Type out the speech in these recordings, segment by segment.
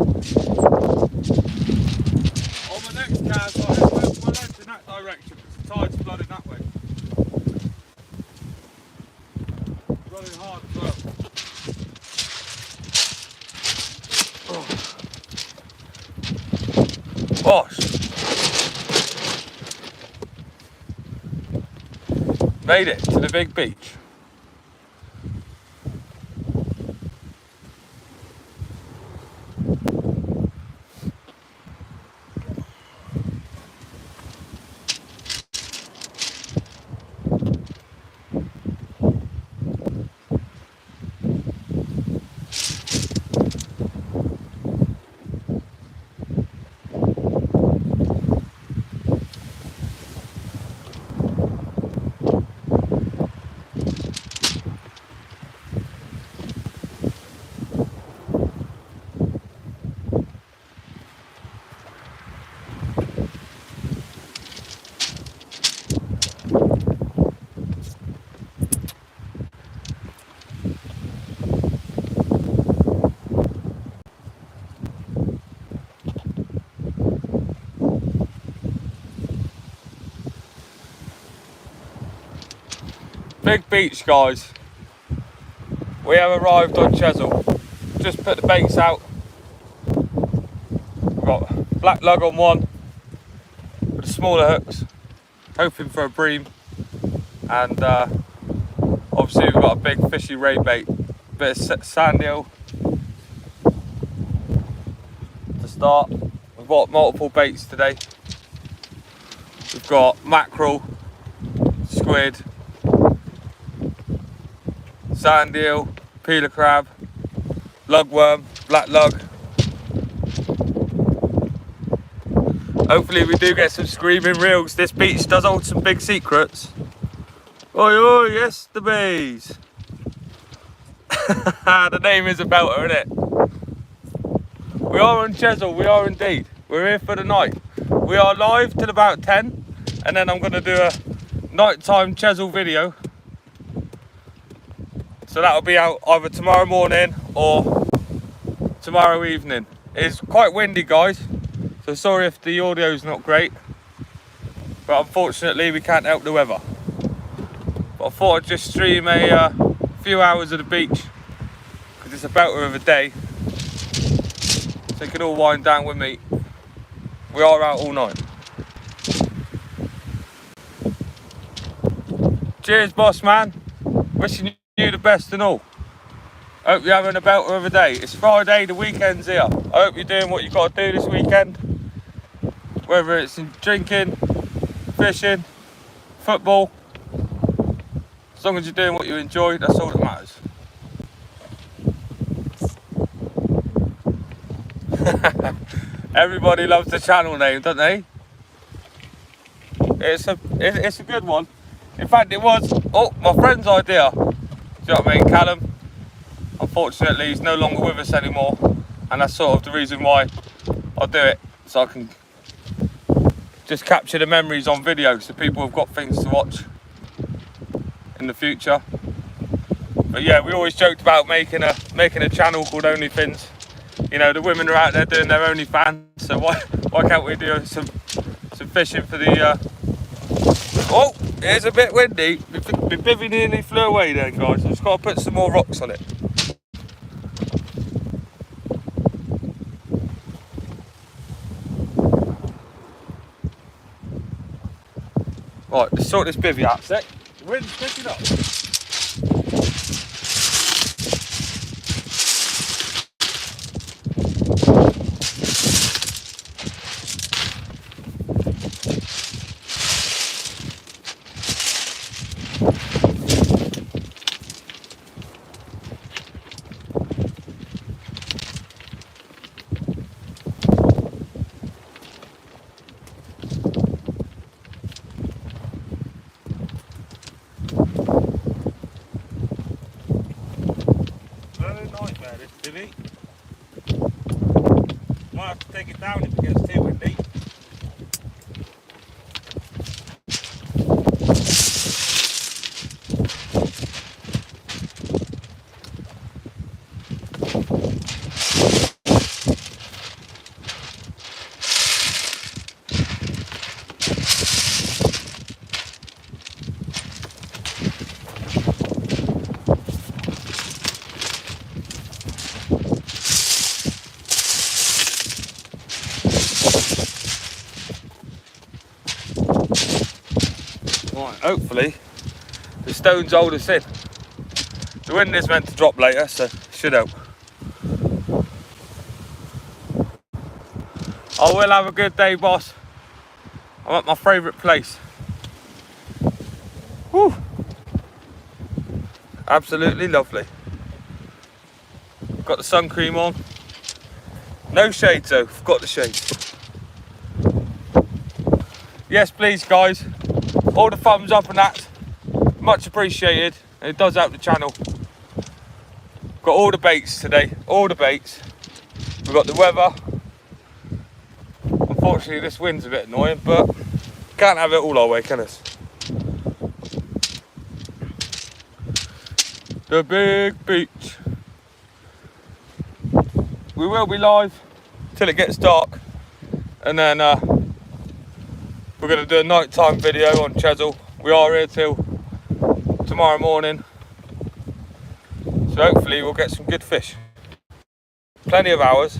On my next cast, I have to put my legs in that direction because the tide's flooding that way. Running hard as well. Gosh. Made it to the big beach. Big beach, guys. We have arrived on Cheshire. Just put the baits out. We've got black lug on one with the smaller hooks, hoping for a bream, and obviously we've got a big fishy ray bait, bit of sand eel to start. We've got multiple baits today. We've got mackerel, squid, sand eel, peeler crab, lugworm, black lug. Hopefully we do get some screaming reels. This beach does hold some big secrets. Oi oi, yes the bees. The name is a belter, isn't it? We are on Cheshire, we are indeed. We're here for the night. We are live till about 10, and then I'm going to do a nighttime Cheshire video. So that'll be out either tomorrow morning or tomorrow evening. It's quite windy, guys, so sorry if the audio's not great, but unfortunately we can't help the weather. But I thought I'd just stream a few hours of the beach because it's a belter of a day, so you can all wind down with me. We are out all night. Cheers, boss man. Wishing you the best and all. Hope you're having a belter of a day. It's Friday, the weekend's here. I hope you're doing what you've got to do this weekend. Whether it's in drinking, fishing, football. As long as you're doing what you enjoy, that's all that matters. Everybody loves the channel name, don't they? It's a good one. In fact, it was my friend's idea. Do you know what I mean, Callum? Unfortunately, he's no longer with us anymore, and that's sort of the reason why I do it, so I can just capture the memories on video, so people have got things to watch in the future. But yeah, we always joked about making a channel called OnlyFins. You know, the women are out there doing their OnlyFans, so why can't we do some fishing for the? Oh, it's a bit windy. My bivvy nearly flew away there, guys. I've just got to put some more rocks on it. Right, let's sort this bivvy out a sec. The wind's picking up. Might have to take it down if it gets too windy. Right, hopefully the stones hold us in. The wind is meant to drop later, so should help. I will have a good day, boss. I'm at my favourite place. Woo! Absolutely lovely. Got the sun cream on. No shades though, forgot the shades. Yes please guys, all the thumbs up and that, much appreciated. It does help the channel. Got all the baits today, all the baits. We've got the weather. Unfortunately this wind's a bit annoying, but can't have it all our way, can us? The big beach. We will be live till it gets dark, and then we're going to do a nighttime video on Cheshire. We are here till tomorrow morning, so hopefully we'll get some good fish. Plenty of hours.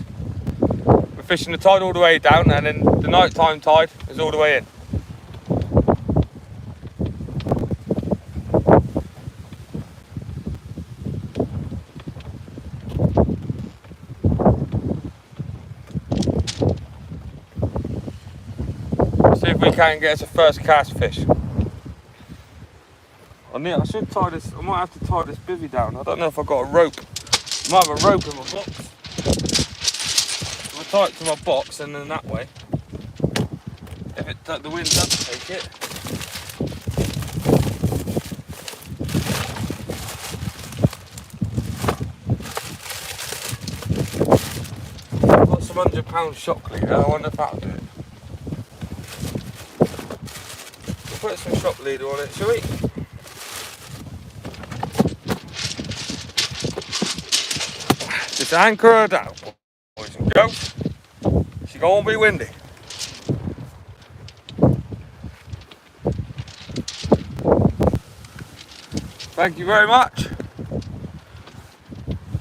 We're fishing the tide all the way down, and then the nighttime tide is all the way in. See if we can get us a first cast fish. I should tie this. I might have to tie this bivvy down. I don't know if I've got a rope. I might have a rope in my box. I'll tie it to my box, and then that way, if the wind does take it. I've got some £100 shock leader. I wonder if that'll do it. We'll put some shock leader on it, shall we? Just anchor her down, boys and girls. She's gonna be windy. Thank you very much.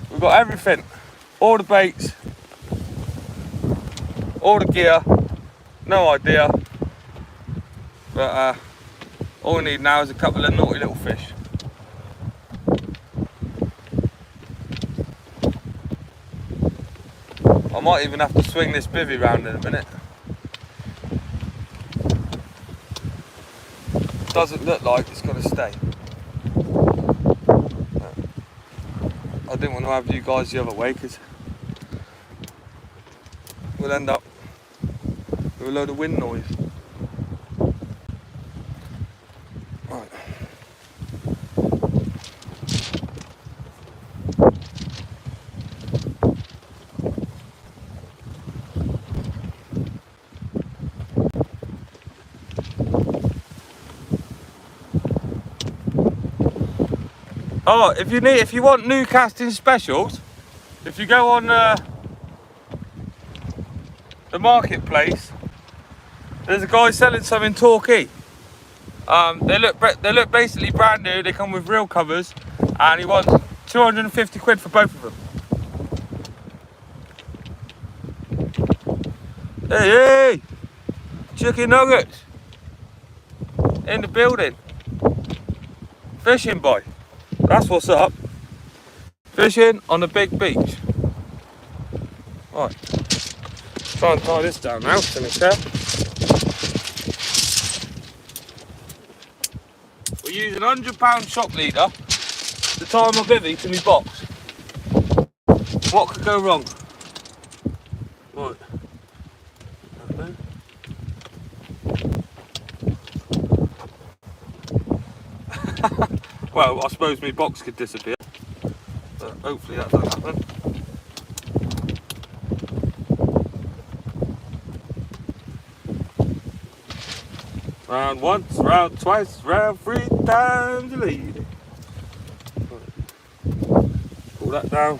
We've got everything, all the baits, all the gear. No idea, but all we need now is a couple of naughty little fish. I might even have to swing this bivvy round in a minute. Doesn't look like it's going to stay. I didn't want to have you guys the other way, because we'll end up with a load of wind noise. Right. Oh, if you want new casting specials, if you go on the marketplace, there's a guy selling some in Torquay. They look basically brand new. They come with real covers, and he wants 250 quid for both of them. Hey, chicken nuggets in the building. Fishing boy. That's what's up. Fishing on a big beach. Right. Try and tie this down now to the chair. We're using £100 shock leader to tie my bivvy to my box. What could go wrong? Right. Well, I suppose my box could disappear, but hopefully that doesn't happen. Round once, round twice, round 3 times a lady. Pull that down.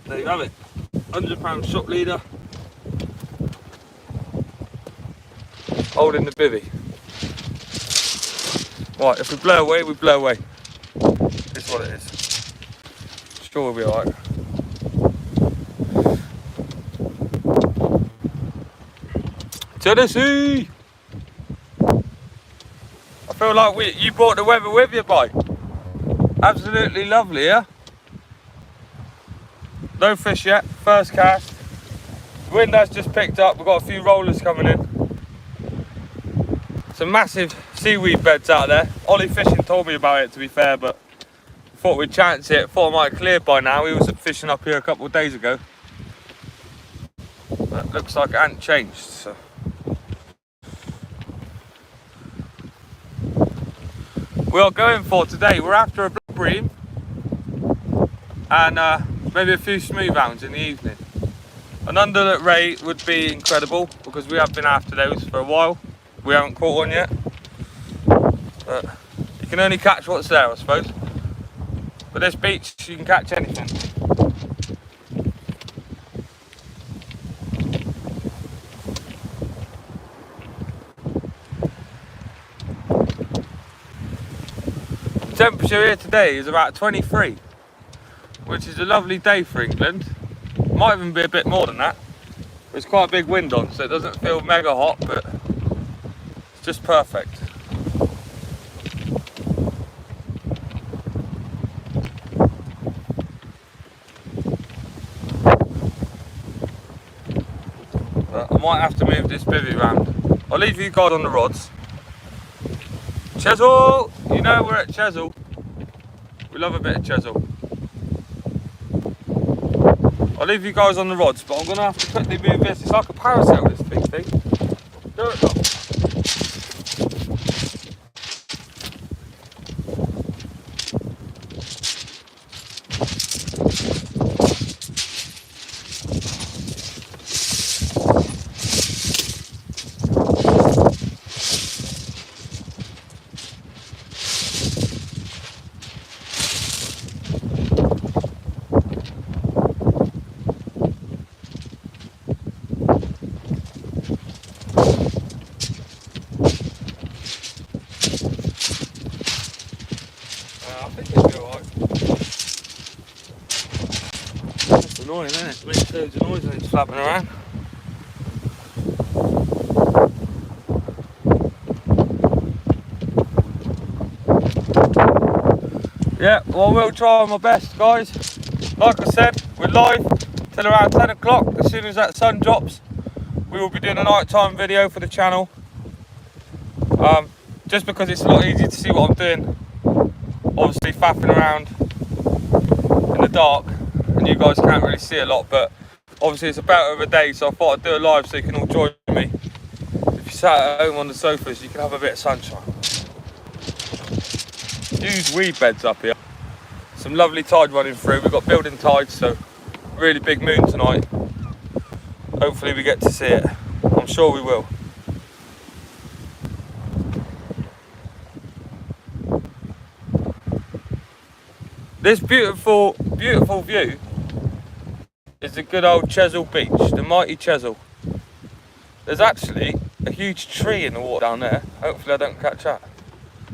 There you have it. £100 shock leader. Holding the bivvy. Right, if we blow away, we blow away. This is what it is. Sure we'll be alright. To the sea! feel like you brought the weather with you, boy. Absolutely lovely, yeah? No fish yet, first cast. The wind has just picked up, we've got a few rollers coming in. Some massive seaweed beds out there. Ollie Fishing told me about it, to be fair, but I thought we'd chance it. Thought I might have cleared by now. He was fishing up here a couple of days ago. But looks like it hasn't changed, so. We are going for today, we're after a black bream and maybe a few smooth hounds in the evening. An underlet rate would be incredible because we have been after those for a while. We haven't caught one yet. But you can only catch what's there, I suppose. But this beach, you can catch anything. The temperature here today is about 23, which is a lovely day for England. Might even be a bit more than that. There's quite a big wind on, so it doesn't feel mega hot, but it's just perfect. But I might have to move this bivvy round. I'll leave you guys on the rods. Cheshire! You know we're at Cheshire. We love a bit of Cheshire. I'll leave you guys on the rods, but I'm going to have to quickly move this. It's like a parasail, this big thing. Do it up. I think it'll be alright. That's annoying, isn't it? It makes loads of noise when it's flapping around. Yeah, well, we'll try my best, guys. Like I said, we're live till around 10 o'clock. As soon as that sun drops, we will be doing a nighttime video for the channel. Just because it's a lot easier to see what I'm doing. Obviously faffing around in the dark and you guys can't really see a lot, but obviously it's a better of a day, so I thought I'd do it live so you can all join me. If you sat at home on the sofas, you can have a bit of sunshine. Huge weed beds up here. Some lovely tide running through. We've got building tides, so really big moon tonight. Hopefully we get to see it. I'm sure we will. This beautiful, beautiful view is the good old Cheshire beach, the mighty Cheshire. There's actually a huge tree in the water down there. Hopefully I don't catch that.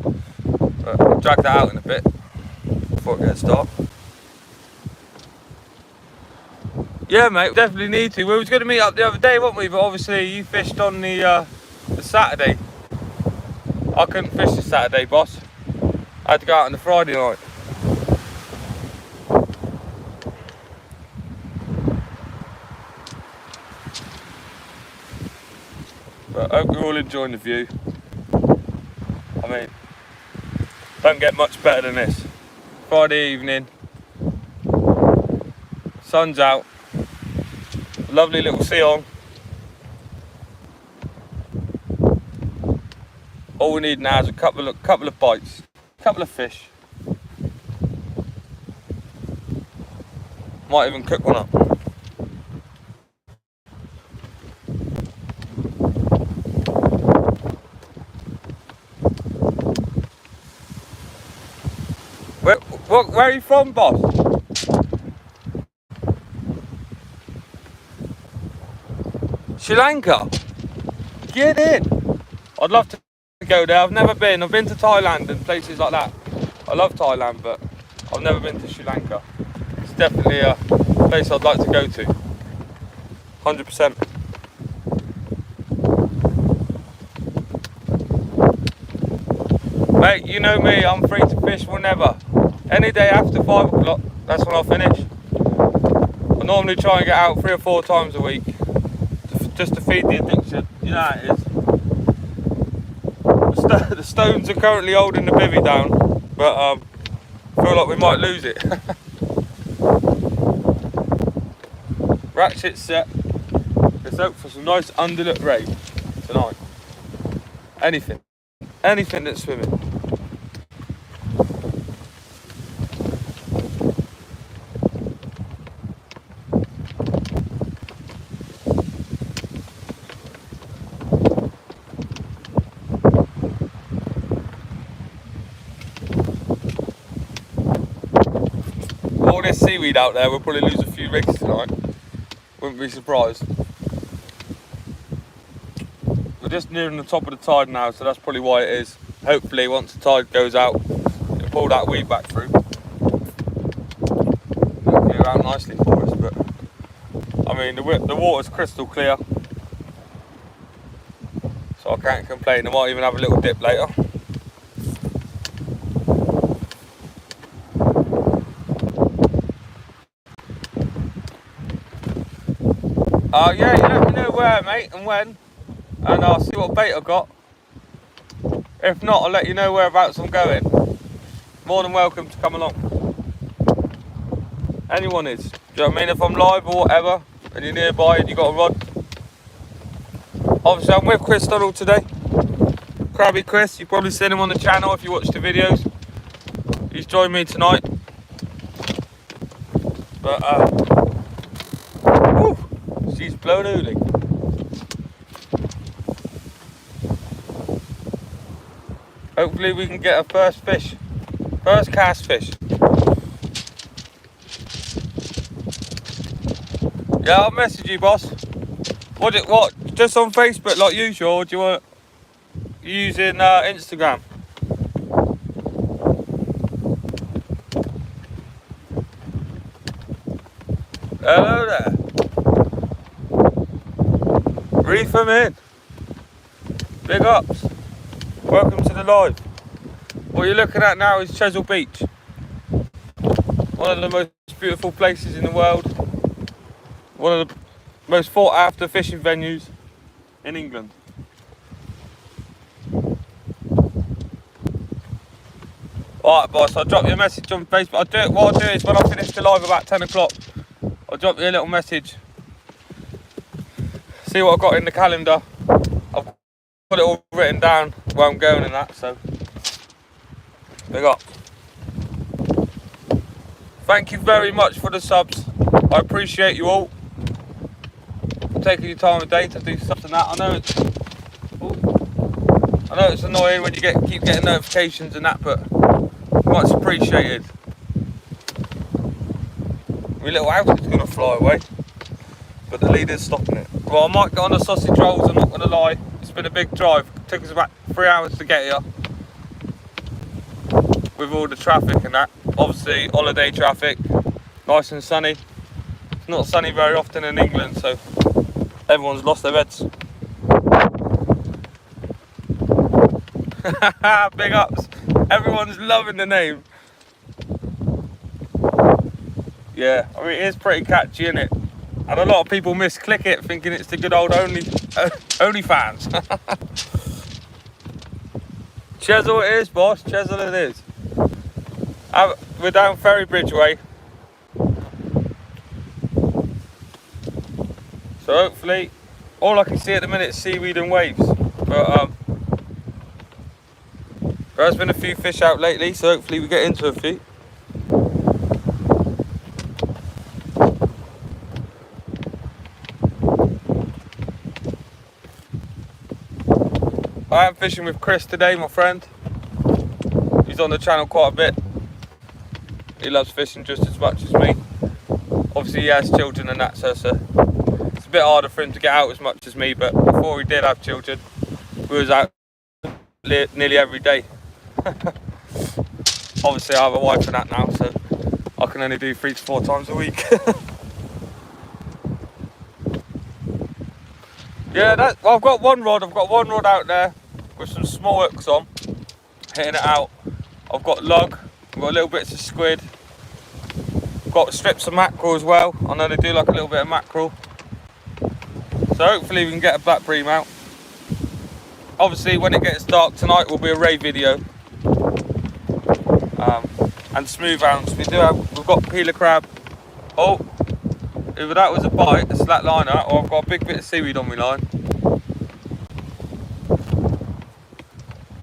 But I'll drag that out in a bit before it gets dark. Yeah, mate, definitely need to. We was going to meet up the other day, weren't we? But obviously you fished on the Saturday. I couldn't fish the Saturday, boss. I had to go out on the Friday night. But I hope you're all enjoying the view. I mean, don't get much better than this. Friday evening, sun's out, lovely little sea on. All we need now is a couple of bites, a couple of fish. Might even cook one up. Where are you from, boss? Sri Lanka? Get in! I'd love to go there. I've never been. I've been to Thailand and places like that. I love Thailand, but I've never been to Sri Lanka. It's definitely a place I'd like to go to. 100%. Mate, you know me, I'm free to fish whenever. Any day after 5 o'clock, that's when I finish. I normally try and get out 3 or 4 times a week, just to feed the addiction. You know how it is. The stones are currently holding the bivvy down, but I feel like we might lose it. Ratchet set. Let's hope for some nice undulate rain tonight. Anything that's swimming. All this seaweed out there, we'll probably lose a few rigs tonight. Wouldn't be surprised. We're just nearing the top of the tide now, so that's probably why it is. Hopefully once the tide goes out, it'll pull that weed back through. It'll clear out nicely for us, but I mean the water's crystal clear, so I can't complain. I might even have a little dip later. Yeah, you let me know where, mate, and when, and I'll see what bait I got. If not, I'll let you know whereabouts I'm going. More than welcome to come along. Anyone is. Do you know what I mean? If I'm live or whatever, and you're nearby and you got a rod. Obviously, I'm with Chris Donald today. Crabby Chris, you've probably seen him on the channel if you watch the videos. He's joined me tonight. But, whew, she's blown ooling. Hopefully we can get a first cast fish. Yeah, I'll message you, boss. What? Just on Facebook like usual, or do you want using Instagram? Hello there. Reef 'em in. Big ups. Welcome to the live. What you're looking at now is Cheshire Beach. One of the most beautiful places in the world. One of the most sought after fishing venues in England. Alright, boss, I'll drop you a message on Facebook. What I'll do is when I finish the live about 10 o'clock, I'll drop you a little message. See what I've got in the calendar. I've got it all written down where I'm going and that, so big up. Thank you very much for the subs. I appreciate you all for taking your time of day to do subs and that. I know it's annoying when you keep getting notifications and that, but much appreciated. My little house is going to fly away, but the leader's stopping it. Well, I might get on the sausage rolls, I'm not going to lie. It's been a big drive. It took us about 3 hours to get here. With all the traffic and that. Obviously, holiday traffic. Nice and sunny. It's not sunny very often in England, so everyone's lost their heads. Big ups. Everyone's loving the name. Yeah, I mean, it is pretty catchy, isn't it? And a lot of people misclick it thinking it's the good old OnlyFans. Cheshire it is, boss. Cheshire it is. We're down Ferry Bridge way. So hopefully, all I can see at the minute is seaweed and waves. But there has been a few fish out lately, so hopefully we get into a few. I am fishing with Chris today, my friend. He's on the channel quite a bit. He loves fishing just as much as me. Obviously he has children and that, so it's a bit harder for him to get out as much as me, but before he did have children, we was out nearly every day. Obviously I have a wife and that now, so I can only do 3 to 4 times a week. Yeah, well, I've got one rod out there with some small hooks on. hitting it out. I've got lug, I've got little bits of squid, got strips of mackerel as well. I know they do like a little bit of mackerel. So hopefully we can get a black bream out. Obviously when it gets dark tonight will be a ray video. And smooth ounce. We've got peeler crab. Oh, either that was a bite, a slack liner, or I've got a big bit of seaweed on my line.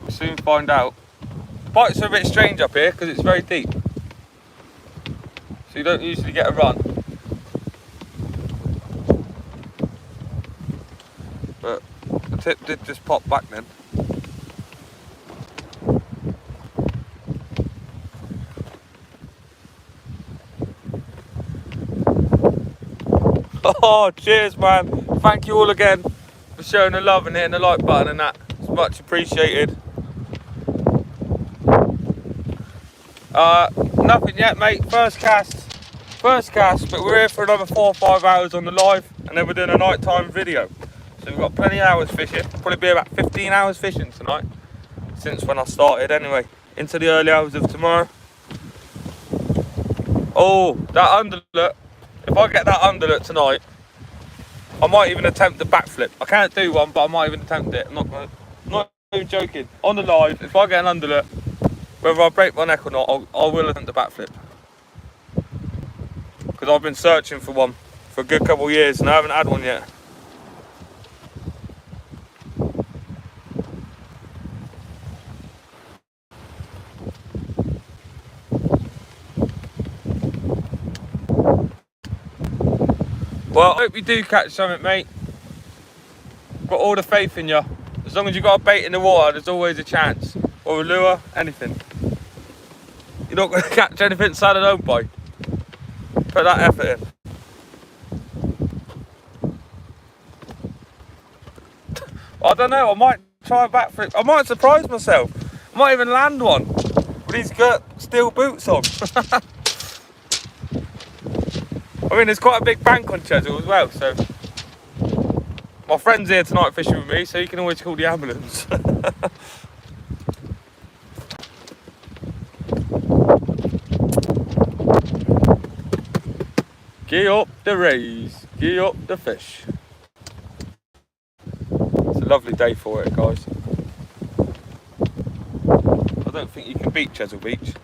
We'll soon find out. Bites are a bit strange up here because it's very deep. So you don't usually get a run. But the tip did just pop back then. Oh, cheers, man. Thank you all again for showing the love and hitting the like button and that. It's much appreciated. Nothing yet, mate. First cast, but we're here for another 4 or 5 hours on the live, and then we're doing a nighttime video. So we've got plenty of hours fishing. Probably be about 15 hours fishing tonight, since when I started anyway. Into the early hours of tomorrow. Oh, that underlet. If I get that underlet tonight, I might even attempt the backflip. I can't do one, but I might even attempt it. I'm not even joking. On the live, if I get an underlet, whether I break my neck or not, I will attempt the backflip. Because I've been searching for one for a good couple of years and I haven't had one yet. Well, I hope you do catch something, mate. Got all the faith in you. As long as you've got a bait in the water, there's always a chance. Or a lure, anything. You're not going to catch anything sad and don't bite. Put that effort in. I don't know, I might try a backflip. I might surprise myself. I might even land one with these steel boots on. I mean, there's quite a big bank on Cheshire as well, so my friend's here tonight fishing with me, so you can always call the ambulance. Gear up the rays, gear up the fish. It's a lovely day for it, guys. I don't think you can beat Cheshire Beach.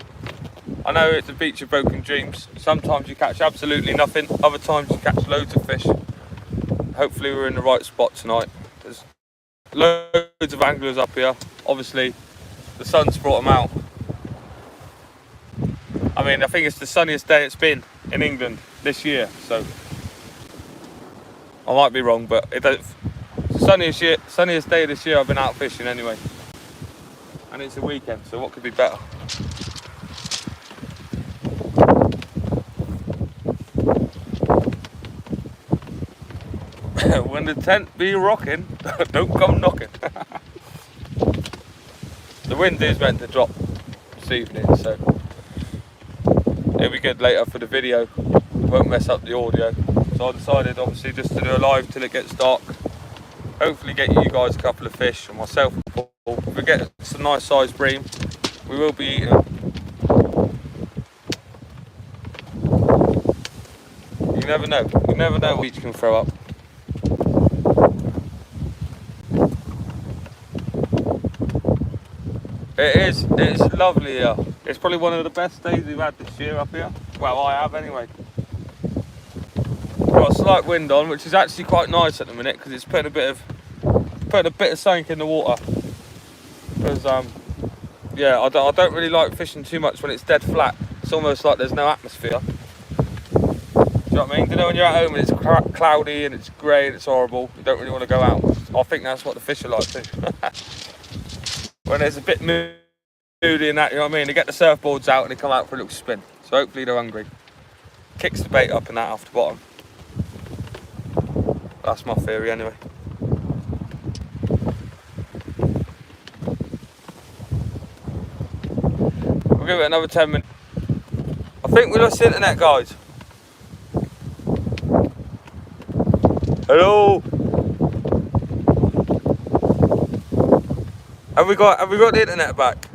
I know it's a beach of broken dreams. Sometimes you catch absolutely nothing, other times you catch loads of fish. Hopefully we're in the right spot tonight. There's loads of anglers up here. Obviously the sun's brought them out. I mean, I think it's the sunniest day it's been in England this year, so I might be wrong, but it's the sunniest day this year I've been out fishing anyway. And it's a weekend, so what could be better? When the tent be rocking, don't come knocking. The wind is meant to drop this evening, so it'll be good later for the video. It won't mess up the audio. So I decided obviously just to do a live till it gets dark. Hopefully get you guys a couple of fish and myself a Paul. If we get some nice sized bream, we will be eating them. You never know. You never know what each can throw up. It's lovely here. It's probably one of the best days we've had this year up here. Well, I have anyway. Got a slight wind on, which is actually quite nice at the minute because it's putting a bit of something in the water. Because yeah, I don't really like fishing too much when it's dead flat. It's almost like there's no atmosphere. Do you know what I mean? You know, when you're at home and it's cloudy and it's grey and it's horrible, you don't really want to go out. I think that's what the fish are like too. When there's a bit moody and that, you know what I mean? They get the surfboards out and they come out for a little spin. So hopefully they're hungry. Kicks the bait up and that off the bottom. That's my theory anyway. We'll give it another 10 minutes. I think we lost the internet, guys. Hello. Have we got the internet back?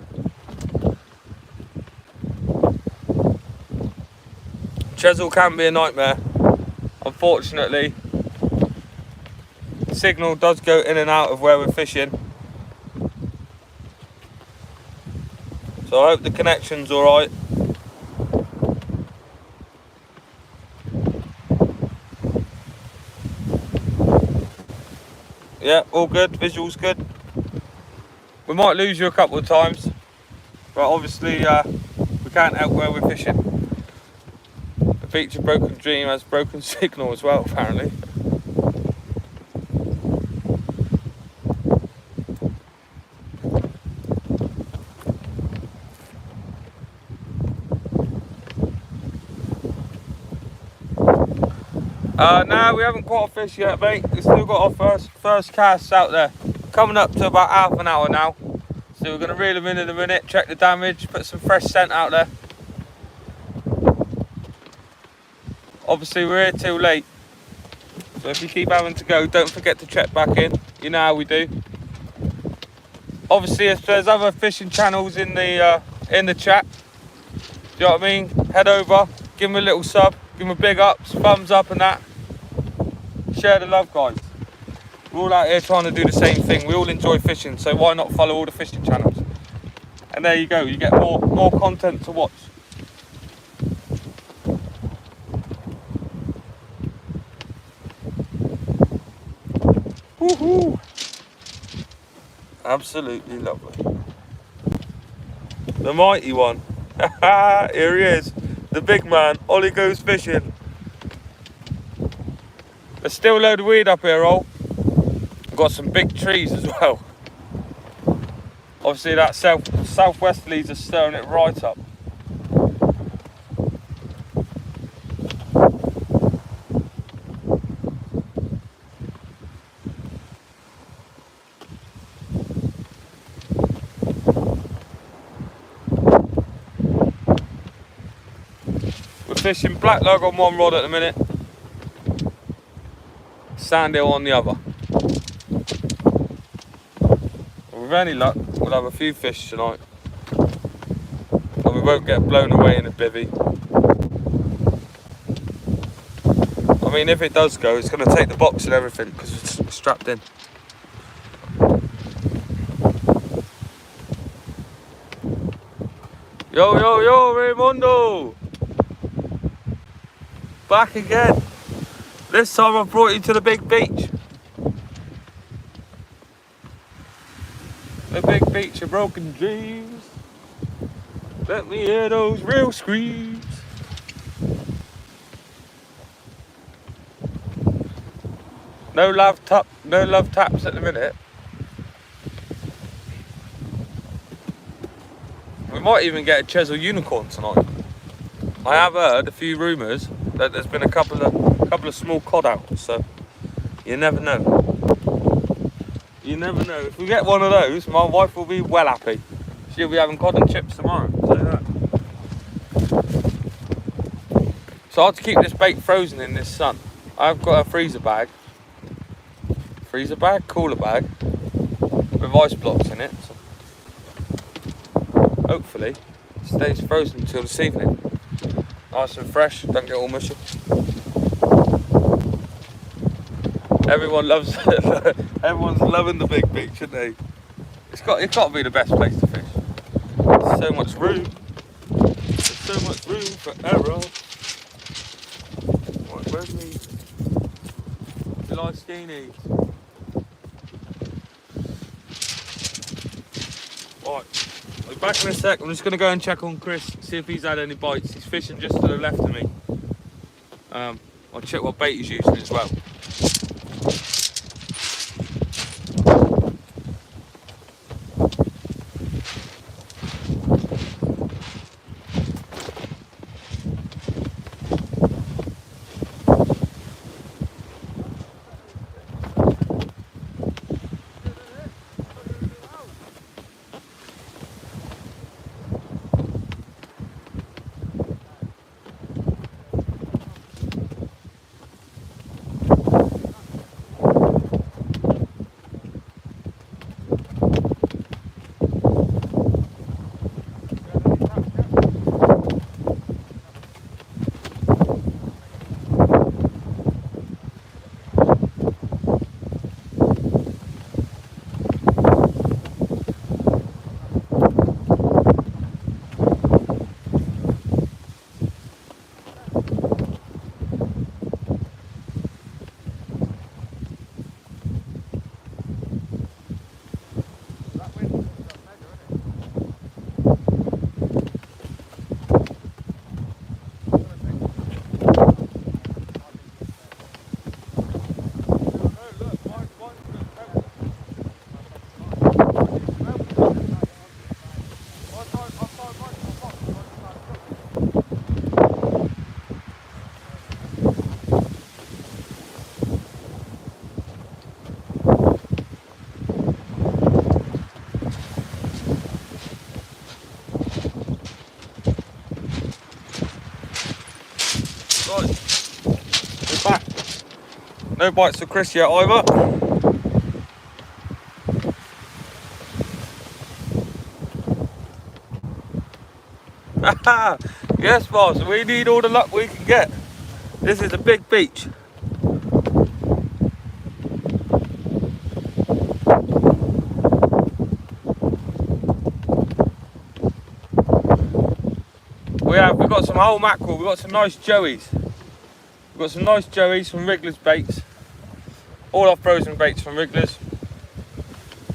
Cheshire can be a nightmare. Unfortunately, signal does go in and out of where we're fishing. So I hope the connection's alright. Yeah, all good, visual's good. We might lose you a couple of times, but obviously we can't help where we're fishing. The beach of Broken Dream has broken signal as well, apparently. No, we haven't caught a fish yet, mate. We've still got our first casts out there. Coming up to about half an hour now. So we're going to reel them in a minute, check the damage, put some fresh scent out there. Obviously we're here till late. So if you keep having to go, don't forget to check back in. You know how we do. Obviously if there's other fishing channels in the chat, do you know what I mean? Head over, give them a little sub, give them a big ups, thumbs up and that. Share the love, guys. We're all out here trying to do the same thing. We all enjoy fishing, so why not follow all the fishing channels? And there you go, you get more content to watch. Woohoo! Absolutely lovely. The mighty one. Here he is, the big man. Ollie goes fishing. There's still a load of weed up here, all. Got some big trees as well. Obviously that southwesterlies are stirring it right up. We're fishing black lug on one rod at the minute, sandhill on the other. With any luck, we'll have a few fish tonight, and we won't get blown away in a bivvy. I mean, if it does go, it's going to take the box and everything because it's strapped in. Yo, yo, yo, Raymondo! Back again. This time I brought you to the big beach. The big beach of Broken Dreams. Let me hear those real screams. No love taps at the minute. We might even get a Cheshire unicorn tonight. I have heard a few rumours that there's been a couple of small cod out, so you never know. You never know. If we get one of those, my wife will be well happy. She'll be having cod and chips tomorrow. So that. So I have to keep this bait frozen in this sun. I've got a freezer bag, cooler bag, with ice blocks in it. So hopefully it stays frozen until this evening. Nice and fresh, don't get all mushy. Everyone loves everyone's loving the big beach, aren't they? It's got to be the best place to fish. There's so much room. There's so much room for error. Right, where's me? July skinnies. Right, I'll be back in a sec. I'm just gonna go and check on Chris, see if he's had any bites. He's fishing just to the left of me. I'll check what bait he's using as well. No bites for Chris yet either. Yes, boss, we need all the luck we can get. This is a big beach. We've got some whole mackerel, we've got some nice joeys. We've got some nice joeys from Wriggler's baits. All our frozen baits from Wriggler's.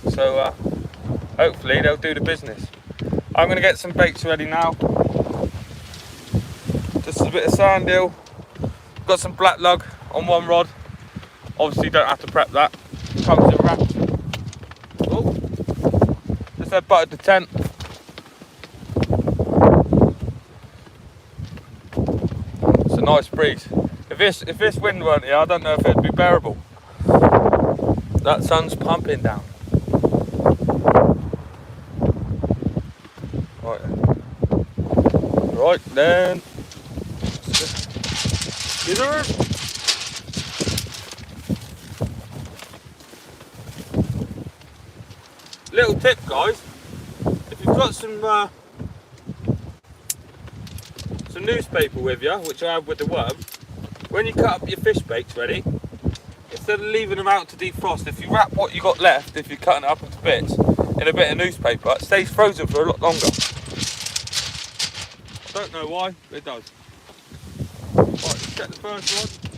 So hopefully they'll do the business. I'm going to get some baits ready now. Just a bit of sand eel. Got some black lug on one rod. Obviously don't have to prep that. Comes in wrapped. Oh, just had buttered the tent. It's a nice breeze. If this wind weren't here, I don't know if it'd be bearable. That sun's pumping down. Right then. Little tip, guys. If you've got some newspaper with you, which I have with the worm, when you cut up your fish baits ready, instead of leaving them out to defrost, if you wrap what you got left, if you're cutting it up into bits, in a bit of newspaper, it stays frozen for a lot longer. I don't know why, but it does. Right, let's get the first one.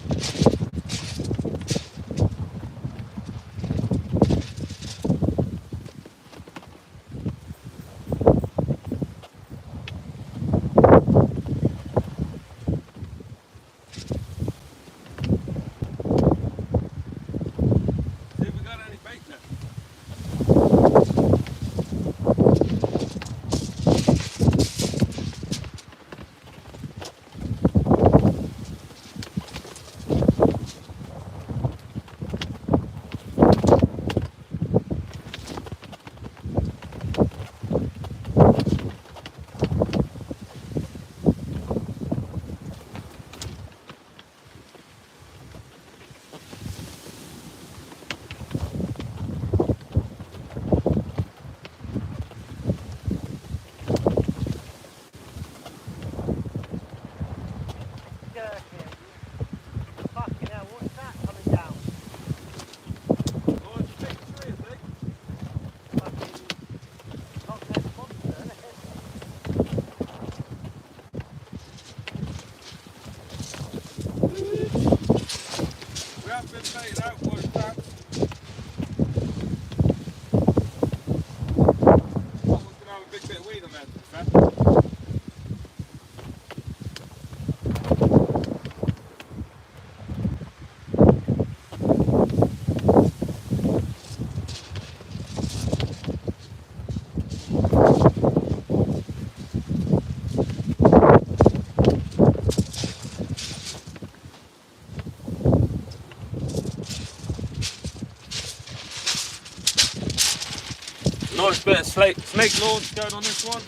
Nice bit of snake launch going on this one.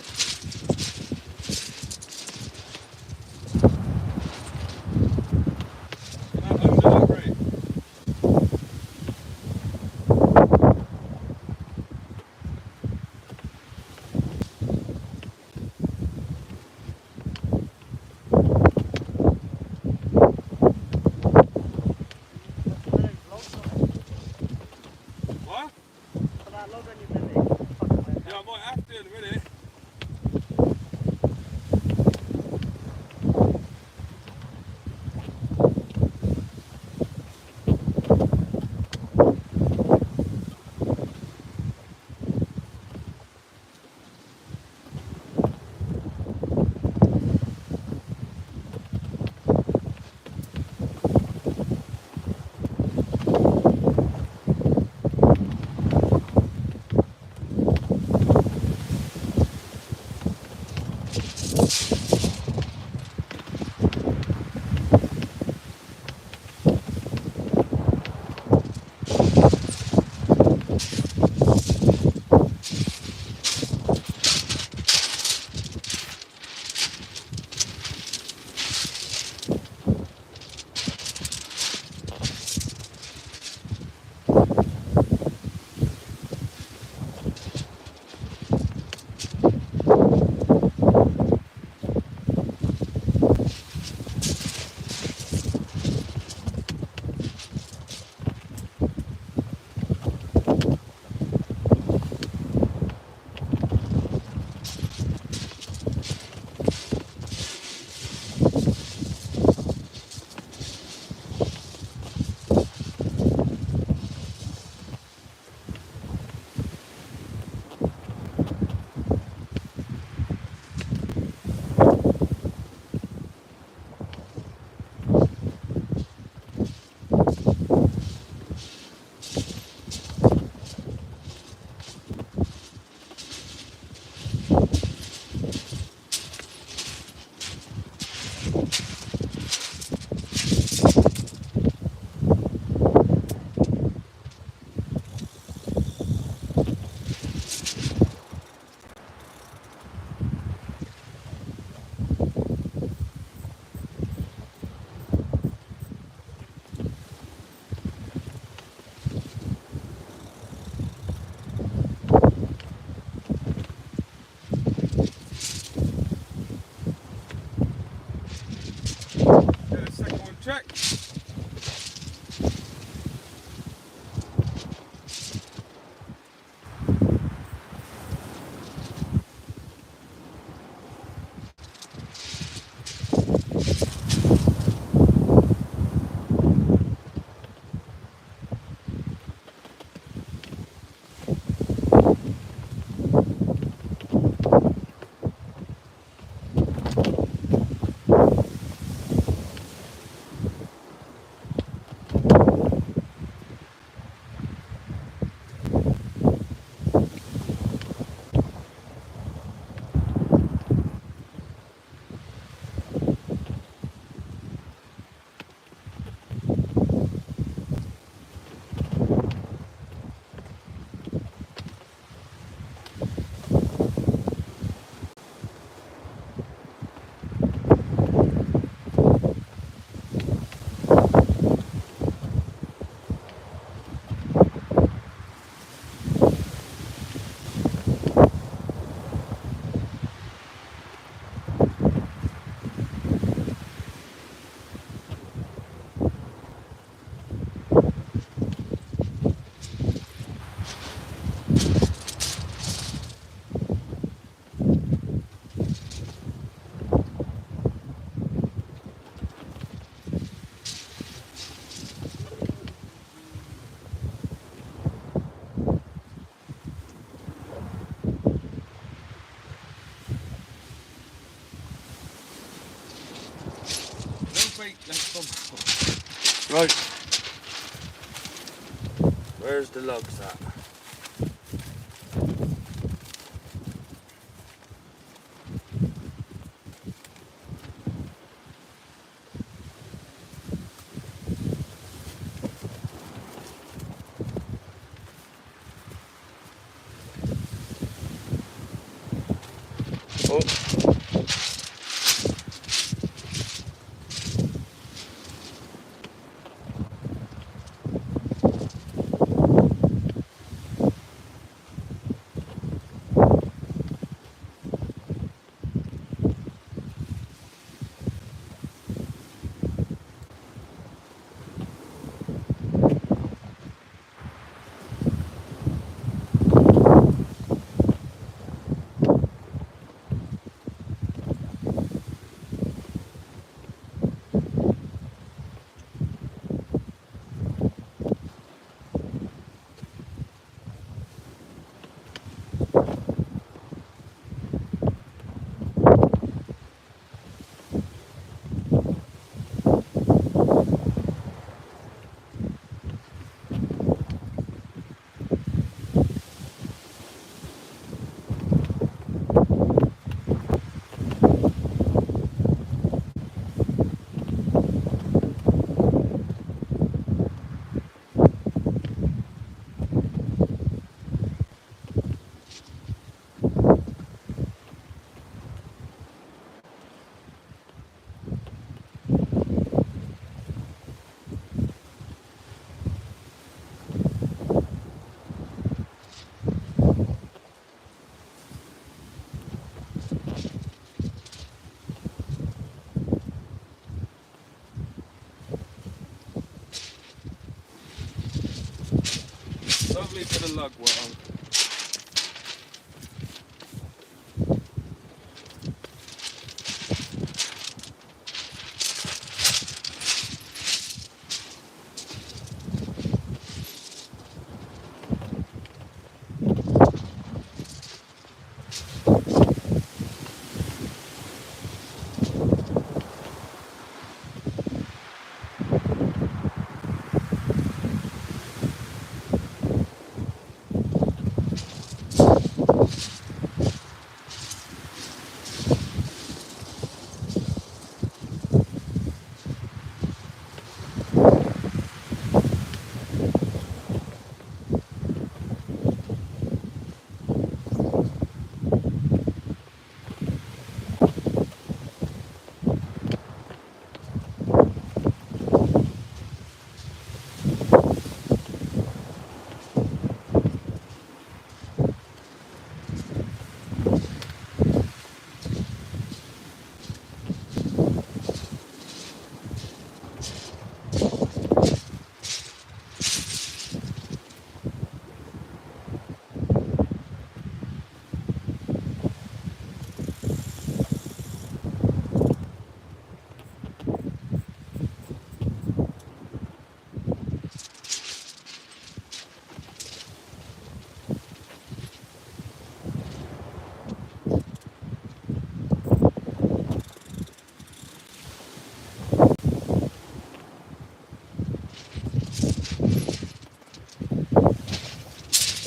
let's go. Right. Where's the lugs at? Oh. Lovely bit of lug work on.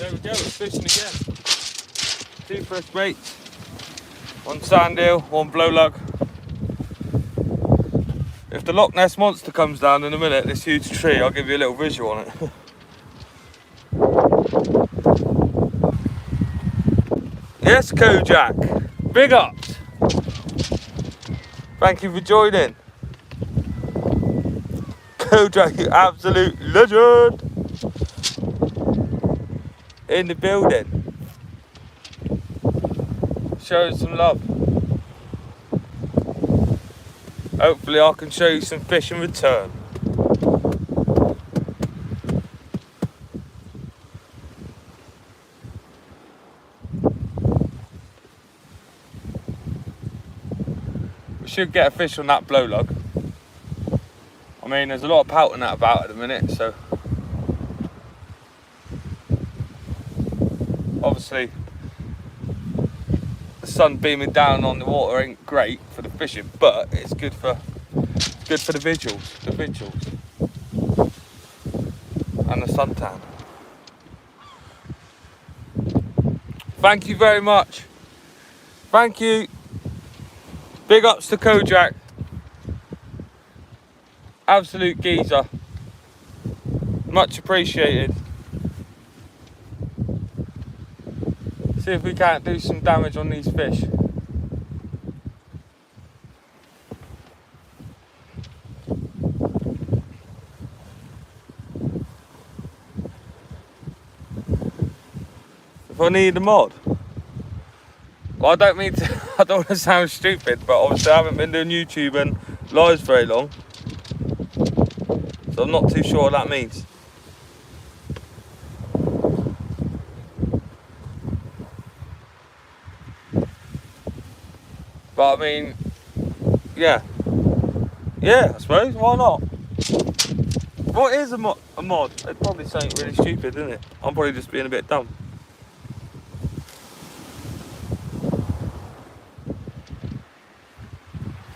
There we go, it's fishing again. 2 fresh baits, 1 sand eel, 1 blow lug. If the Loch Ness Monster comes down in a minute, this huge tree, I'll give you a little visual on it. Yes, Kojak, big ups. Thank you for joining. Kojak, you absolute legend. In the building. Show some love. Hopefully I can show you some fish in return. We should get a fish on that blow lug. I mean, there's a lot of pout in that about at the minute, so obviously the sun beaming down on the water ain't great for the fishing, but it's good good for the visuals, and the suntan. Thank you very much. Thank you. Big ups to Kojak. Absolute geezer. Much appreciated. See if we can't do some damage on these fish. If I need a mod. Well, I don't mean to, I don't want to sound stupid, but obviously I haven't been doing YouTube and lives very long. So I'm not too sure what that means. But I mean, yeah, I suppose, why not? What is a mod? It's probably something really stupid, isn't it? I'm probably just being a bit dumb.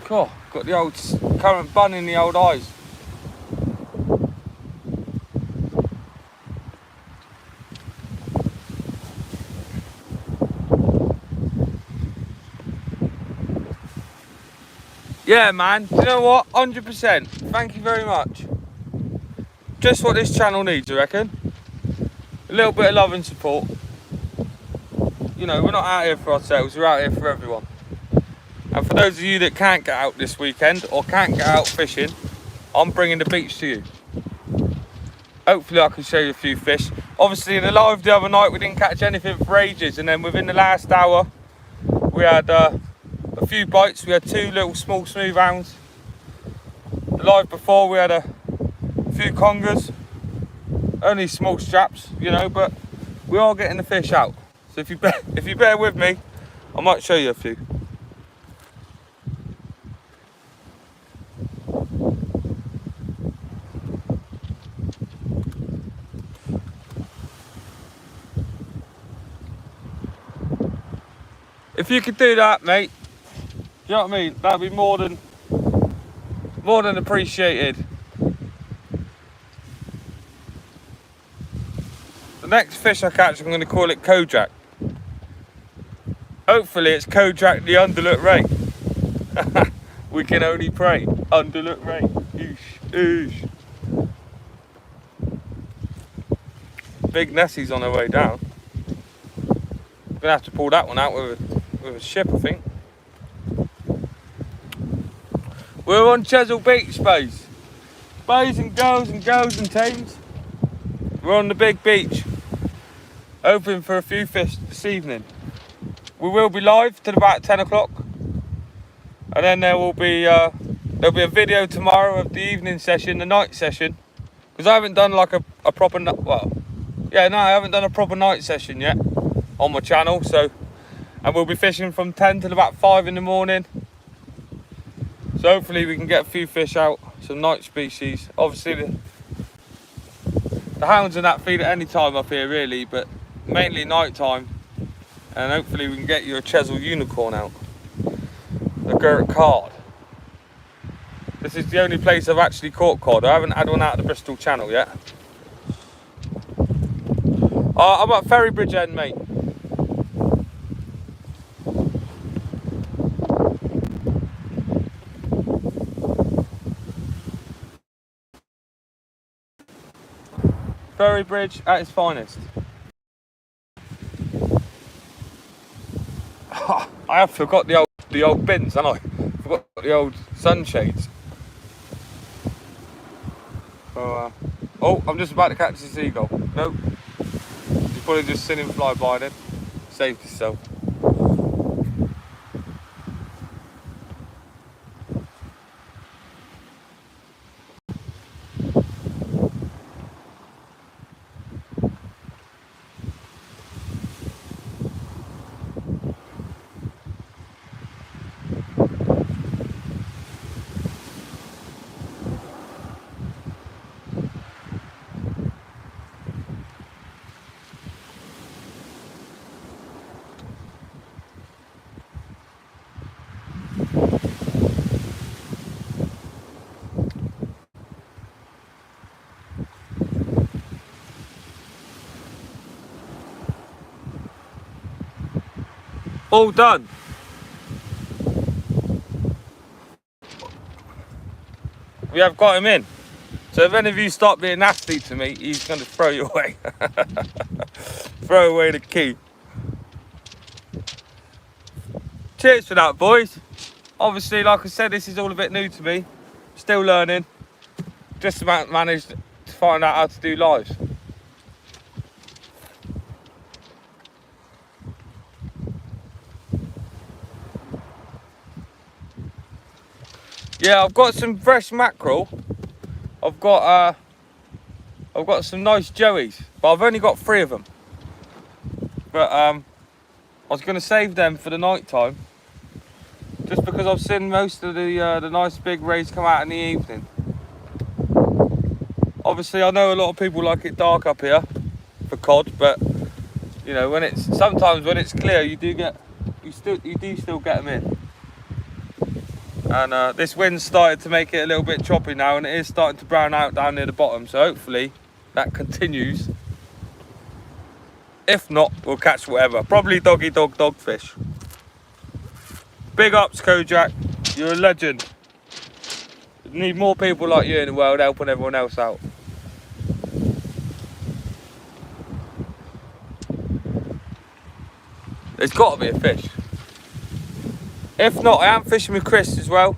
God, got the old current bun in the old eyes. Yeah, man, you know what? 100%. Thank you very much. Just what this channel needs, I reckon. A little bit of love and support. You know, we're not out here for ourselves, we're out here for everyone. And for those of you that can't get out this weekend or can't get out fishing, I'm bringing the beach to you. Hopefully I can show you a few fish. Obviously in the live the other night we didn't catch anything for ages, and then within the last hour we had a few bites. We had 2 little small smooth hounds. The live before we had a few congers, only small straps, you know, but we are getting the fish out. So if you bear with me, I might show you a few. If you could do that, mate, you know what I mean? That'd be more than appreciated. The next fish I catch, I'm going to call it Kojak. Hopefully it's Kojak the underlook ray. We can only pray. Underlook ray. Oosh. Big Nessie's on her way down. I'm going to have to pull that one out with a ship, I think. We're on Cheshire Beach, boys. Boys and girls and teams. We're on the big beach. Hoping for a few fish this evening. We will be live till about 10 o'clock. And then there'll be a video tomorrow of the evening session, the night session. Because I haven't done like a proper, I haven't done a proper night session yet on my channel. So, and we'll be fishing from 10 till about 5 in the morning. So hopefully we can get a few fish out, some night species. Obviously the hounds and that feed at any time up here really, but mainly night time. And hopefully we can get you a Cheshire unicorn out. The Gert cod. This is the only place I've actually caught cod. I haven't had one out of the Bristol Channel yet. I'm at Ferry Bridge End, mate. Ferry Bridge at its finest. I have forgot the old bins, haven't I? Forgot the old sunshades. Oh, I'm just about to catch a seagull. Nope. You've probably just seen him fly by then. Saved yourself. All done. We have got him in. So if any of you start being nasty to me, he's going to throw you away. Throw away the key. Cheers for that, boys. Obviously, like I said, this is all a bit new to me. Still learning. Just about managed to find out how to do lives. Yeah, I've got some fresh mackerel. I've got some nice joeys, but I've only got 3 of them. But I was going to save them for the night time, just because I've seen most of the nice big rays come out in the evening. Obviously, I know a lot of people like it dark up here for cod, but you know, sometimes when it's clear, you do still get them in. And this wind's started to make it a little bit choppy now, and it is starting to brown out down near the bottom. So hopefully that continues. If not, we'll catch whatever. Probably dogfish. Big ups, Kojak. You're a legend. We need more people like you in the world helping everyone else out. There's got to be a fish. If not, I am fishing with Chris as well.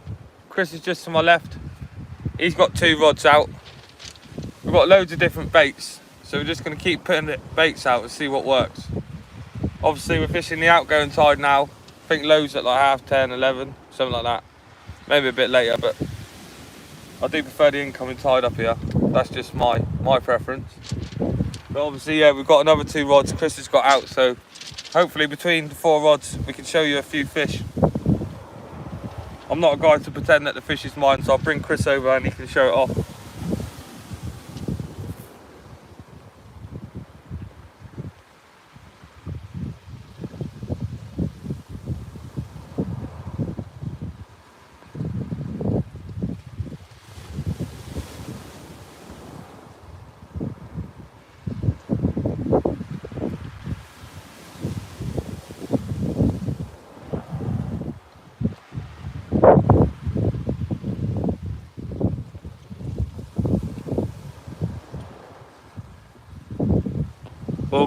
Chris is just to my left. He's got 2 rods out. We've got loads of different baits, so we're just going to keep putting the baits out and see what works. Obviously, we're fishing the outgoing tide now. I think lows at like 10:30, 11, something like that. Maybe a bit later, but I do prefer the incoming tide up here. That's just my preference. But obviously, yeah, we've got another 2 rods Chris has got out, so hopefully between the 4 rods we can show you a few fish. I'm not a guy to pretend that the fish is mine, so I'll bring Chris over and he can show it off.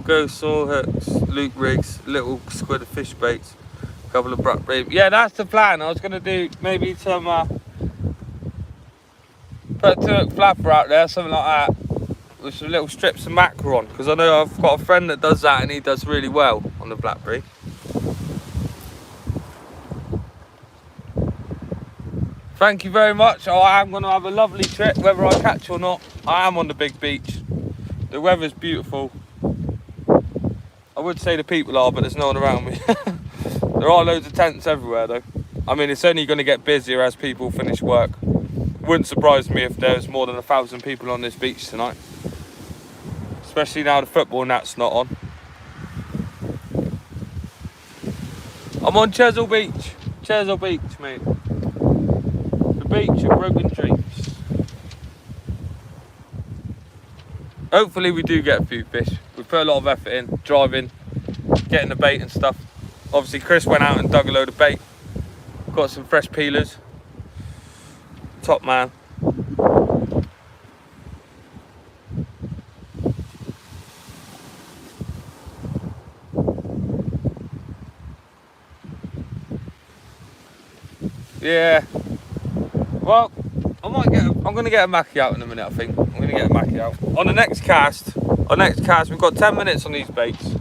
Go saw hooks, loop rigs, little squid of fish baits, a couple of blackberry. Yeah, that's the plan. I was going to do maybe some put a 2-hook flapper out there, something like that, with some little strips of mackerel on, because I know I've got a friend that does that and he does really well on the blackberry. Thank you very much. I am going to have a lovely trip, whether I catch or not. I am on the big beach. The weather's beautiful. I would say the people are, but there's no one around me. There are loads of tents everywhere though. I mean, it's only going to get busier as people finish work. Wouldn't surprise me if there's more than 1,000 people on this beach tonight. Especially now the football nat's not on. I'm on Cheshire Beach. Cheshire Beach, mate. The beach of broken dreams. Hopefully we do get a few fish. We put a lot of effort in, driving, getting the bait and stuff. Obviously Chris went out and dug a load of bait. Got some fresh peelers. Top man. Yeah. Well, I'm going to get a mackie out in a minute, I think. I'm going to get a mackie out. On the next cast, we've got 10 minutes on these baits.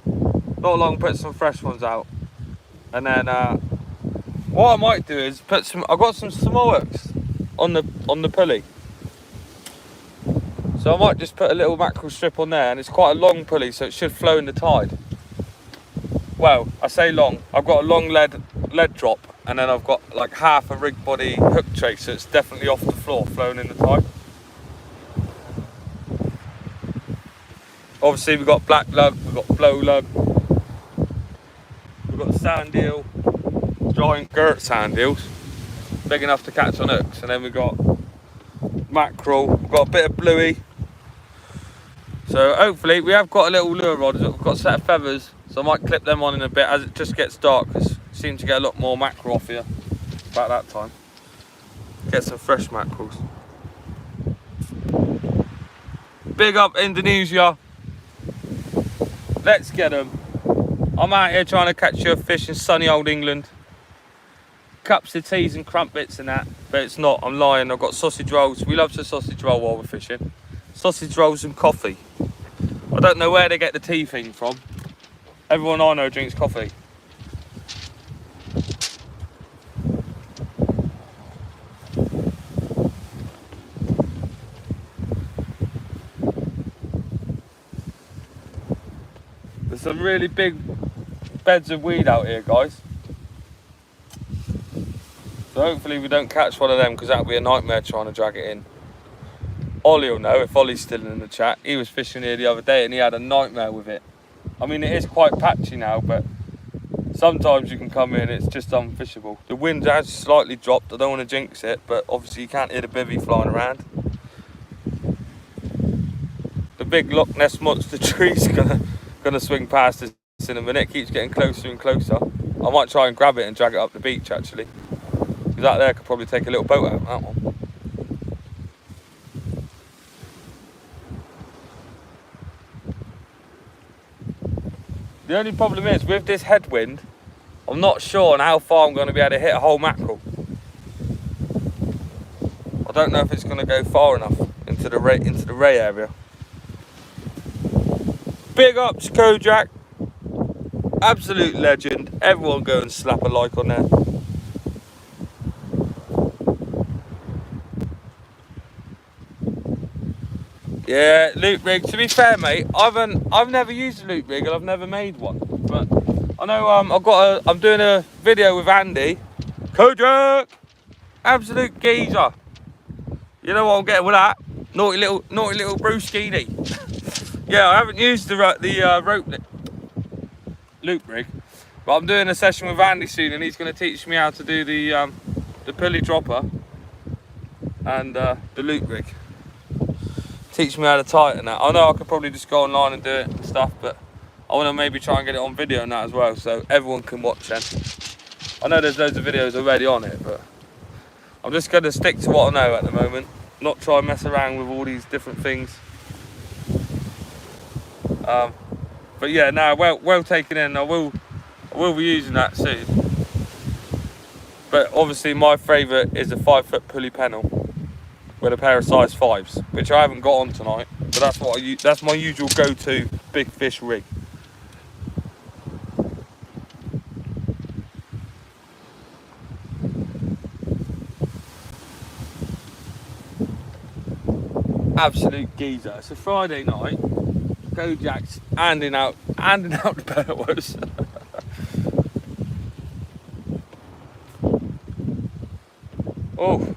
Not long, put some fresh ones out. And then what I might do is I've got some small hooks on the pulley. So I might just put a little mackerel strip on there, and it's quite a long pulley, so it should flow in the tide. Well, I say long. I've got a long lead drop, and then I've got like half a rig body hook tray, so it's definitely off the floor, flowing in the tide. Obviously we've got black lug, we've got blow lug, we've got sand eel, giant girt sand eels, big enough to catch on hooks, and then we've got mackerel, we've got a bit of bluey. So hopefully we have got a little lure rod, we've got a set of feathers, So I might clip them on in a bit as it just gets dark, because I seem to get a lot more mackerel off here about that time. Get some fresh mackerels. Big up Indonesia. Let's get them. I'm out here trying to catch you a fish in sunny old England. Cups of teas and crumpets and that, but it's not, I'm lying. I've got sausage rolls. We love to sausage roll while we're fishing. Sausage rolls and coffee. I don't know where they get the tea thing from. Everyone I know drinks coffee. There's some really big beds of weed out here, guys. So hopefully we don't catch one of them, because that'll be a nightmare trying to drag it in. Ollie will know, if Ollie's still in the chat. He was fishing here the other day and he had a nightmare with it. I mean, it is quite patchy now, but sometimes you can come in, it's just unfishable. The wind has slightly dropped, I don't want to jinx it, but obviously you can't hear the bivvy flying around. The big Loch Ness monster tree's gonna swing past us in a minute. It keeps getting closer and closer. I might try and grab it and drag it up the beach, actually. Because that there could probably take a little boat out, that one. The only problem is, with this headwind, I'm not sure on how far I'm going to be able to hit a whole mackerel. I don't know if it's going to go far enough into the ray area. Big ups, Kojak. Absolute legend. Everyone go and slap a like on there. Yeah, loop rig. To be fair, mate, I've never used a loop rig and I've never made one. But I know I'm doing a video with Andy. Kojak, absolute geezer. You know what I'm getting with that? Naughty little Bruce Skeeny. Yeah, I haven't used the rope loop rig, but I'm doing a session with Andy soon, and he's going to teach me how to do the pulley dropper and the loop rig. Teach me how to tighten that. I know I could probably just go online and do it and stuff, but I want to maybe try and get it on video now as well, so everyone can watch it. I know there's loads of videos already on it, but I'm just going to stick to what I know at the moment, not try and mess around with all these different things. But yeah, no, well taken in. I will be using that soon. But obviously my favourite is a 5-foot pulley pennel with a pair of size 5s, which I haven't got on tonight, but that's what I use. That's my usual go-to big fish rig. Absolute geezer. It's a Friday night. Kojak's handing out the boas. Oh.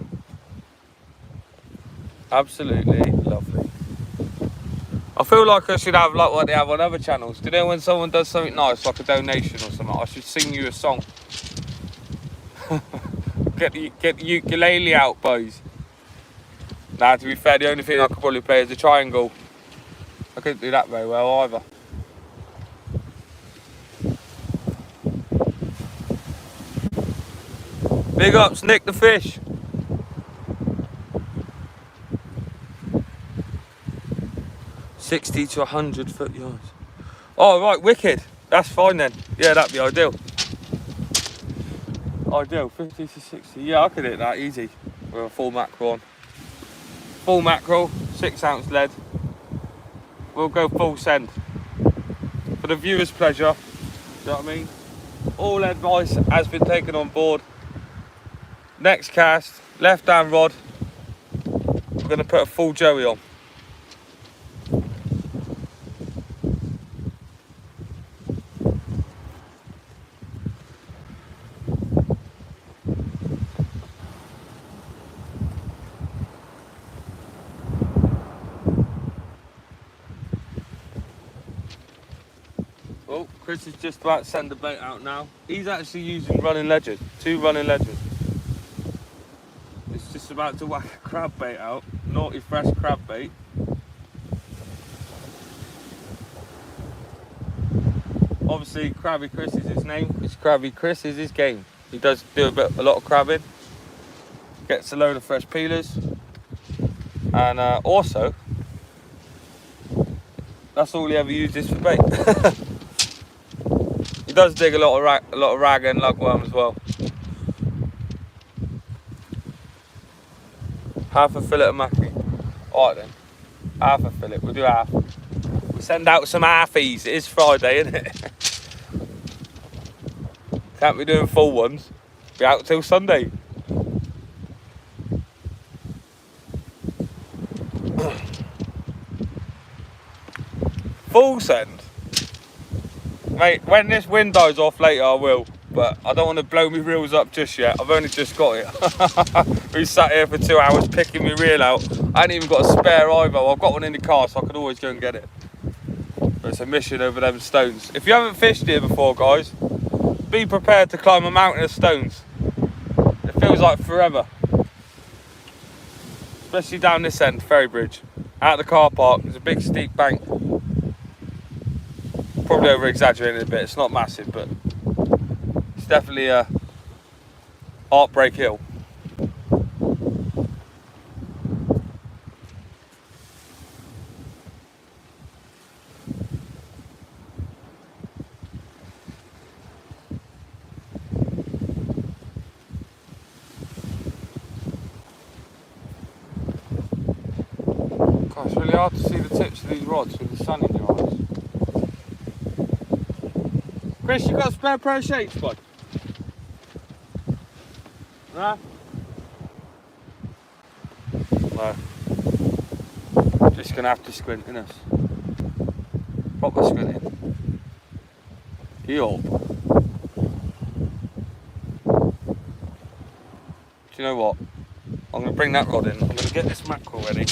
Absolutely lovely. I feel like I should have like what they have on other channels. Do you know when someone does something nice, like a donation or something, I should sing you a song. Get the ukulele out, boys. Now, to be fair, the only thing I could probably play is the triangle. I couldn't do that very well either. Big ups, Nick the fish. $60 to 100 foot yards. Oh, right, wicked. That's fine then. Yeah, that'd be ideal. Ideal, 50 to 60. Yeah, I could hit that easy with a full mackerel on. Full mackerel, 6 ounce lead. We'll go full send. For the viewer's pleasure, you know what I mean? All advice has been taken on board. Next cast, left hand rod. We're going to put a full joey on. Oh, Chris is just about to send the bait out now. He's actually using running ledges, 2 running ledges. It's just about to whack a crab bait out, naughty fresh crab bait. Obviously, Crabby Chris is his name, because Crabby Chris is his game. He does do a lot of crabbing, gets a load of fresh peelers, and also, that's all he ever uses for bait. He does dig a lot of rag and lugworm as well. Half a fillet of mackerel. Alright then, half a fillet, we'll do half. We'll send out some halfies, it is Friday, isn't it? Can't be doing full ones, be out till Sunday. Full send? Mate, when this wind dies off later I will, but I don't want to blow my reels up just yet. I've only just got it. We sat here for 2 hours picking my reel out. I ain't even got a spare either. I've got one in the car so I could always go and get it. But it's a mission over them stones. If you haven't fished here before, guys, be prepared to climb a mountain of stones. It feels like forever. Especially down this end, Ferry Bridge. Out the car park, there's a big steep bank. Probably over exaggerating a bit, it's not massive, but it's definitely a heartbreak hill. God, it's really hard to see the tips of these rods with the sun in your eyes. Chris, you got a spare pair of shades, bud? Nah? No. Just gonna have to squint, innit? Proper squinting. Yo. Do you know what? I'm gonna bring that rod in. I'm gonna get this mackerel ready.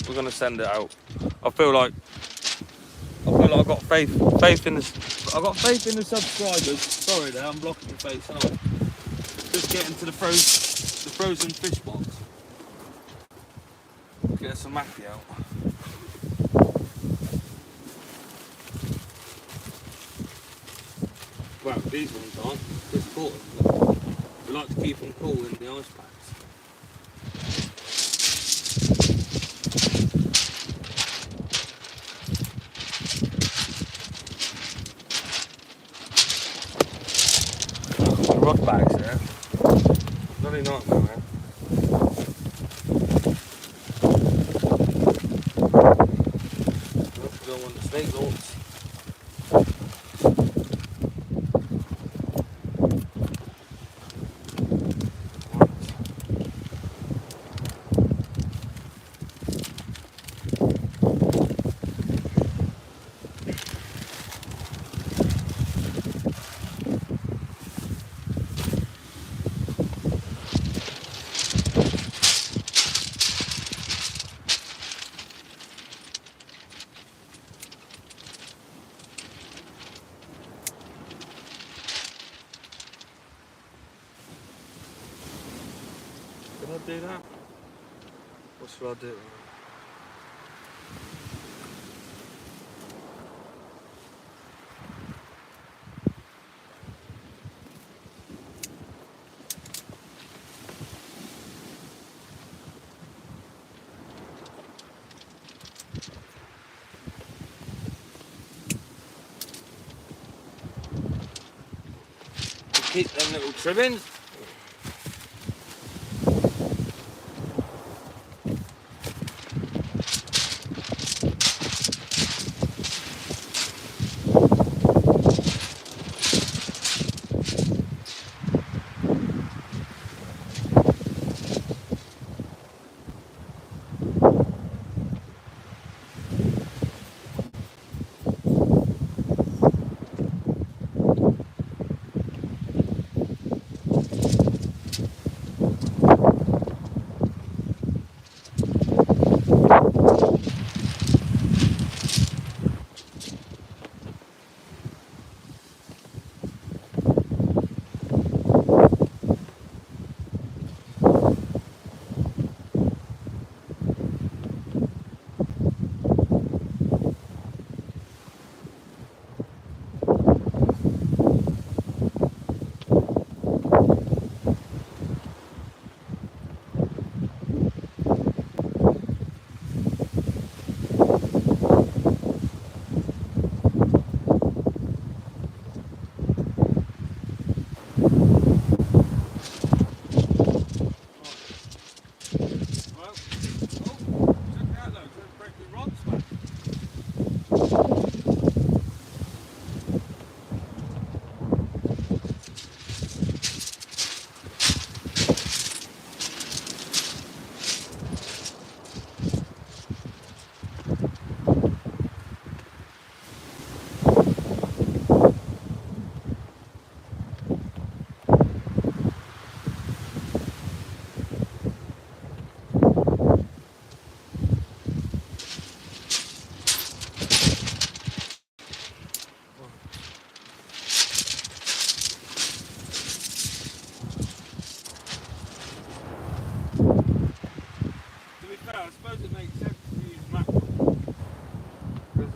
We're gonna send it out. I feel like I've got faith in this. I've got faith in the subscribers. Sorry there, I'm blocking your face, aren't I? Just getting to the frozen fish box. Get some mackerel out. Well, these ones aren't. Just caught them. We like to keep them cool in the ice packs. Rod bags there. Bloody nightmare, man. I don't want the snake launch. Can I do that? What should I do? Keep them little trimmings.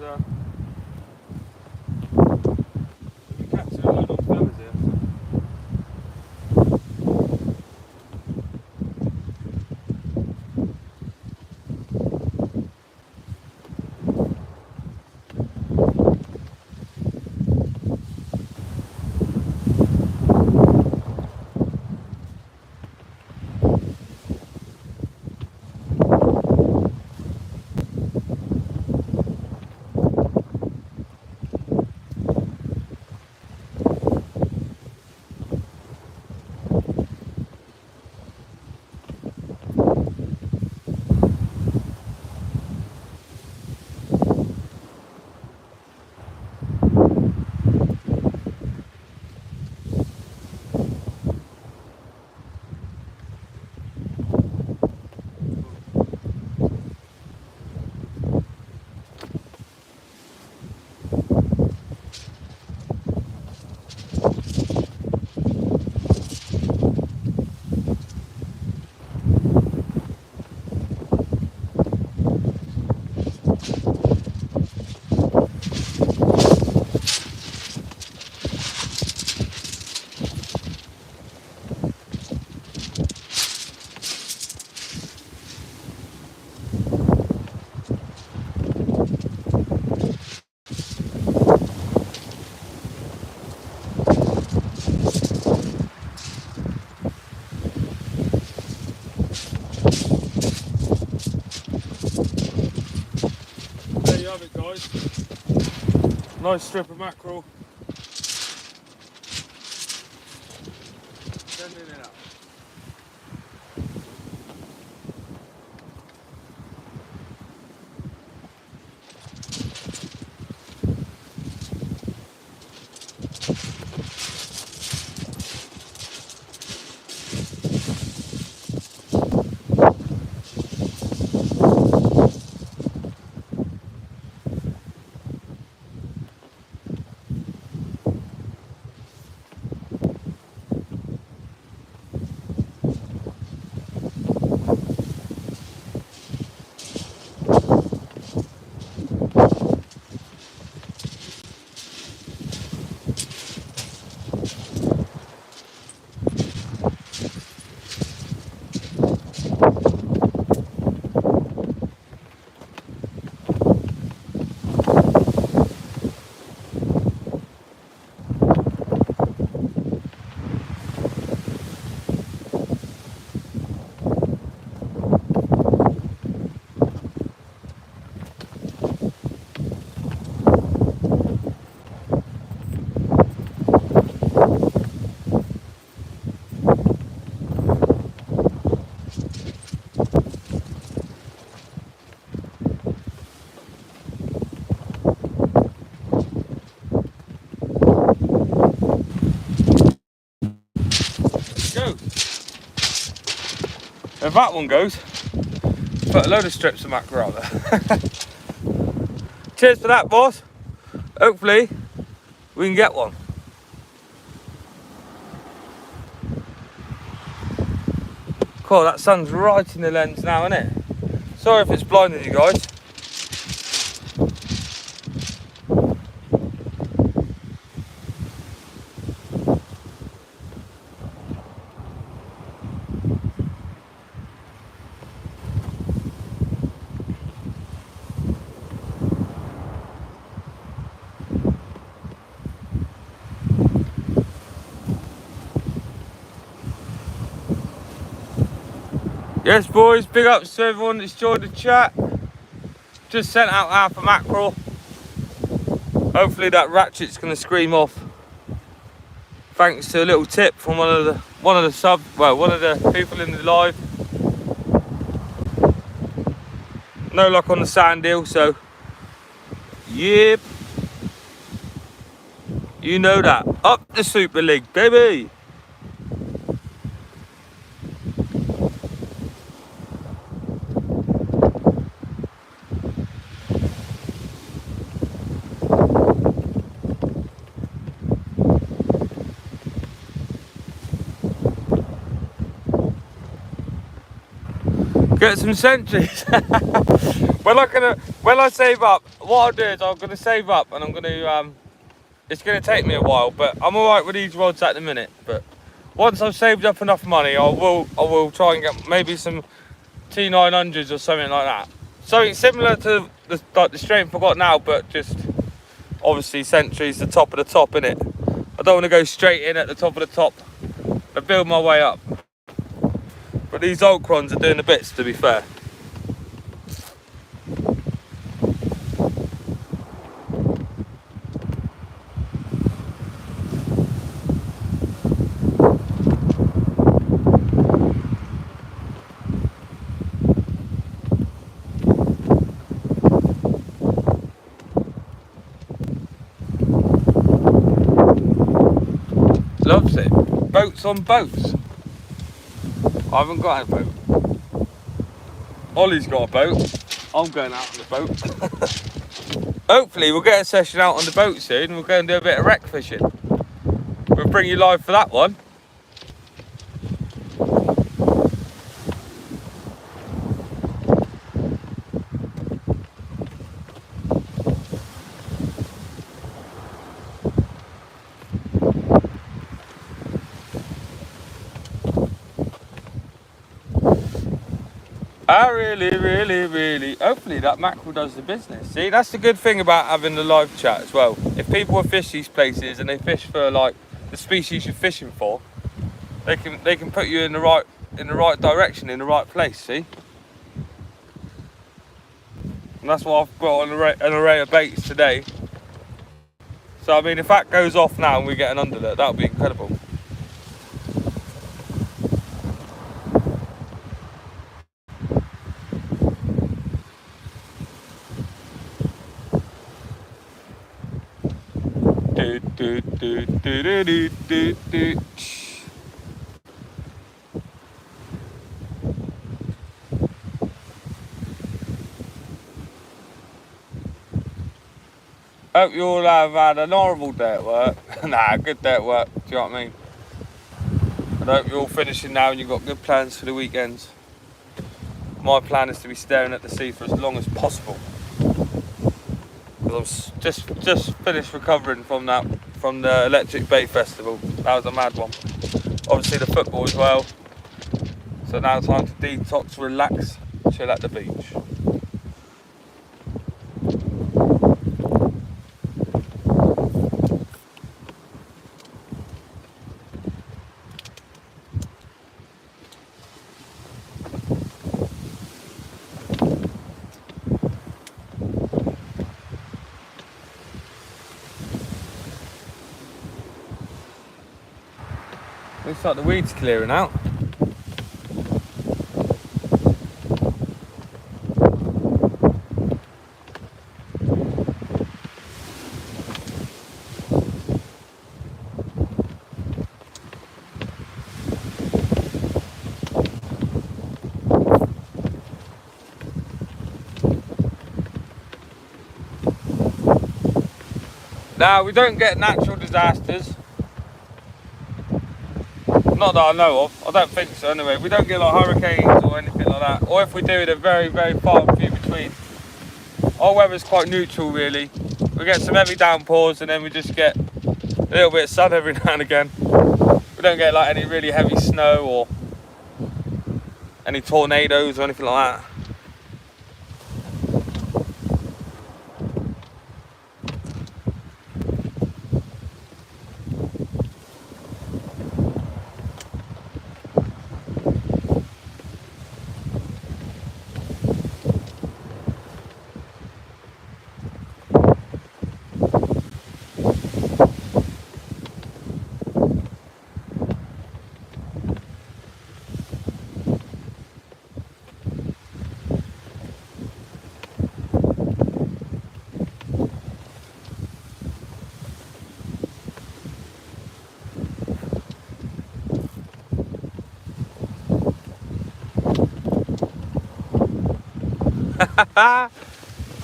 we're catching a load of feathers here. There you have it, guys. Nice strip of mackerel. Sending it out. If that one goes, put a load of strips of mackerel out there. Cheers for that, boss. Hopefully we can get one. Cool, that sun's right in the lens now, isn't it? Sorry if it's blinding you guys. Yes boys, big ups to everyone that's joined the chat. Just sent out half a mackerel. Hopefully that ratchet's gonna scream off. Thanks to a little tip from one of the people in the live. No luck on the sand deal, so yep. You know that. Up the Super League, baby. Get some sentries. When I save up, what I'll do is I'm gonna save up, and I'm gonna it's gonna take me a while, but I'm alright with these rods at the minute. But once I've saved up enough money, I will try and get maybe some T900s or something like that. Something similar to the strength I've got now, but just obviously sentries the top of the top, innit? I don't want to go straight in at the top of the top. I build my way up. But these Ultrons are doing the bits, to be fair. Loves it. Boats on boats. I haven't got a boat. Ollie's got a boat. I'm going out on the boat. Hopefully we'll get a session out on the boat soon. We'll go and do a bit of wreck fishing. We'll bring you live for that one. Really, hopefully that mackerel does the business. See, that's the good thing about having the live chat as well. If people fish these places and they fish for like the species you're fishing for, they can put you in the right direction, in the right place. See, and that's why I've got an array of baits today. So I mean, if that goes off now and we get an underlet, that would be incredible. Hope you all have had an horrible day at work. Nah, good day at work, do you know what I mean? And I hope you're all finishing now and you've got good plans for the weekends. My plan is to be staring at the sea for as long as possible. Because I'm just finished recovering from the Electric Bait Festival. That was a mad one. Obviously the football as well. So now time to detox, relax, chill at the beach. Looks like the weeds clearing out. Now, we don't get natural disasters. Not that I know of. I don't think so anyway. We don't get like hurricanes or anything like that. Or if we do, they're very, very far and few between. Our weather's quite neutral really. We get some heavy downpours and then we just get a little bit of sun every now and again. We don't get like any really heavy snow or any tornadoes or anything like that.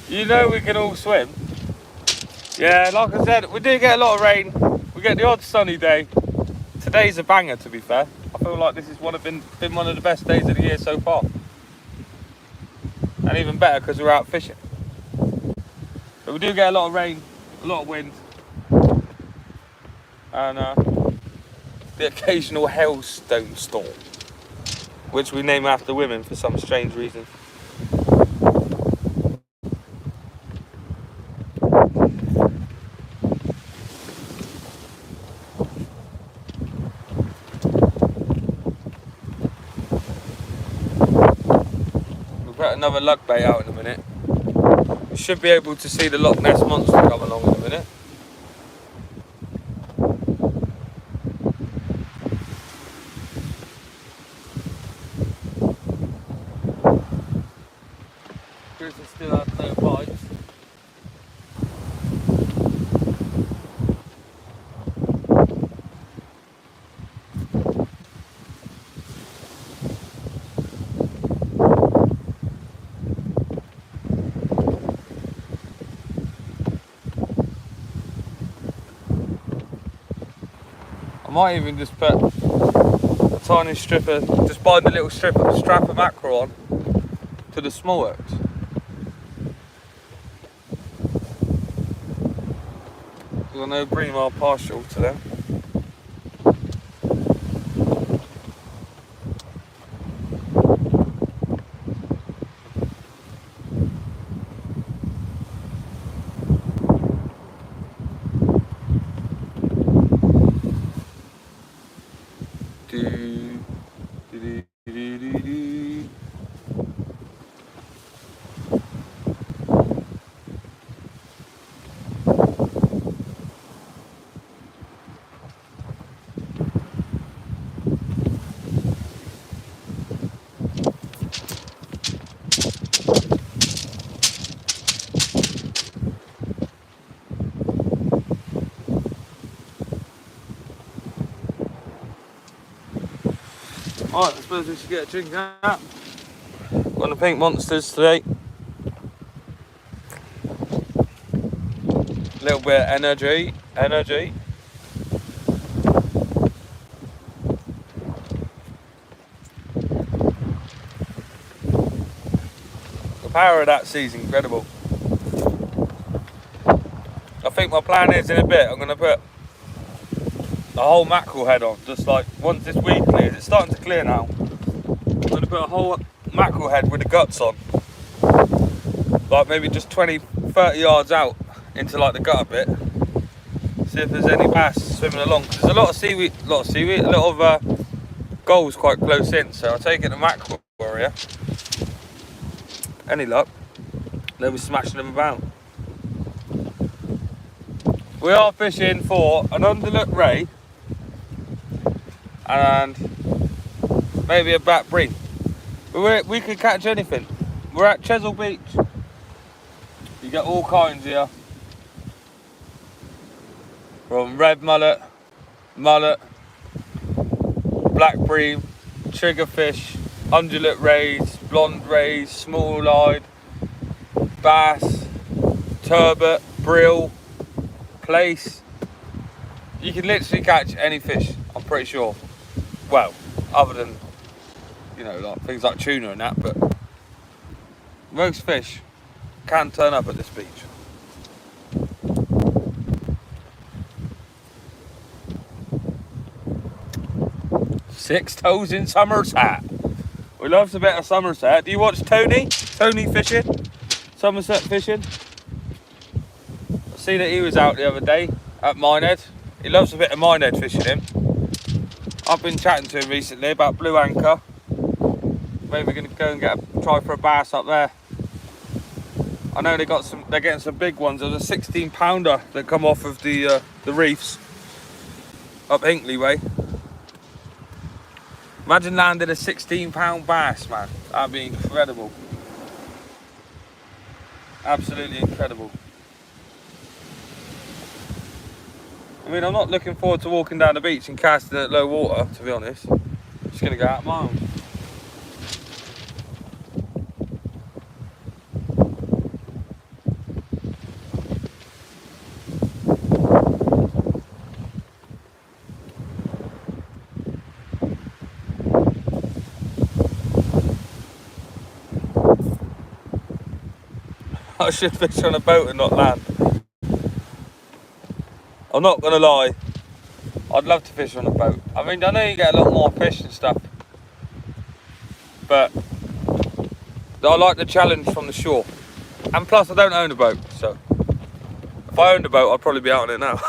You know we can all swim. Yeah, like I said, we do get a lot of rain. We get the odd sunny day. Today's a banger, to be fair. I feel like this has been one of the best days of the year so far. and even better because we're out fishing. But we do get a lot of rain, a lot of wind, and the occasional hailstone storm, which we name after women for some strange reason. We'll put another lug bait out in a minute. We should be able to see the Loch Ness Monster come along in a minute. Chris still has no bites. I might even just put a tiny strip of, just bind a little strap of mackerel on to the small hooks. Got no bream are partial to them. Alright, I suppose we should get a drink out. Got the pink monsters today. A little bit of energy. The power of that sea's incredible. I think my plan is in a bit I'm going to put the whole mackerel head on, just like once this week clears. It's starting to clear now. I'm going to put a whole mackerel head with the guts on, like maybe just 20-30 yards out into like the gutter bit. See if there's any bass swimming along. There's a lot of seaweed, a lot of gulls quite close in, so I'll take it to mackerel area. Any luck, they'll be smashing them about. We are fishing for an underlook ray and maybe a black bream. We could catch anything. We're at Cheshire Beach. You get all kinds here. From red mullet, black bream, triggerfish, undulate rays, blonde rays, small-eyed, bass, turbot, brill, plaice. You can literally catch any fish, I'm pretty sure. Well, other than, you know, like things like tuna and that, but most fish can turn up at this beach. Six toes in Somerset. We love a bit of Somerset. Do you watch Tony? Tony fishing? Somerset fishing? I see that he was out the other day at Minehead. He loves a bit of Minehead fishing him. I've been chatting to him recently about blue anchor. Maybe we're going to go and try for a bass up there. I know they're getting some big ones. There's a 16 pounder that come off of the reefs up Hinkley way. Imagine landing a 16 pound bass, man. That'd be incredible. Absolutely incredible. I mean, I'm not looking forward to walking down the beach and casting at low water, to be honest. I'm just going to go out miles. should fish on a boat and not land. I'm not gonna lie, I'd love to fish on a boat. I mean, I know you get a lot more fish and stuff, but I like the challenge from the shore. And plus I don't own a boat, so if I owned a boat I'd probably be out on it now.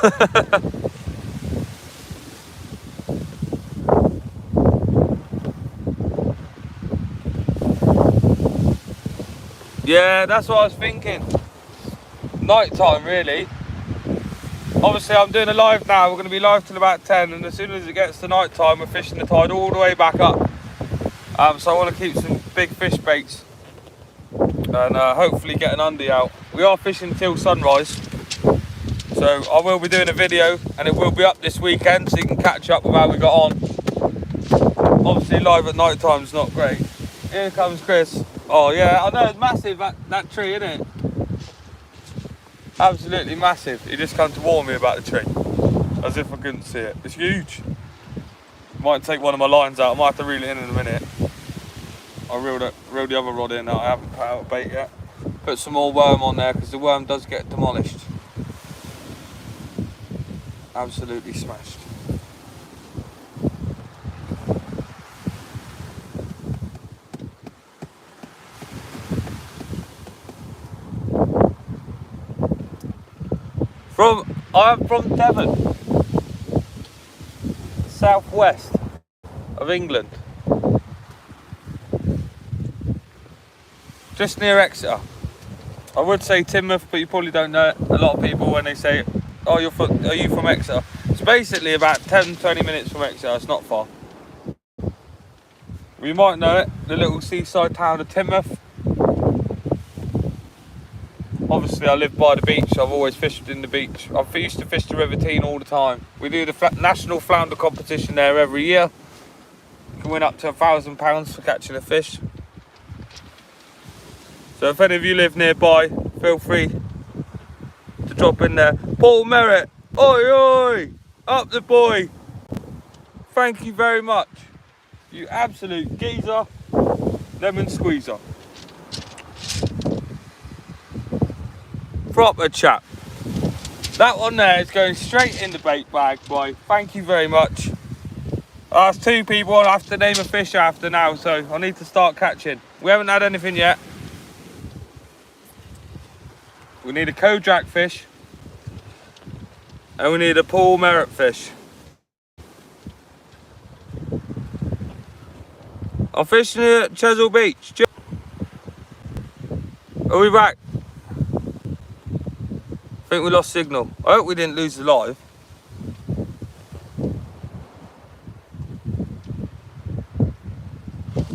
Yeah, that's what I was thinking. Night time, really. Obviously I'm doing a live now, we're going to be live till about 10, and as soon as it gets to night time we're fishing the tide all the way back up. So I want to keep some big fish baits and hopefully get an undie out. We are fishing till sunrise, so I will be doing a video and it will be up this weekend so you can catch up with how we got on. Obviously live at night time is not great. Here comes Chris. Oh yeah, I know, it's massive, that tree, isn't it? Absolutely massive. He just come to warn me about the tree, as if I couldn't see it. It's huge. Might take one of my lines out. I might have to reel it in a minute. I reeled the other rod in. I haven't put out a bait yet. Put some more worm on there because the worm does get demolished. Absolutely smashed. I'm from Devon, southwest of England, just near Exeter. I would say Teignmouth, but you probably don't know it. A lot of people, when they say, "Oh, are you from Exeter?" It's basically about 10-20 minutes from Exeter. It's not far. You might know it, the little seaside town of Teignmouth. Obviously I live by the beach, so I've always fished in the beach. I used to fish the River Tean all the time. We do the national flounder competition there every year. You can win up to £1,000 for catching a fish. So if any of you live nearby, feel free to drop in there. Paul Merritt, oi oi, up the boy. Thank you very much. You absolute geezer, lemon squeezer. Proper chap. That one there is going straight in the bait bag, boy. Thank you very much. That's two people I have to name a fish after now, so I need to start catching. We haven't had anything yet. We need a Kojak fish. And we need a Paul Merritt fish. I'm fishing here at Cheshire Beach. Are we back? I think we lost signal. I hope we didn't lose the live.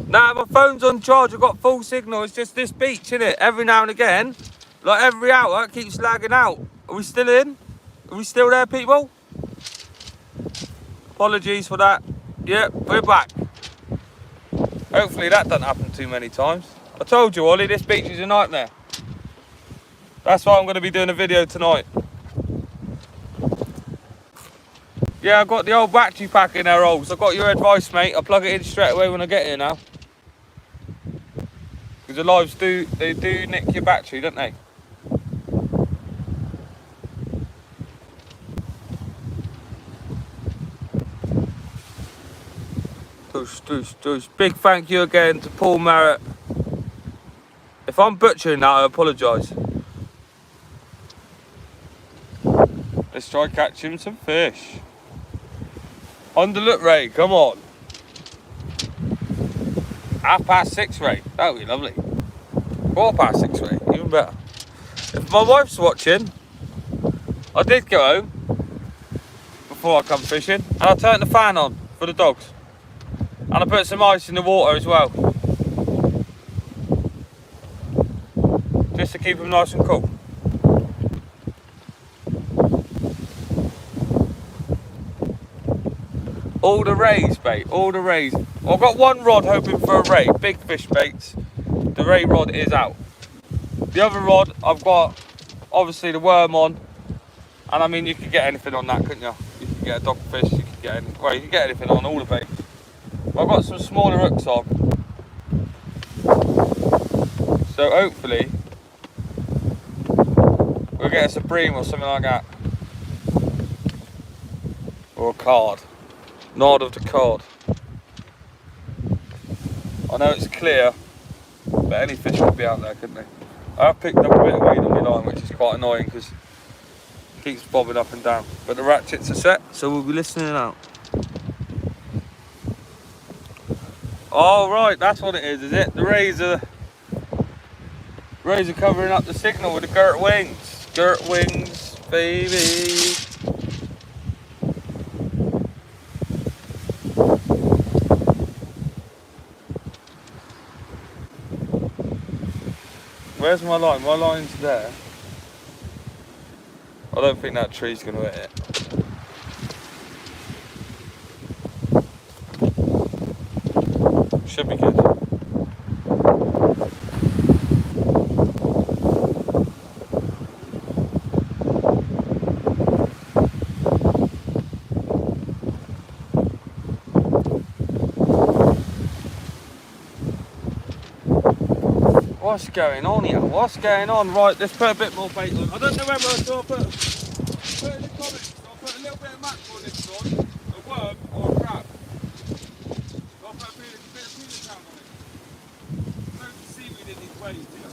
Nah, my phone's on charge. I've got full signal. It's just this beach, innit? Every now and again, like every hour, it keeps lagging out. Are we still in? Are we still there, people? Apologies for that. Yep, we're back. Hopefully that doesn't happen too many times. I told you, Ollie, this beach is a nightmare. That's why I'm going to be doing a video tonight. Yeah, I've got the old battery pack in there, Rolls. I've got your advice, mate. I'll plug it in straight away when I get here now. Because the lives do nick your battery, don't they? Doosh. Big thank you again to Paul Merritt. If I'm butchering that, I apologise. Let's try catching some fish. On the look, Ray, come on. 6:30, Ray. That would be lovely. 6:15, Ray, even better. If my wife's watching, I did go home before I come fishing, and I turned the fan on for the dogs. And I put some ice in the water as well. Just to keep them nice and cool. All the rays, mate, all the rays. Well, I've got one rod hoping for a ray, big fish baits. The ray rod is out. The other rod, I've got obviously the worm on. And I mean, you could get anything on that, couldn't you? You could get a dogfish, you could get anything, well, you could get anything on all the baits. I've got some smaller hooks on. So hopefully, We'll get us a bream or something like that. Or a cod. Nod of the cod. I know it's clear, but any fish would be out there, couldn't they? I've picked up a bit of weed on my line, which is quite annoying because it keeps bobbing up and down. But the ratchets are set, so we'll be listening out. Oh right, that's what it is it? The razor covering up the signal with the girt wings. Girt wings, baby. Where's my line? My line's there. I don't think that tree's going to hit it. Should be good. What's going on here? What's going on? Right, let's put a bit more bait on. I don't know whether I'll put in the comments, I'll put a little bit of mackerel on this one, a worm or a crab. I'll put a bit of peeler down on it. No seaweed in these waves here.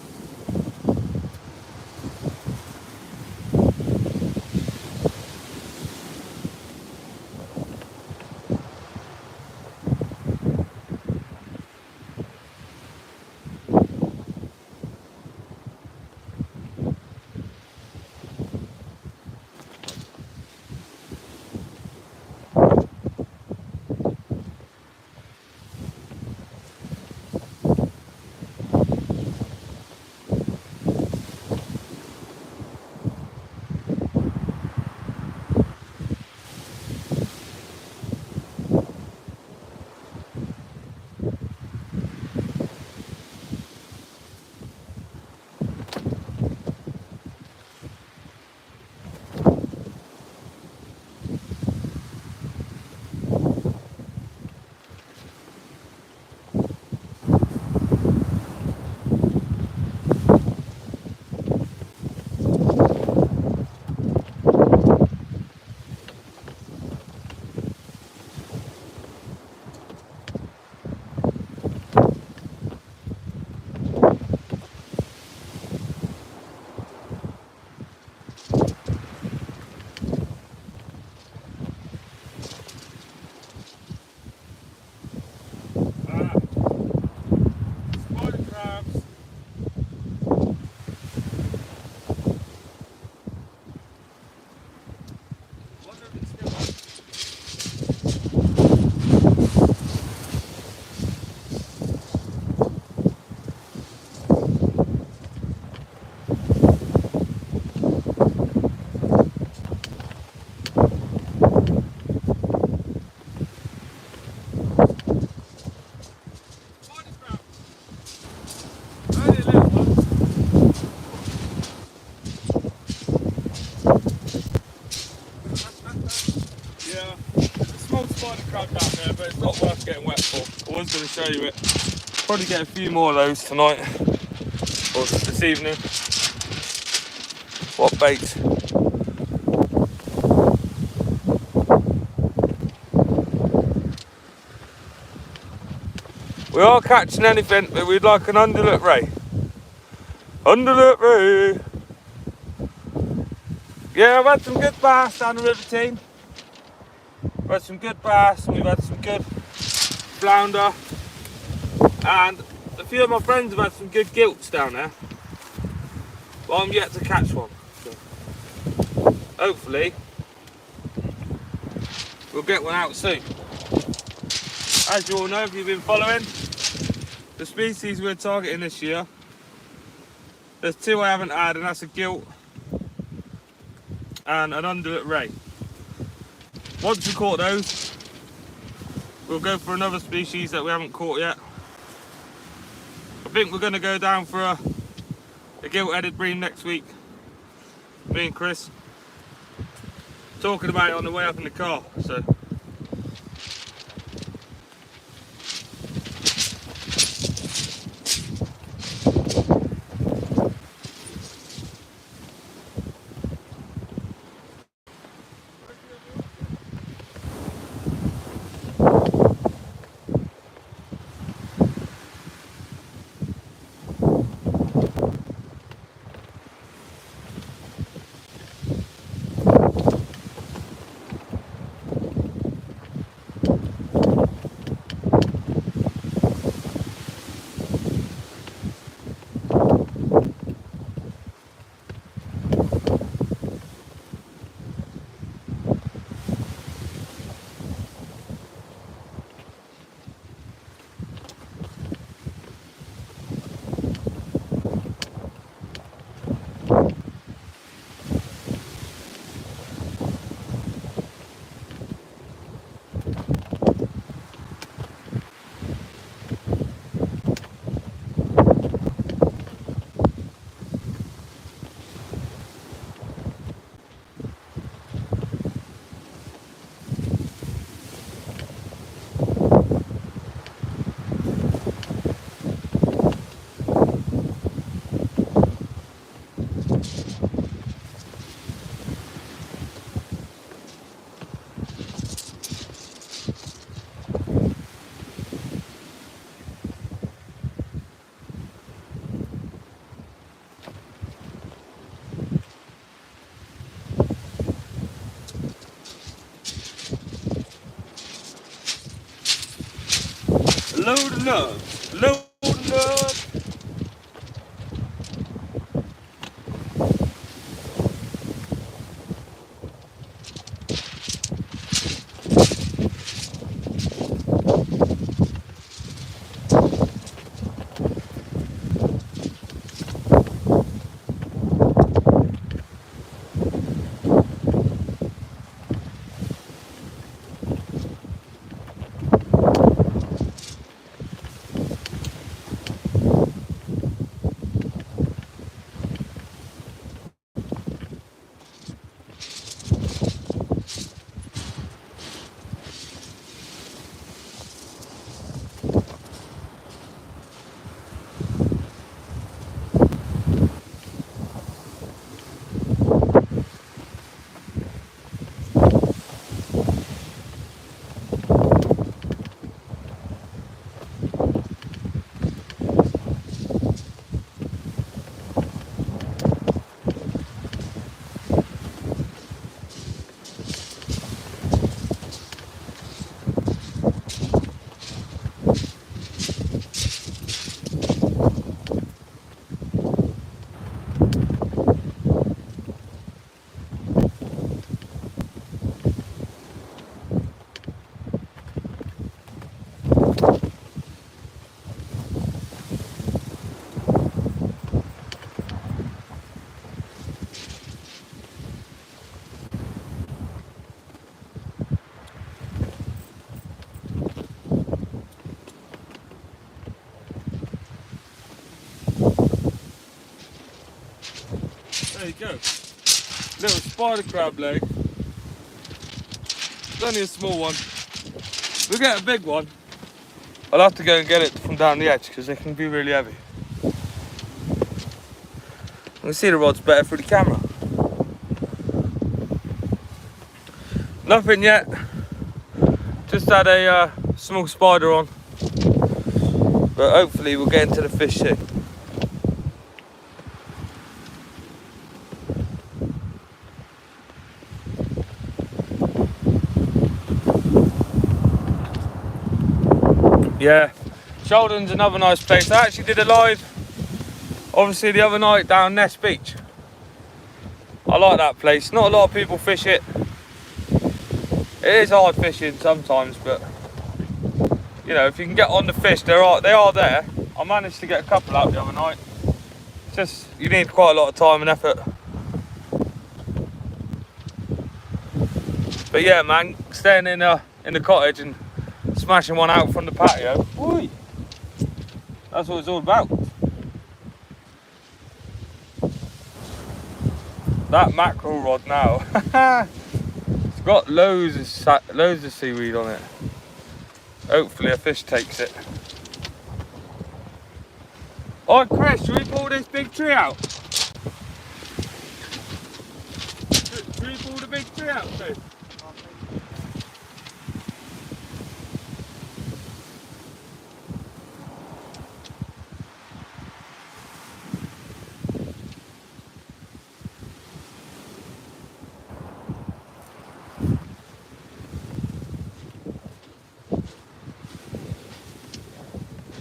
But it's not worth getting wet for. I was going to show you it. Probably get a few more of those tonight or this evening. What bait? We are catching anything, but we'd like an undulate ray. Undulate ray. Yeah, I've had some good bass down the river team. We've had some good bass and we've had some good flounder, and a few of my friends have had some good gilts down there, but I'm yet to catch one. So hopefully we'll get one out soon. As you all know, if you've been following, the species we're targeting this year, there's two I haven't had, and that's a gilt and an undulate ray. Once we caught those, we'll go for another species that we haven't caught yet. I think we're going to go down for a gilt-headed bream next week. Me and Chris talking about it on the way up in the car. So load of love. Load of love. There you go. Little spider crab leg. It's only a small one. We'll get a big one. I'll have to go and get it from down the edge because they can be really heavy. You can see the rod's better through the camera. Nothing yet. Just had a small spider on. But hopefully we'll get into the fish soon. Yeah, Sheldon's another nice place. I actually did a live, obviously the other night down Ness Beach. I like that place. Not a lot of people fish it. It is hard fishing sometimes, but you know, if you can get on the fish, they are there. I managed to get a couple out the other night. It's just, you need quite a lot of time and effort. But yeah, man, staying in the cottage and smashing one out from the patio. Oi. That's what it's all about. That mackerel rod now. It's got loads of seaweed on it. Hopefully a fish takes it. Oh, Chris, should we pull this big tree out? Should we pull the big tree out, Chris?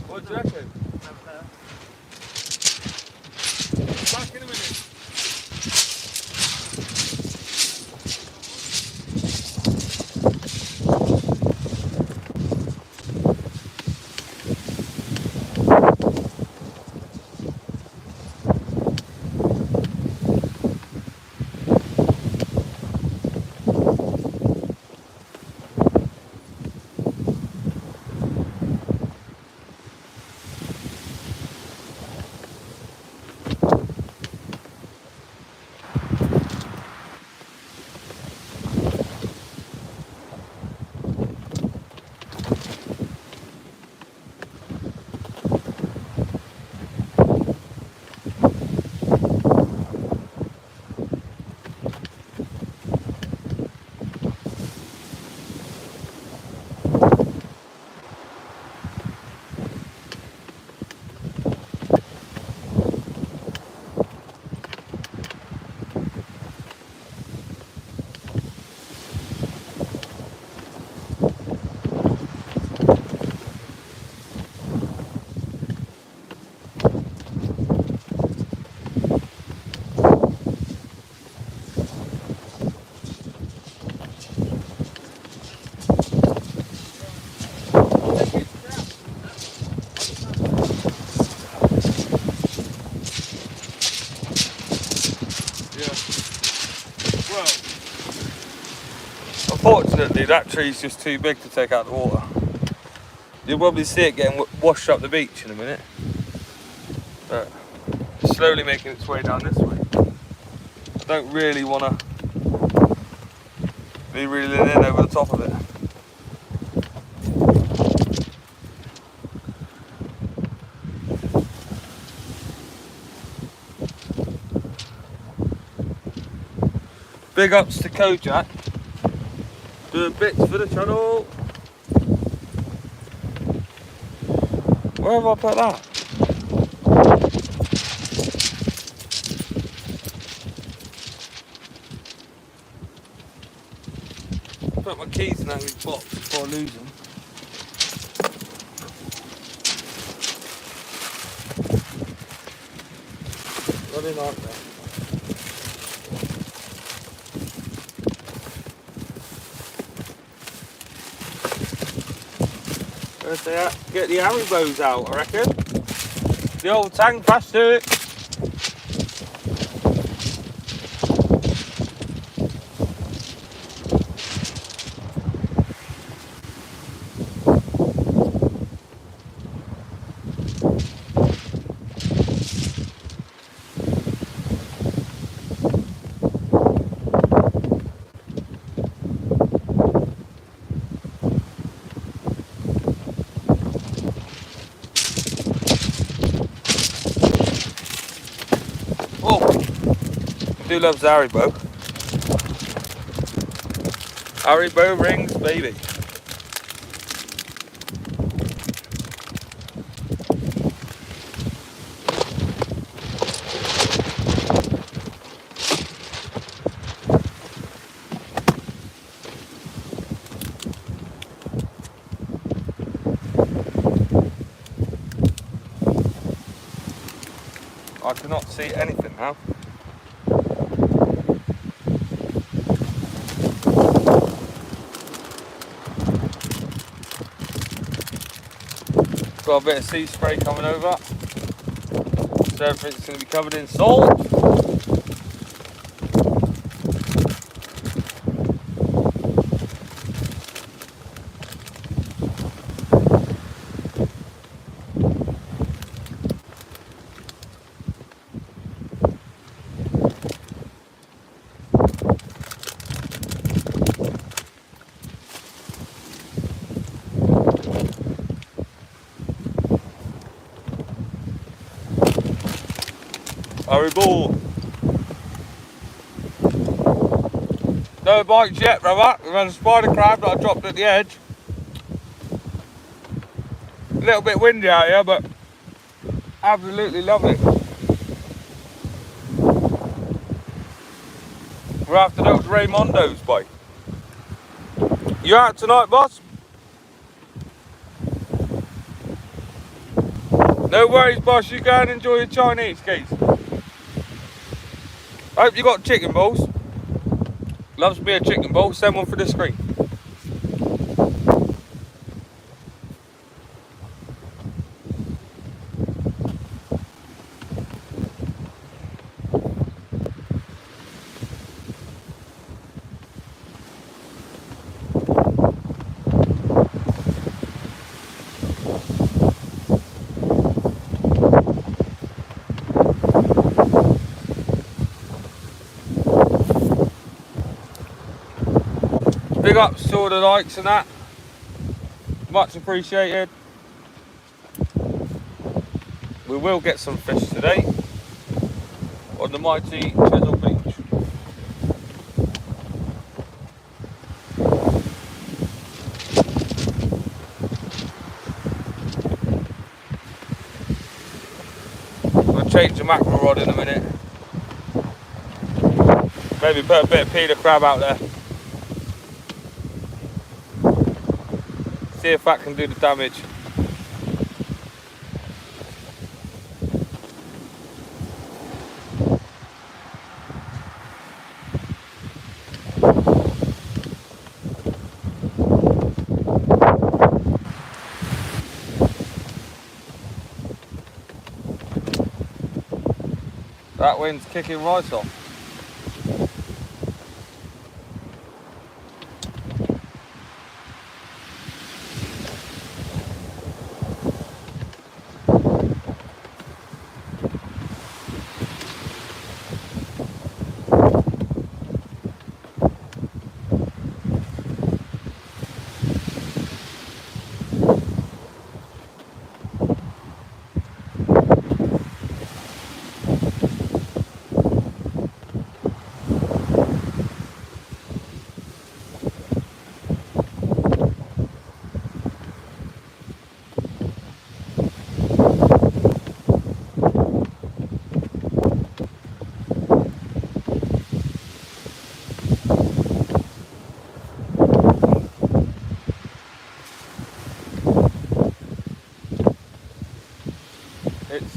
What do you reckon? Back in a minute. Well, unfortunately that tree's just too big to take out the water. You'll probably see it getting washed up the beach in a minute. But it's slowly making its way down this way. I don't really want to be reeling in over the top of it. Big ups to Kojak, doing bits for the channel. Where have I put that? Put my keys in that box before I lose them. Bloody nightmare. Get the Haribos out, I reckon. The old tang plastic. Who loves Haribo? Haribo rings, baby. I cannot see anything now. Got a bit of sea spray coming over, so everything's going to be covered in salt. Haribo. No bites yet, brother. We've had a spider crab that I dropped at the edge. A little bit windy out here, but absolutely lovely. We're after those Raymondos, boy. You out tonight, boss? No worries, boss. You go and enjoy your Chinese, geese. Hope you got chicken balls. Loves me a chicken ball. Send one for the screen. Big ups to all the likes and that. Much appreciated. We will get some fish today on the mighty Cheshire beach. I'll change the mackerel rod in a minute. Maybe put a bit of peeler crab out there. See if that can do the damage. That wind's kicking right off.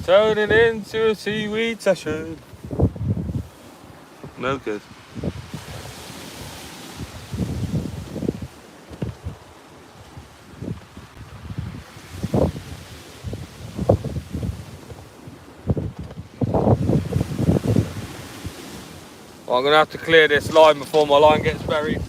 Turning into a seaweed session. No good. Well, I'm going to have to clear this line before my line gets buried.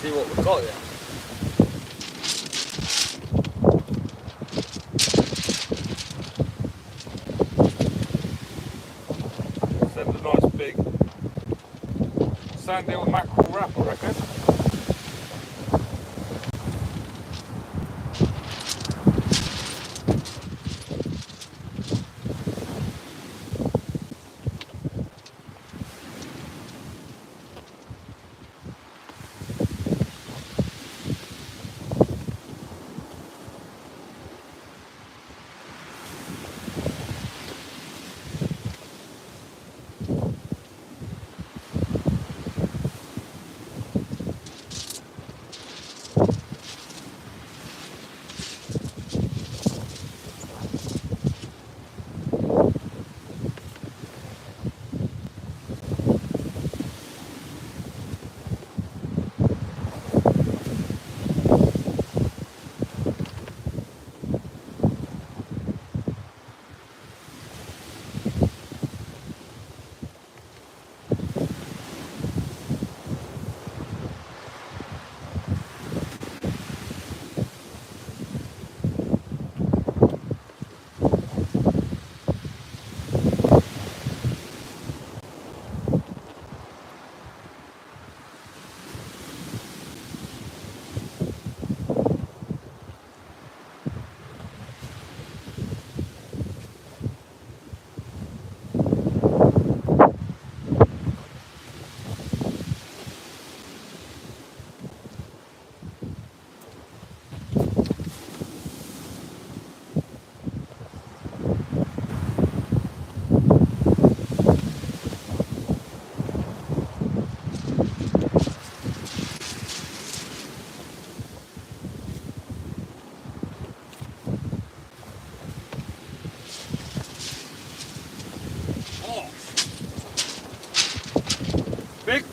See what we've got here. Send a nice big sandhill mackerel wrap, I reckon.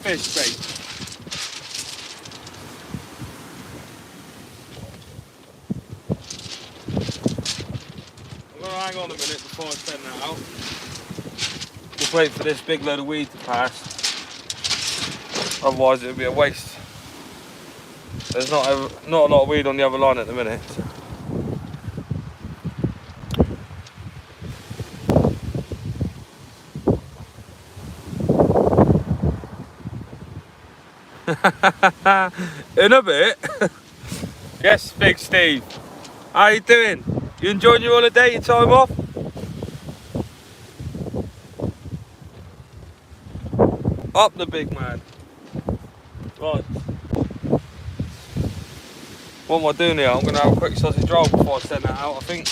fish bait. I'm going to hang on a minute before I send that out. Just wait for this big load of weed to pass. Otherwise it would be a waste. There's not a lot of weed on the other line at the minute. In a bit. Yes, Big Steve. How you doing? You enjoying your holiday, your time off? Up the big man. Right. What am I doing here? I'm going to have a quick sausage roll before I send that out, I think.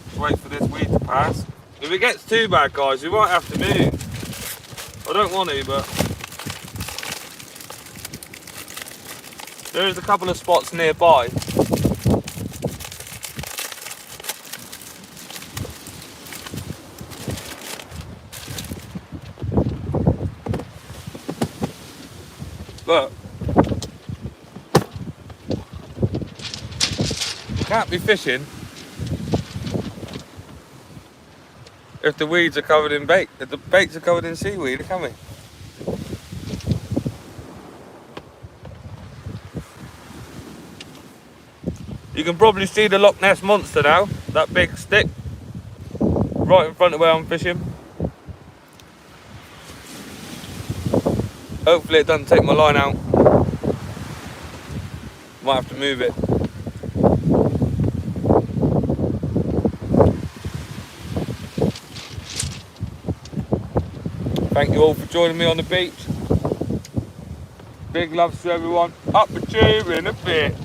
Just wait for this weed to pass. If it gets too bad, guys, we might have to move. I don't want to, but there's a couple of spots nearby. Look. You can't be fishing if the weeds are covered in bait. If the baits are covered in seaweed, can we? You can probably see the Loch Ness Monster now, that big stick, right in front of where I'm fishing. Hopefully it doesn't take my line out. Might have to move it. Thank you all for joining me on the beach. Big loves to everyone. Up the tube in a bit.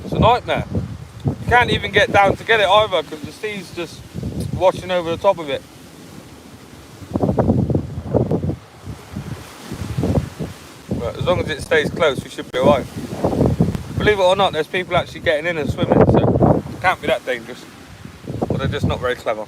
It's a nightmare. You can't even get down to get it either because the sea's just washing over the top of it. But as long as it stays close, we should be alright. Believe it or not, there's people actually getting in and swimming, so it can't be that dangerous. But they're just not very clever.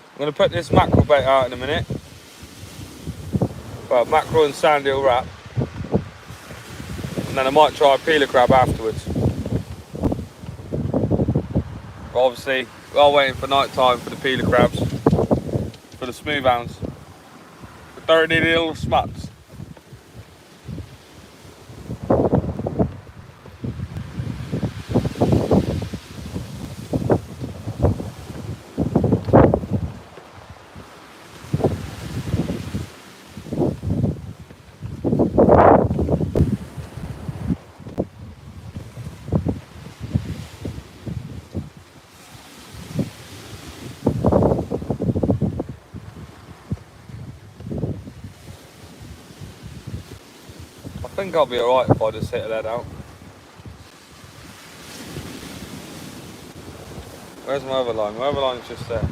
I'm going to put this mackerel bait out in a minute. Well, mackerel and sandeel wrap. And then I might try a peeler crab afterwards. But obviously, while waiting for night time for the peeler crabs, for the smooth hounds, the dirty little smuts. I think I'll be alright if I just hit a lead out. Where's my other line? My other line's just there.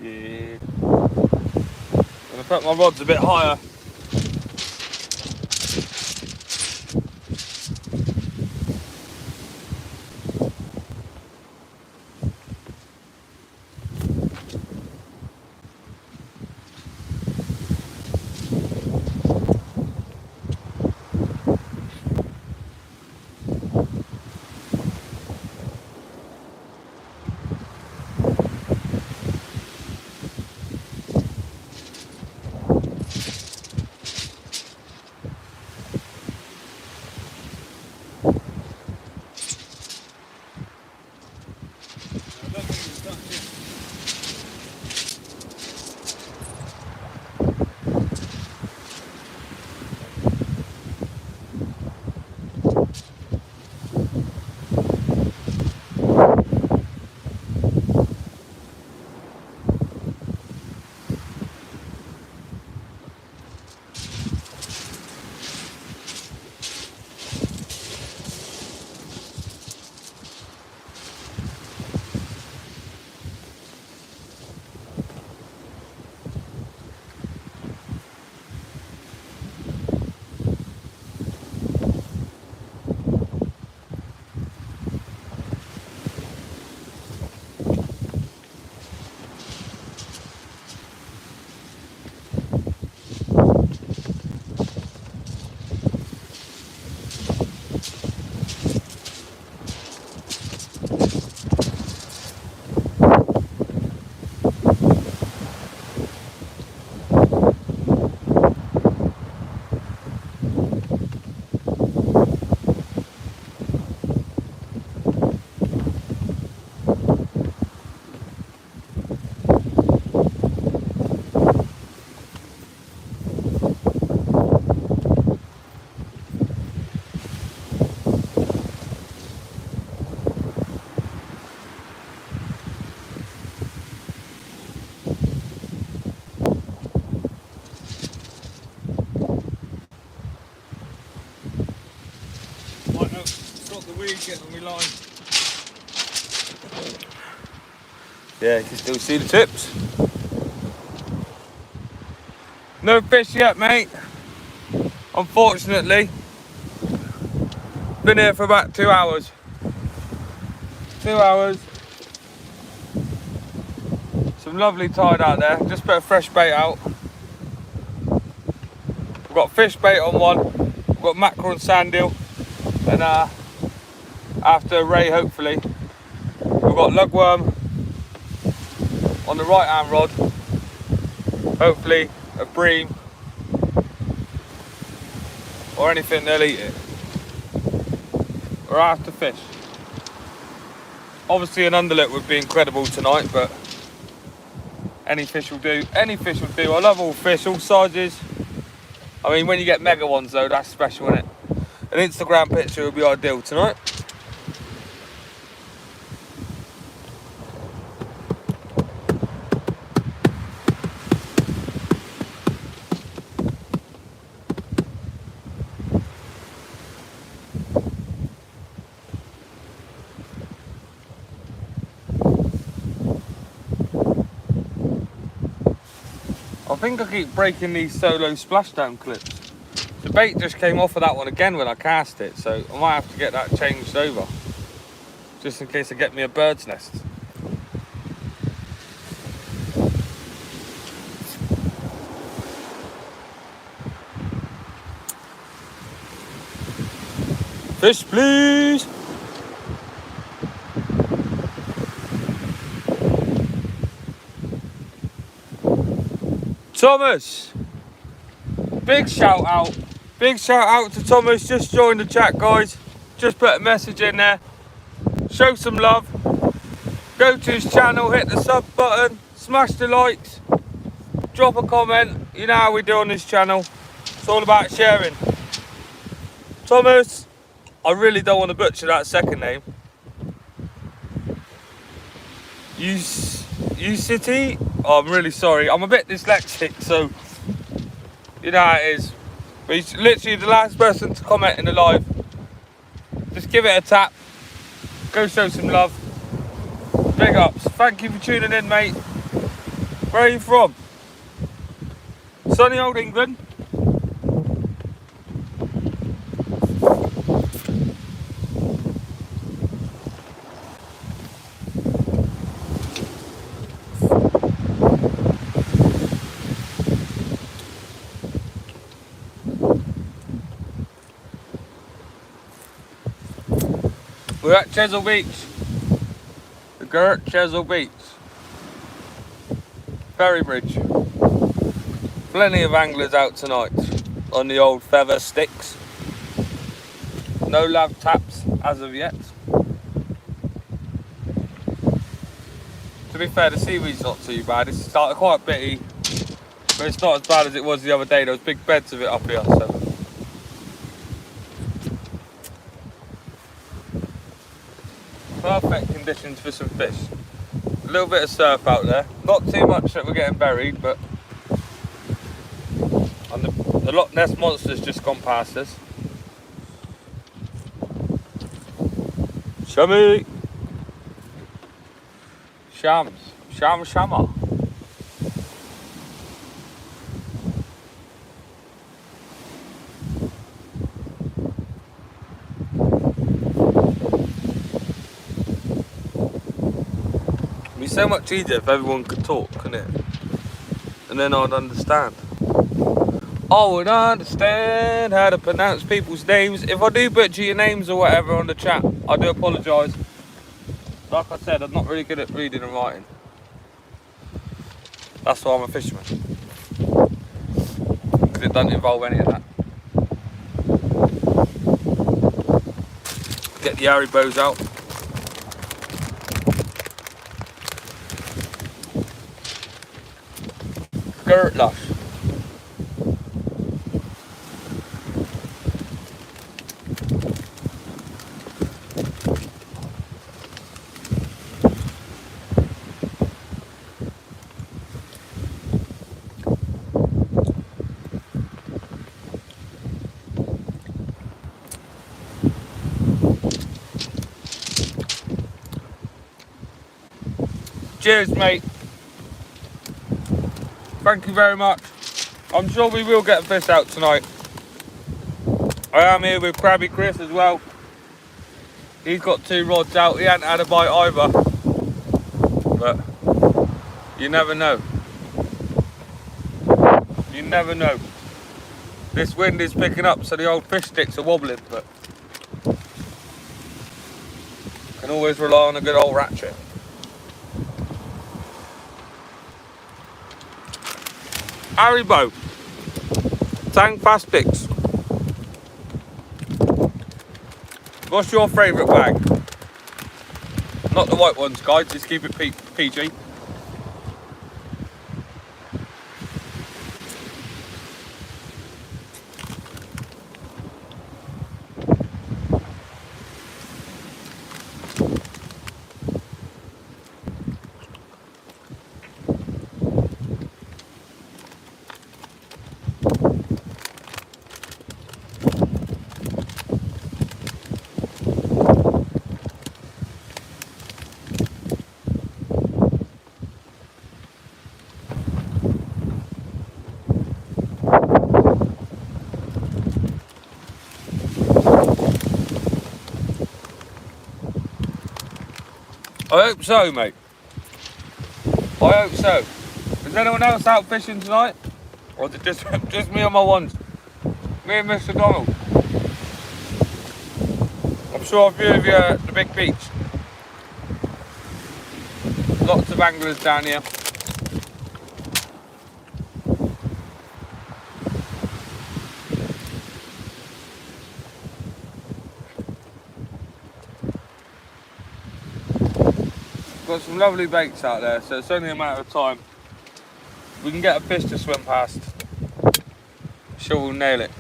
Yeah. I'm going to put my rods a bit higher. line. Yeah, you can still see the tips. No fish yet, mate. Unfortunately. Been here for about 2 hours. 2 hours. Some lovely tide out there. Just put a fresh bait out. We've got fish bait on one. We've got mackerel and sand eel. And after a ray, hopefully, we've got lugworm on the right hand rod. Hopefully a bream or anything, they'll eat it. We're after fish. Obviously an underlet would be incredible tonight, but any fish will do. Any fish will do. I love all fish, all sizes. I mean, when you get mega ones though, that's special, isn't it? An Instagram picture would be ideal tonight. I think I keep breaking these solo splashdown clips. The bait just came off of that one again when I cast it, so I might have to get that changed over. Just in case I get me a bird's nest. Fish, please! Thomas! Big shout out. Big shout out to Thomas. Just joined the chat, guys. Just put a message in there. Show some love. Go to his channel, hit the sub button, smash the likes, drop a comment. You know how we do on this channel. It's all about sharing. Thomas, I really don't want to butcher that second name. You City? Oh, I'm really sorry. I'm a bit dyslexic, so you know how it is. But he's literally the last person to comment in the live. Just give it a tap. Go show some love. Big ups. Thank you for tuning in, mate. Where are you from? Sunny old England. We're at Cheshire Beach. The Gert Cheshire Beach. Ferry bridge. Plenty of anglers out tonight on the old feather sticks. No lav taps as of yet. To be fair, the seaweed's not too bad. It's started quite bitty, but it's not as bad as it was the other day. There was big beds of it up here, so. Perfect conditions for some fish. A little bit of surf out there. Not too much that we're getting buried, but and the Loch Ness Monster's just gone past us. Shammy! Shams. Shama. It'd be so much easier if everyone could talk, couldn't it? And then I'd understand. I would understand how to pronounce people's names. If I do butcher your names or whatever on the chat, I do apologise. Like I said, I'm not really good at reading and writing. That's why I'm a fisherman. Because it doesn't involve any of that. Get the Harry bows out. Gert lush. Cheers, mate. Thank you very much. I'm sure we will get a fish out tonight. I am here with Crabby Chris as well. He's got 2 rods out. He hasn't had a bite either. But you never know. You never know. This wind is picking up, so the old fish sticks are wobbling, but can always rely on a good old ratchet. Haribo, Tang Fast Picks. What's your favourite bag? Not the white ones, guys, just keep it PG. I hope so, mate. I hope so. Is anyone else out fishing tonight? Or is it just me on my ones? Me and Mr. Donald. I'm sure a few of you are at the big beach. Lots of anglers down here. Got some lovely baits out there, so it's only a matter of time. We can get a fish to swim past. Sure, we'll nail it.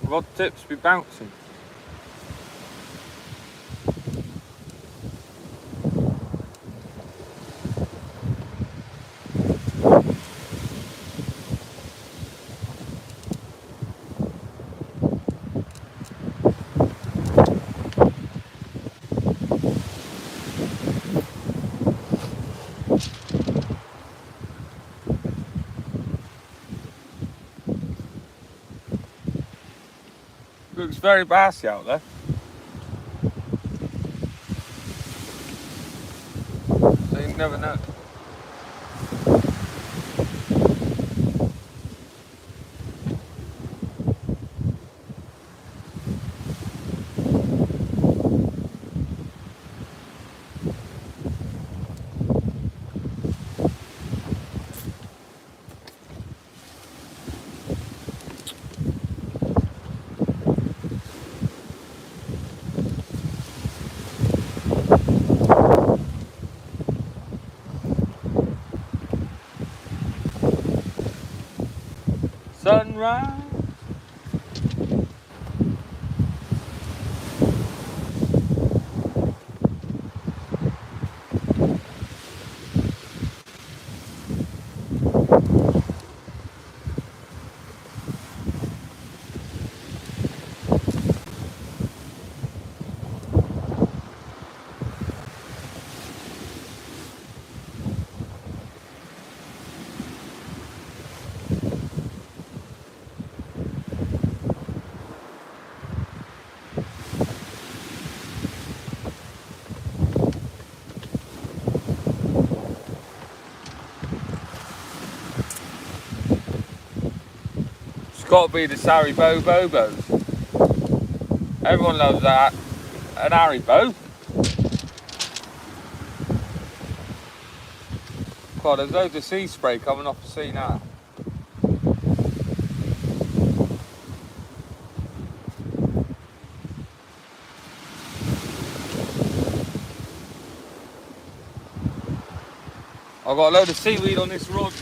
Rod tips be bouncing. Looks very bassy out there. So you never know. Sunrise. Got to be the Haribo Bobos. Everyone loves that. An Haribo. God, there's loads of sea spray coming off the sea now. I've got a load of seaweed on this rod.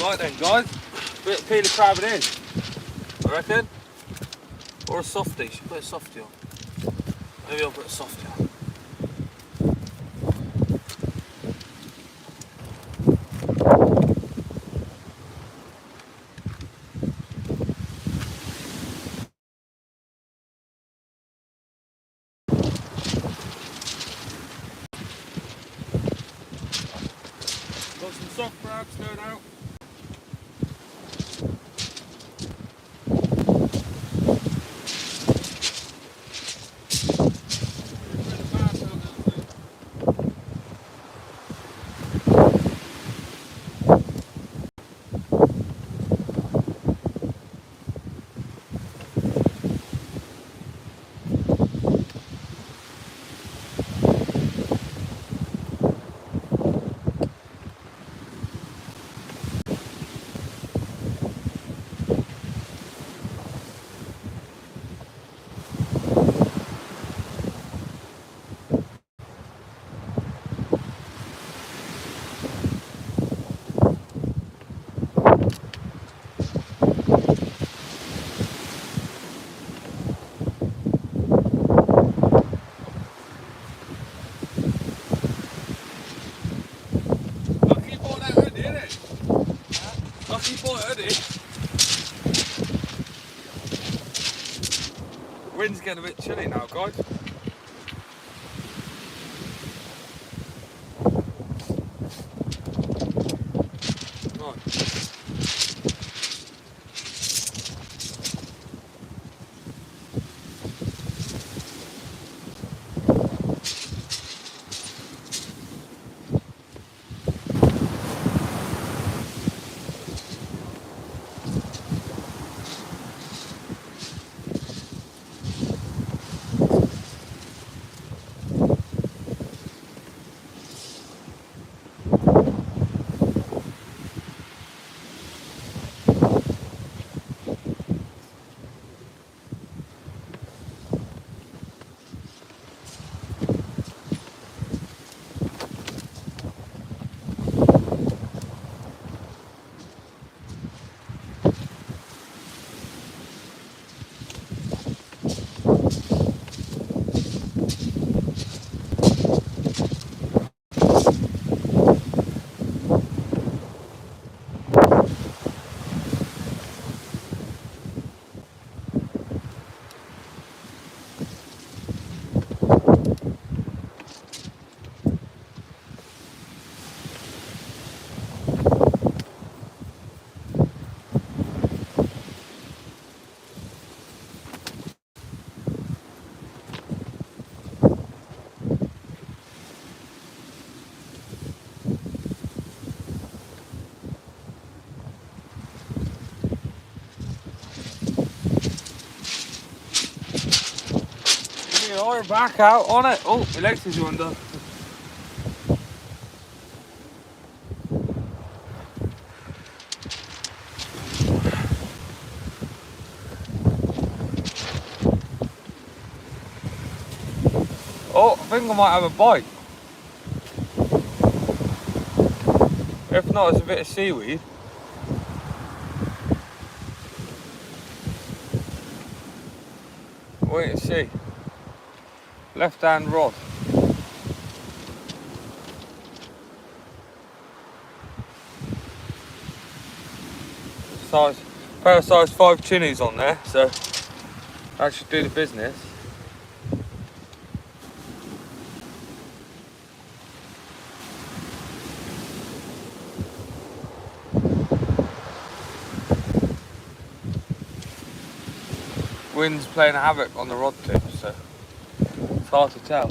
Right then guys, bit of peeler crabbing in, I reckon. Or a softie, should put a softie on. Maybe I'll put a softie on. Got some soft crabs no doubt. Wind's getting a bit chilly now, guys. Right. We're back out on it. Oh, my legs is under. Oh, I think I might have a bite. If not, it's a bit of seaweed. Wait and see. Left hand rod. Pair of size 5 chinnies on there, so that should do the business. Wind's playing havoc on the rod tip, so it's hard to tell.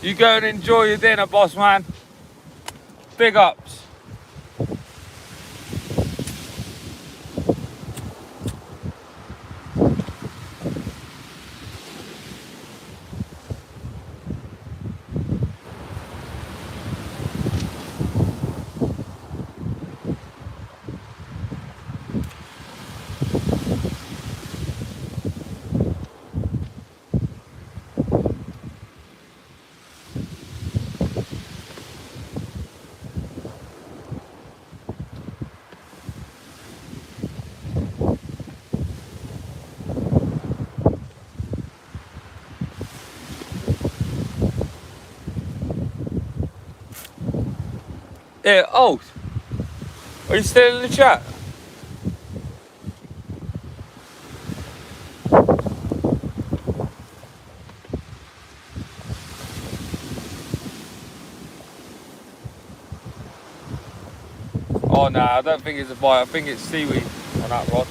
You go and enjoy your dinner, boss man. Big ups. Yeah, oh, are you still in the chat? Oh no, I don't think it's a bite, I think it's seaweed on that rod.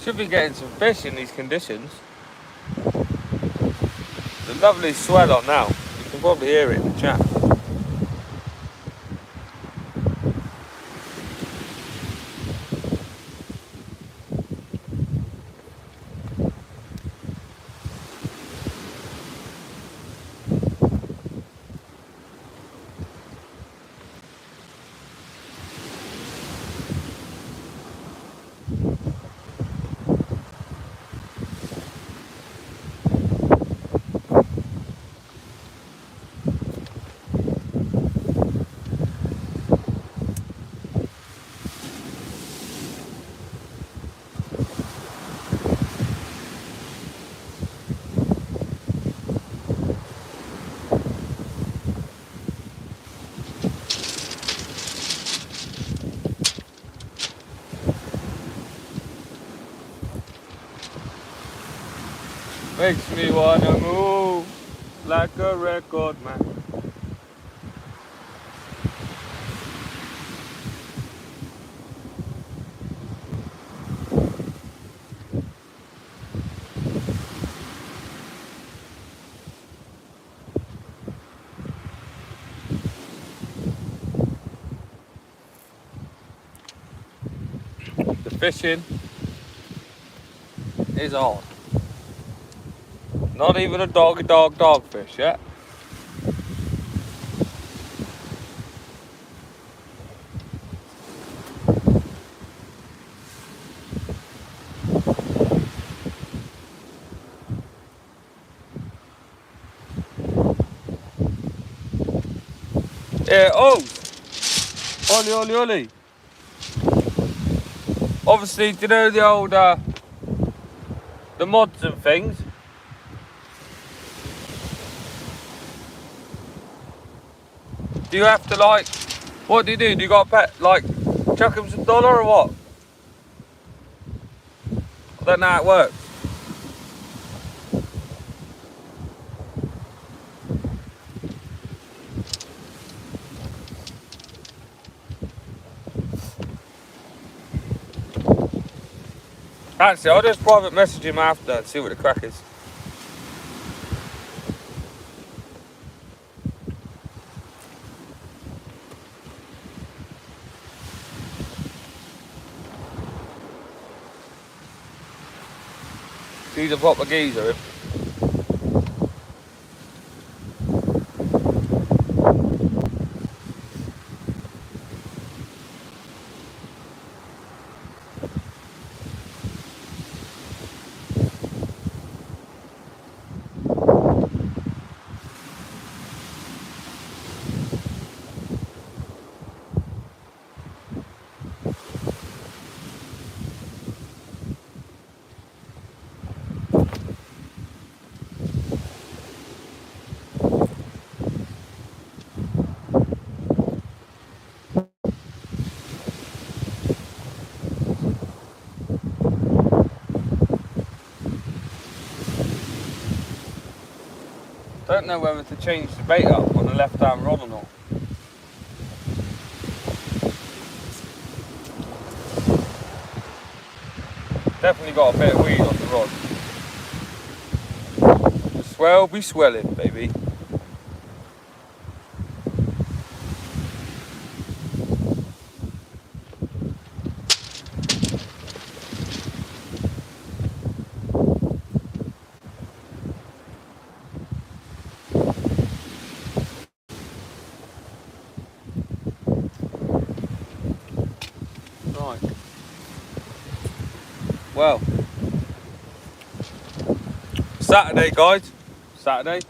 Should be getting some fish in these conditions. The lovely swell on now. You can probably hear it in the chat. Makes me wanna move like a record man. The fishing is on. Not even a dogfish yet. Yeah, oh! Ollie, ollie, ollie. Obviously, do you know the old, the mods and things? Do you have to, like, what do? Do you got to pet, like, chuck them some dollar or what? I don't know how it works. Actually, I'll just private message him after and see what the crack is. He's a proper geezer, him. Don't know whether to change the bait up on the left-hand rod or not. Definitely got a bit of weed on the rod. The swell be swelling, baby. Right. Well, Saturday, guys. Saturday.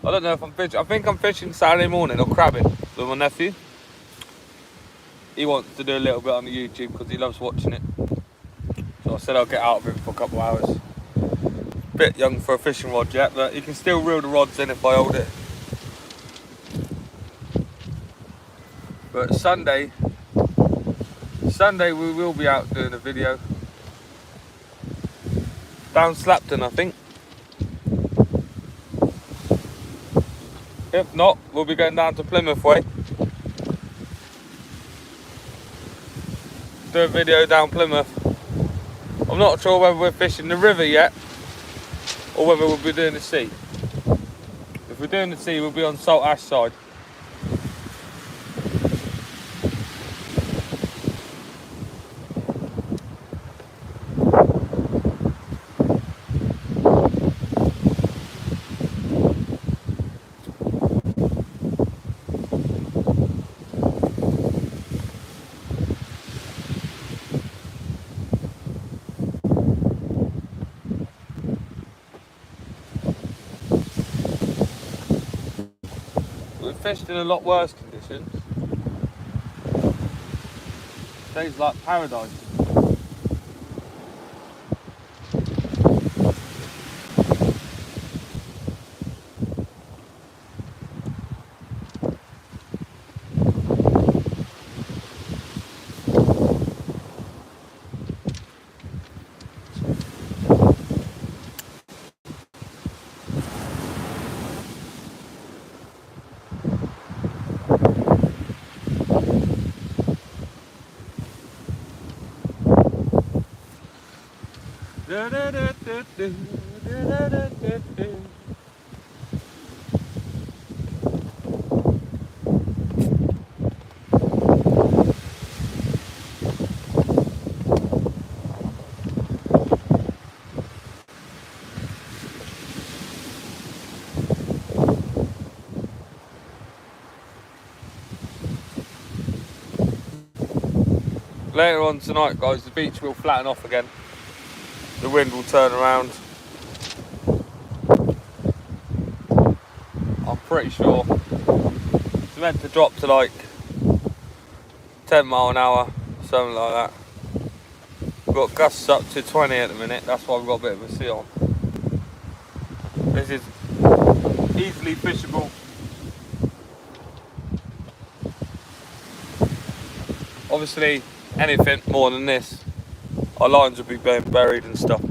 I don't know if I'm fishing. I think I'm fishing Saturday morning or crabbing with my nephew. He wants to do a little bit on the YouTube because he loves watching it. So I said I'll get out of him for a couple of hours. Bit young for a fishing rod yet, but he can still reel the rods in if I hold it. But Sunday we will be out doing a video. Down Slapton, I think. If not, we'll be going down to Plymouth way. Do a video down Plymouth. I'm not sure whether we're fishing the river yet or whether we'll be doing the sea. If we're doing the sea, we'll be on Salt Ash side. We've fished in a lot worse conditions. Days like paradise. Later on tonight, guys, the beach will flatten off again. The wind will turn around. I'm pretty sure. To meant to drop to like 10 mile an hour, something like that. We've got gusts up to 20 at the minute, that's why we've got a bit of a sea on. This is easily fishable. Obviously, anything more than this, our lines would be being buried and stuff.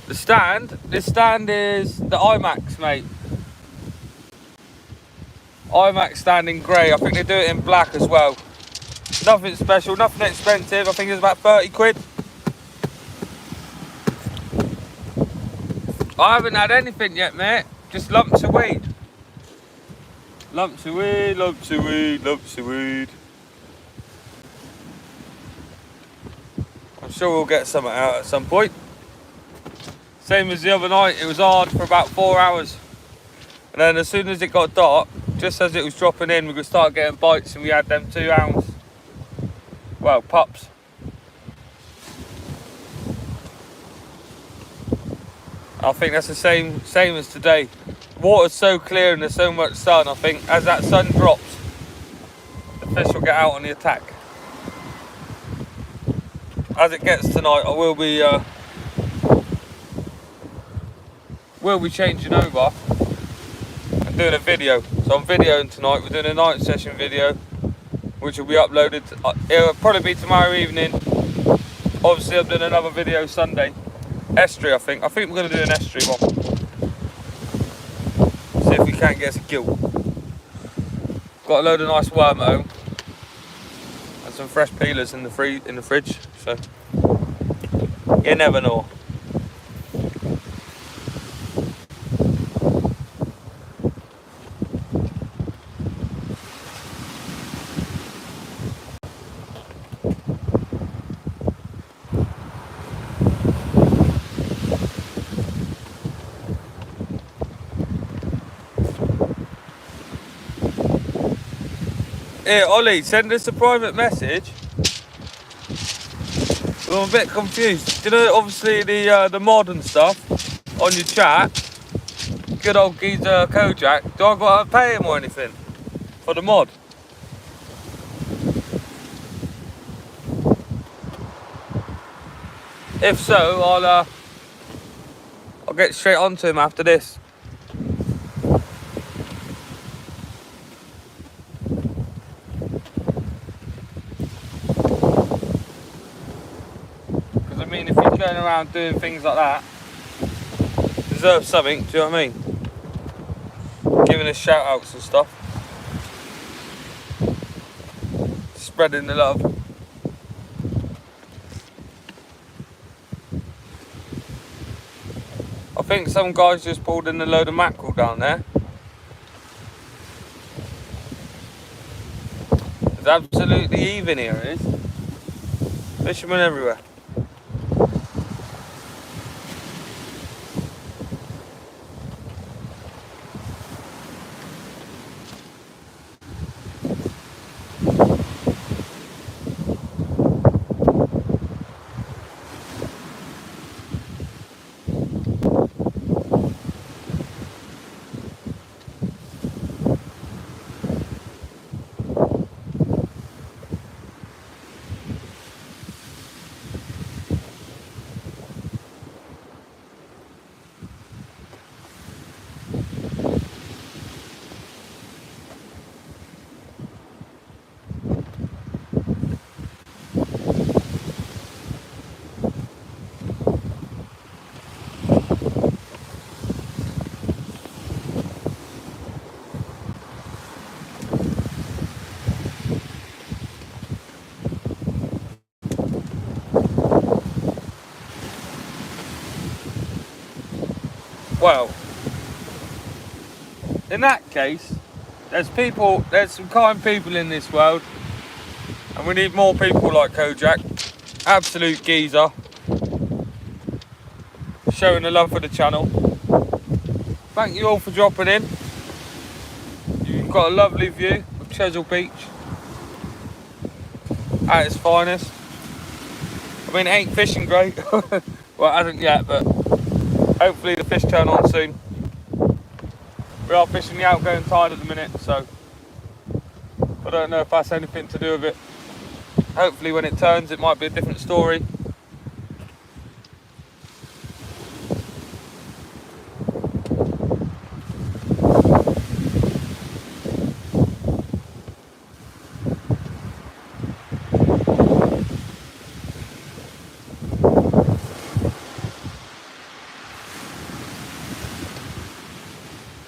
This stand is the IMAX, mate. IMAX stand in grey. I think they do it in black as well. Nothing special, nothing expensive. I think it's about 30 quid. I haven't had anything yet, mate. Just lumps of weed. Lumps of weed, lumps of weed, lumps of weed. I'm sure we'll get something out at some point. Same as the other night, it was hard for about 4 hours. And then as soon as it got dark, just as it was dropping in, we could start getting bites, and we had them 2 ounce, well, pups. I think that's the same as today. Water's so clear and there's so much sun, I think as that sun drops, the fish will get out on the attack. As it gets tonight, I will be changing over and doing a video. So I'm videoing tonight. We're doing a night session video, which will be uploaded. It'll probably be tomorrow evening. Obviously, I'm doing another video Sunday. Estuary, I think. I think we're going to do an estuary one. See if we can't get us a gill. Got a load of nice worm at home and some fresh peelers in the fridge. So you never know. Here, Ollie, send us a private message. I'm a bit confused. You know, obviously the mod and stuff on your chat. Good old geezer Kojak. Do I got to pay him or anything for the mod? If so, I'll get straight onto him after this. Going around doing things like that deserves something, do you know what I mean? Giving us shout outs and stuff, spreading the love. I think some guys just pulled in a load of mackerel down there. It's absolutely even here, it is. Fishermen everywhere. Well, in that case, there's some kind people in this world, and we need more people like Kojak. Absolute geezer, showing the love for the channel. Thank you all for dropping in. You've got a lovely view of Cheshire Beach at its finest. I mean, it ain't fishing great. Well, it hasn't yet, but hopefully the fish turn on soon. We are fishing the outgoing tide at the minute, so I don't know if that's anything to do with it. Hopefully when it turns it might be a different story.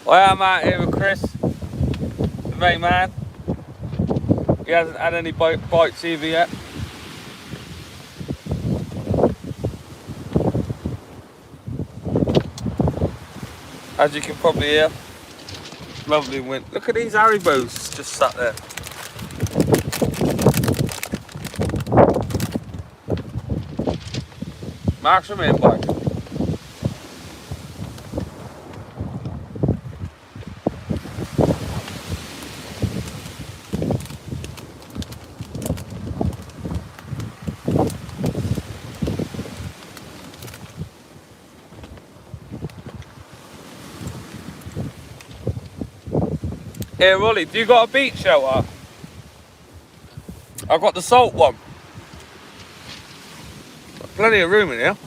I am out here with Chris, the main man. He hasn't had any bites either yet. As you can probably hear, lovely wind. Look at these Haribos just sat there. Marks them in, boy. Here, Rolly, do you got a beach shelter? I've got the salt one. Plenty of room in here.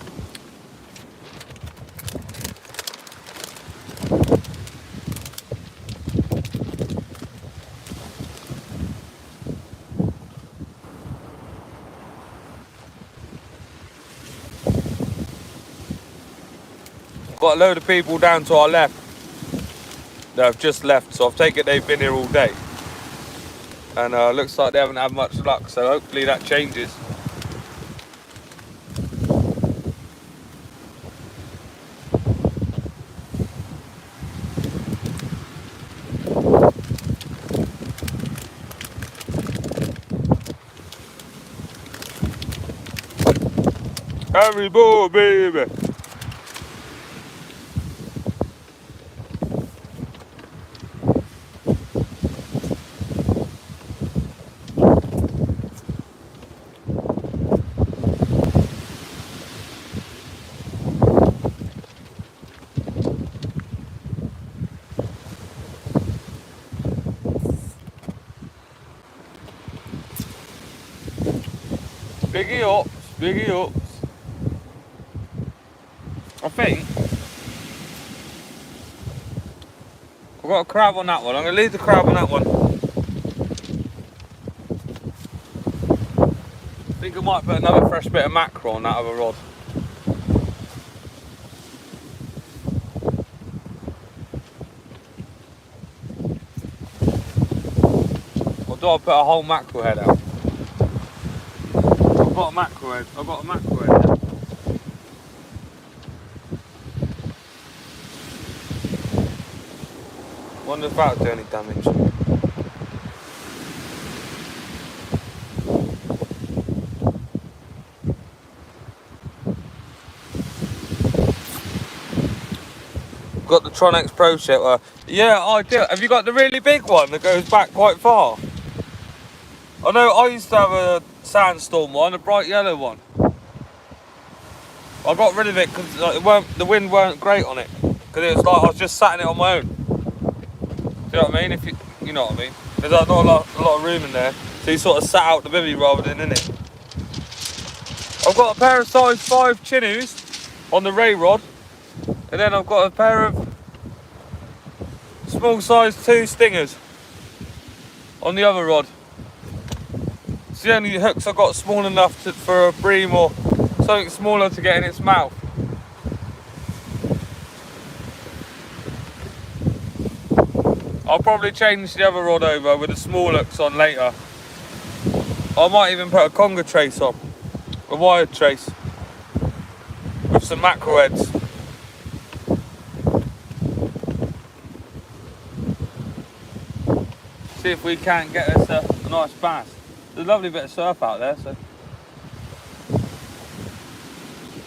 Got a load of people down to our left that have just left, so I've taken it they've been here all day. And looks like they haven't had much luck, so hopefully that changes. Haribo, baby. Biggie ups, biggie ups. I think I've got a crab on that one. I'm going to leave the crab on that one. I think I might put another fresh bit of mackerel on that other rod. Or do I put a whole mackerel head out? I've got a mackerel head. I've got a mackerel head. Wonder if that'll do any damage. Got the Tronex Pro Shipper. Yeah, I do. Have you got the really big one that goes back quite far? I know I used to have a Sandstorm one, a bright yellow one. I got rid of it because the wind weren't great on it. Because it was like I was just sat in it on my own. Do you know what I mean? If you know what I mean. There's not a lot of room in there, so you sort of sat out the bivvy rather than in it. I've got a pair of size 5 Chinnoos on the ray rod, and then I've got a pair of small size 2 Stingers on the other rod. It's the only hooks I've got small enough for a bream or something smaller to get in its mouth. I'll probably change the other rod over with the small hooks on later. I might even put a conger trace on, a wired trace, with some mackerel heads. See if we can get us a nice bass. There's a lovely bit of surf out there, so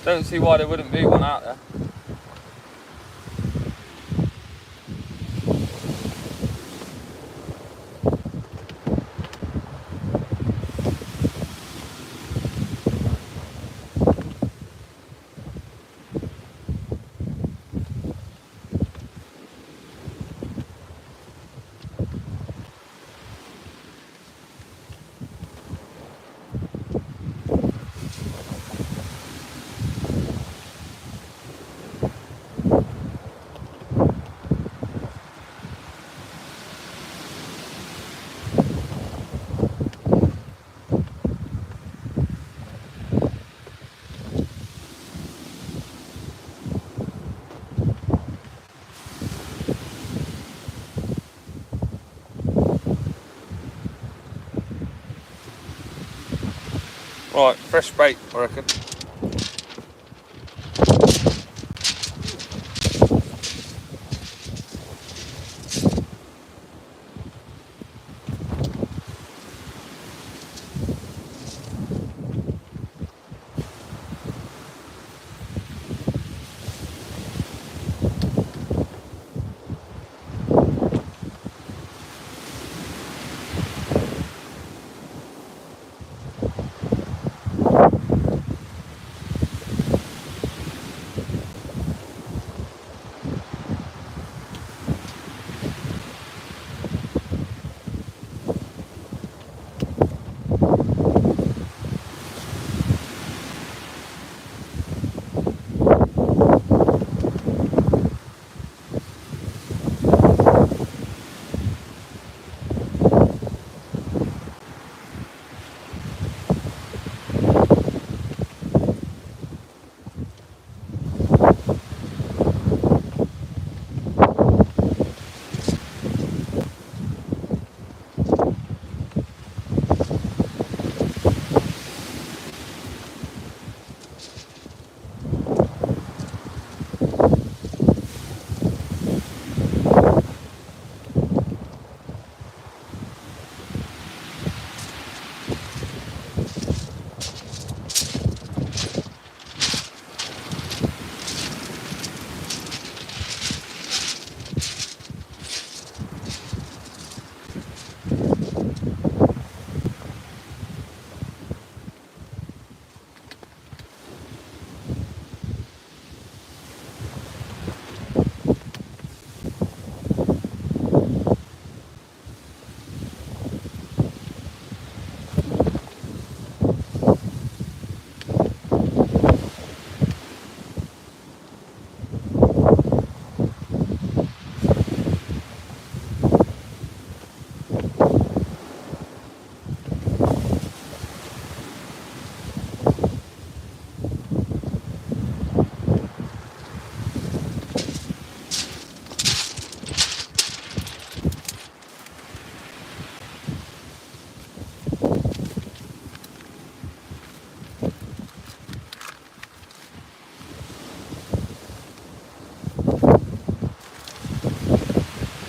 don't see why there wouldn't be one out there. Right, fresh bait, I reckon.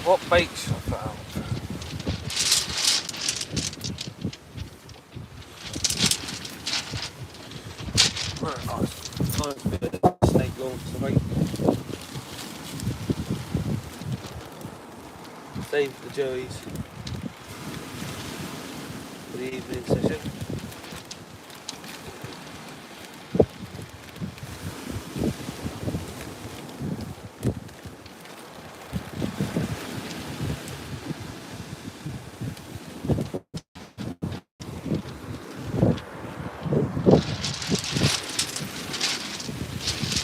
What baits I found? Very nice. Nice bit of snake oil to make. Save the joeys for the evening session.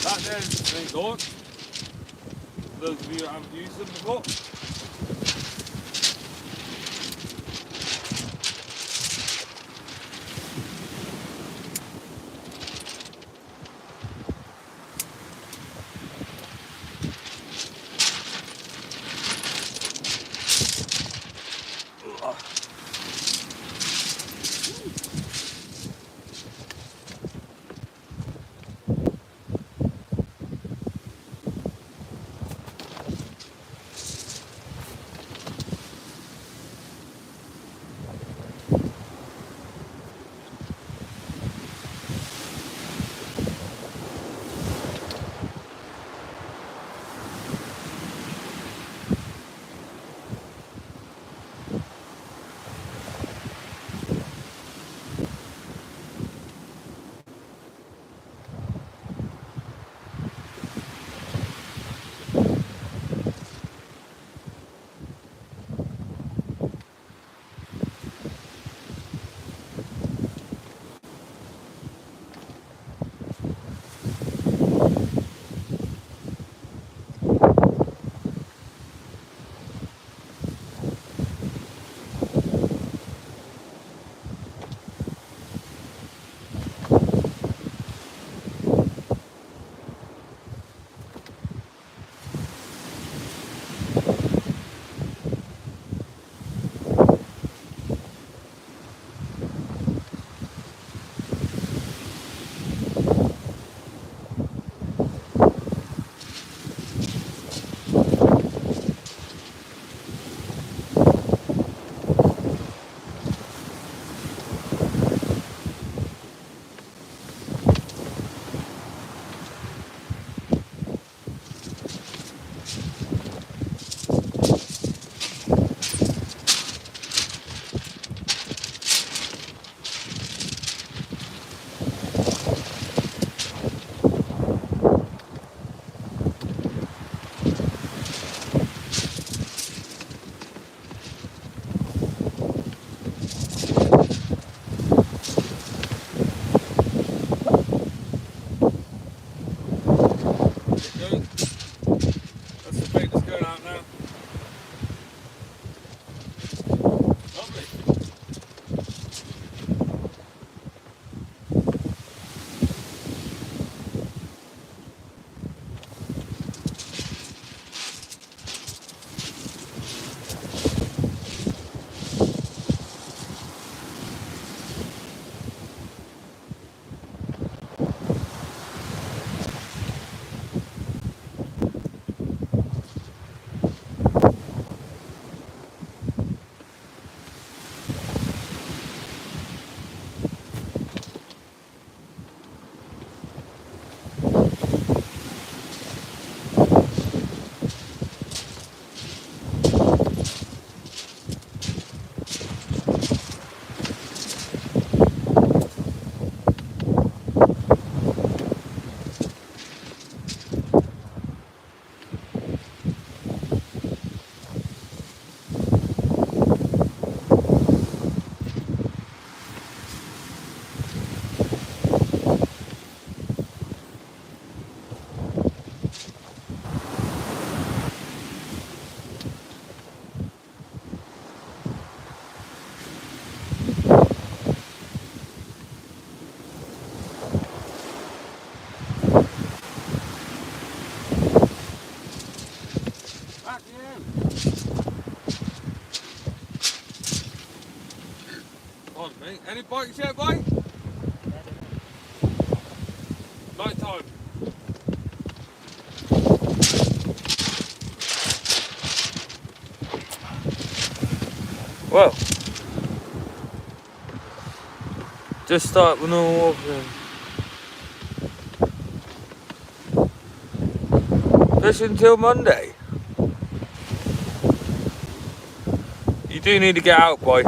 That there is the snake oil. For those of you that haven't used them before. back you. On, mate. Any bites yet, boy? Night time. Well, just start with no walking. Fishing till Monday. You do need to get out, boy.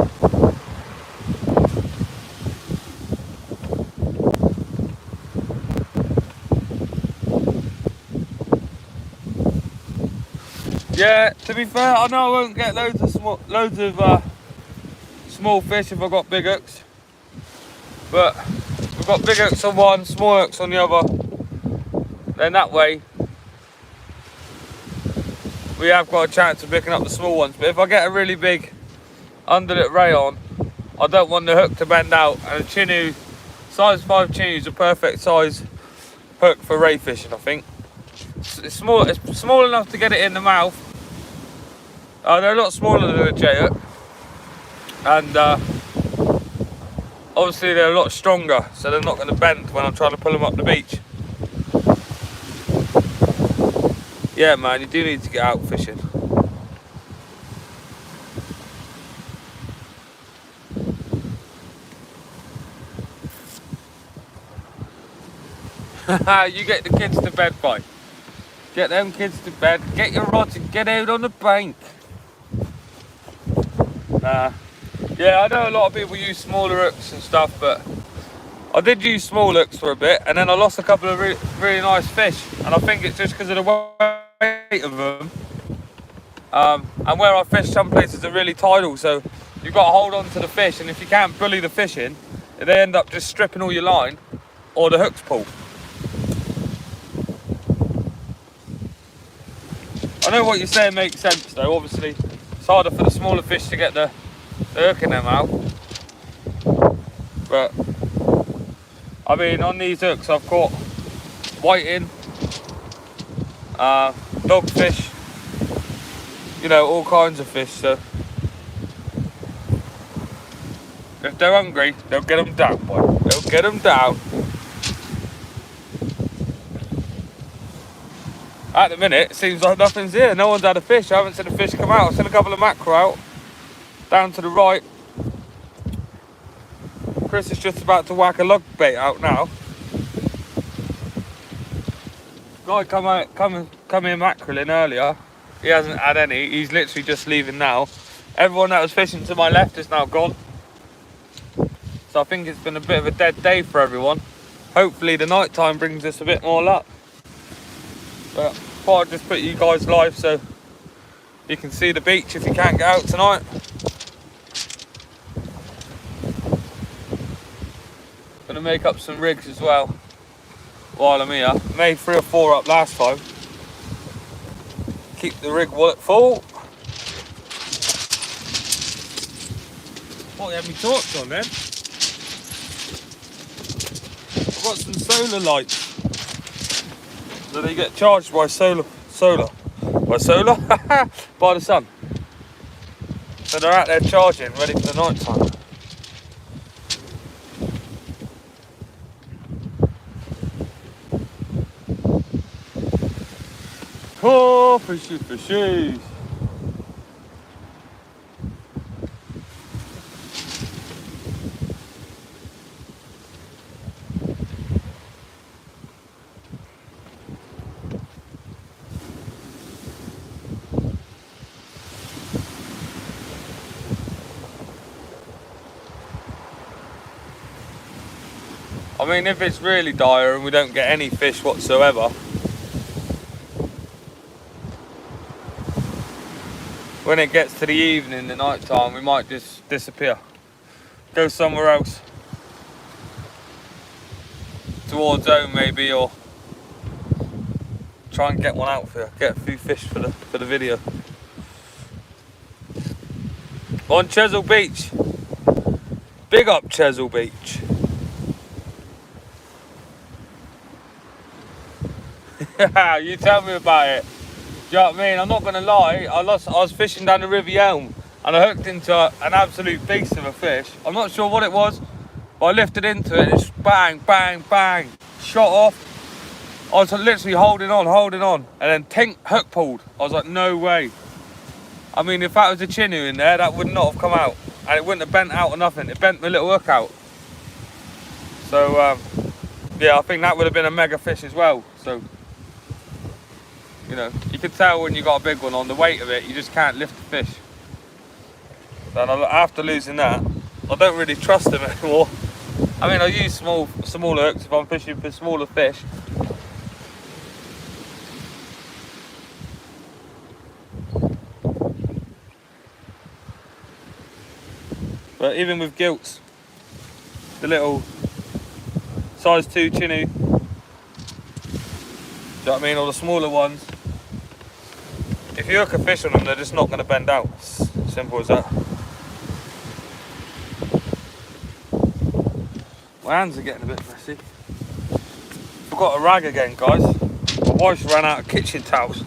Yeah, to be fair, I know I won't get loads of small fish if I've got big hooks, but we've got big hooks on one, small hooks on the other. Then that way we have got a chance of picking up the small ones. But if I get a really big underlit ray on, I don't want the hook to bend out, and a chinu, size 5 chinu is a perfect size hook for ray fishing, I think. It's small enough to get it in the mouth. They're a lot smaller than a J hook, and obviously they're a lot stronger, so they're not going to bend when I'm trying to pull them up the beach. Yeah, man, you do need to get out fishing. You get the kids to bed, boy. Get them kids to bed. Get your rods and get out on the bank. Yeah, I know a lot of people use smaller hooks and stuff, but I did use small hooks for a bit, and then I lost a couple of really nice fish, and I think it's just because of the weight of them. And where I fish, some places are really tidal, so you've got to hold on to the fish, and if you can't bully the fish in, they end up just stripping all your line, or the hooks pull. I know what you're saying makes sense though. Obviously it's harder for the smaller fish to get the hook in their mouth, but I mean, on these hooks I've caught whiting, dogfish, you know, all kinds of fish. So if they're hungry, they'll get them down, boy. They'll get them down. At the minute, it seems like nothing's here. No one's had a fish. I haven't seen a fish come out. I've seen a couple of mackerel out. Down to the right. Chris is just about to whack a lug bait out now. Guy come in mackerel in earlier. He hasn't had any. He's literally just leaving now. Everyone that was fishing to my left is now gone. So I think it's been a bit of a dead day for everyone. Hopefully the night time brings us a bit more luck. But I thought I'd just put you guys live so you can see the beach if you can't get out tonight. Gonna make up some rigs as well while I'm here. Made 3 or 4 up last time. Keep the rig wallet full. Thought you had me torch on then. I've got some solar lights. So they get charged by solar, by the sun. So they're out there charging, ready for the night time. Oh, fishy, fishies. I mean, if it's really dire and we don't get any fish whatsoever, when it gets to the evening, the night time, we might just disappear. Go somewhere else. Towards home maybe, or try and get one out for you. Get a few fish for the video. On Cheshire Beach. Big up Cheshire Beach. You tell me about it. you know what I mean? I'm not going to lie, I was fishing down the River Elm and I hooked into an absolute beast of a fish. I'm not sure what it was, but I lifted into it and it's bang, bang, bang, shot off. I was literally holding on, and then tink, hook pulled. I was like, no way. I mean, if that was a chinu in there, that would not have come out. And it wouldn't have bent out or nothing. It bent my little hook out. So, yeah, I think that would have been a mega fish as well. So, you know, you can tell when you got a big one on the weight of it, you just can't lift the fish. And after losing that, I don't really trust them anymore. I mean, I use smaller hooks if I'm fishing for smaller fish. But even with gilts, the little size 2 chinu, do you know what I mean, or the smaller ones, if you hook a fish on them, they're just not going to bend out. It's simple as that. My hands are getting a bit messy. Forgot a rag again, guys. My wife's ran out of kitchen towels.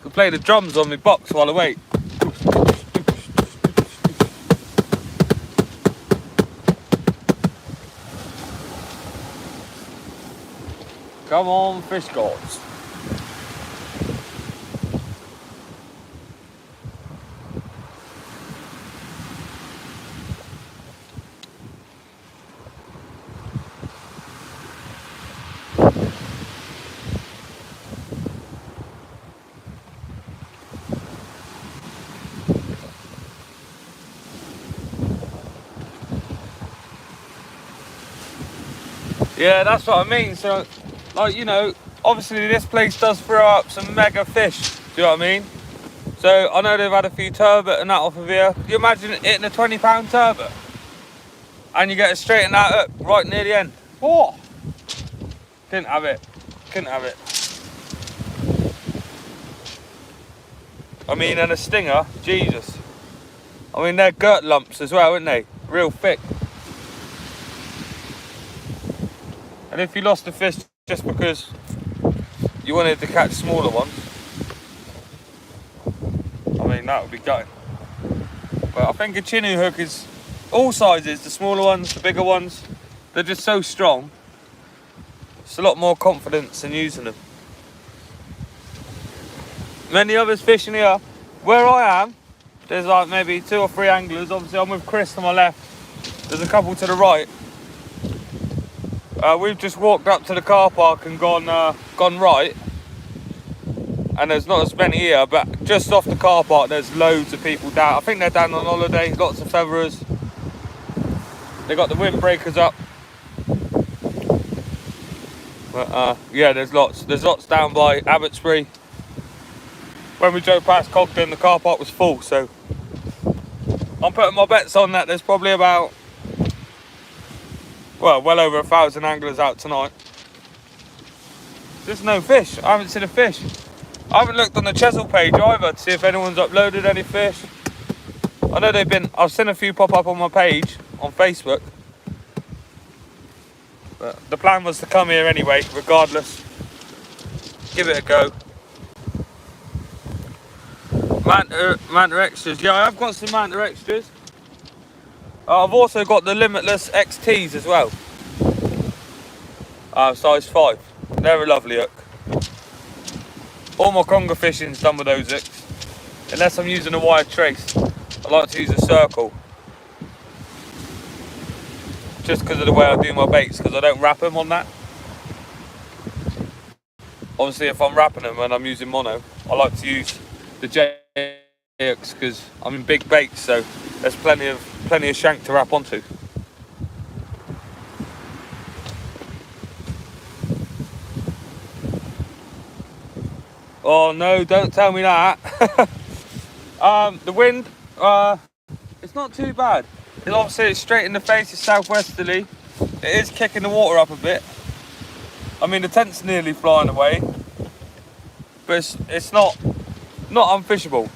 Could play the drums on my box while I wait. Come on, fish gods. Yeah, that's what I mean. So, like, you know, obviously this place does throw up some mega fish. Do you know what I mean? So, I know they've had a few turbot and that off of here. Can you imagine hitting a 20-pound turbot? And you get it straight in that hook right near the end. Oh! Couldn't have it. Couldn't have it. I mean, and a stinger, Jesus. I mean, they're girt lumps as well, aren't they? Real thick. And if you lost a fish just because you wanted to catch smaller ones, I mean, that would be gutting. But I think a chinu hook is all sizes, the smaller ones, the bigger ones, they're just so strong. It's a lot more confidence in using them. Many others fishing here. Where I am, there's like maybe 2 or 3 anglers. Obviously, I'm with Chris to my left. There's a couple to the right. We've just walked up to the car park and gone right, and there's not as many here, but just off the car park there's loads of people down. I think they're down on holiday, lots of featherers. They got the windbreakers up. But yeah, there's lots down by Abbotsbury. When we drove past Cogden, the car park was full, so I'm putting my bets on that there's probably about, well over 1,000 anglers out tonight. There's no fish. I haven't seen a fish. I haven't looked on the Cheshire page either to see if anyone's uploaded any fish. I know I've seen a few pop up on my page on Facebook. But the plan was to come here anyway, regardless. Give it a go. Manta extras. Yeah, I have got some Manta extras. I've also got the Limitless XTs as well. Size 5. They're a lovely hook. All my conger fishing's done with those hooks. Unless I'm using a wide trace, I like to use a circle. Just because of the way I do my baits, because I don't wrap them on that. Obviously, if I'm wrapping them and I'm using mono, I like to use the J hooks because I'm in big baits, so there's plenty of shank to wrap onto. Oh no, don't tell me that. The wind, it's not too bad. It's straight in the face, it's southwesterly. It is kicking the water up a bit. I mean, the tent's nearly flying away, but it's not unfishable.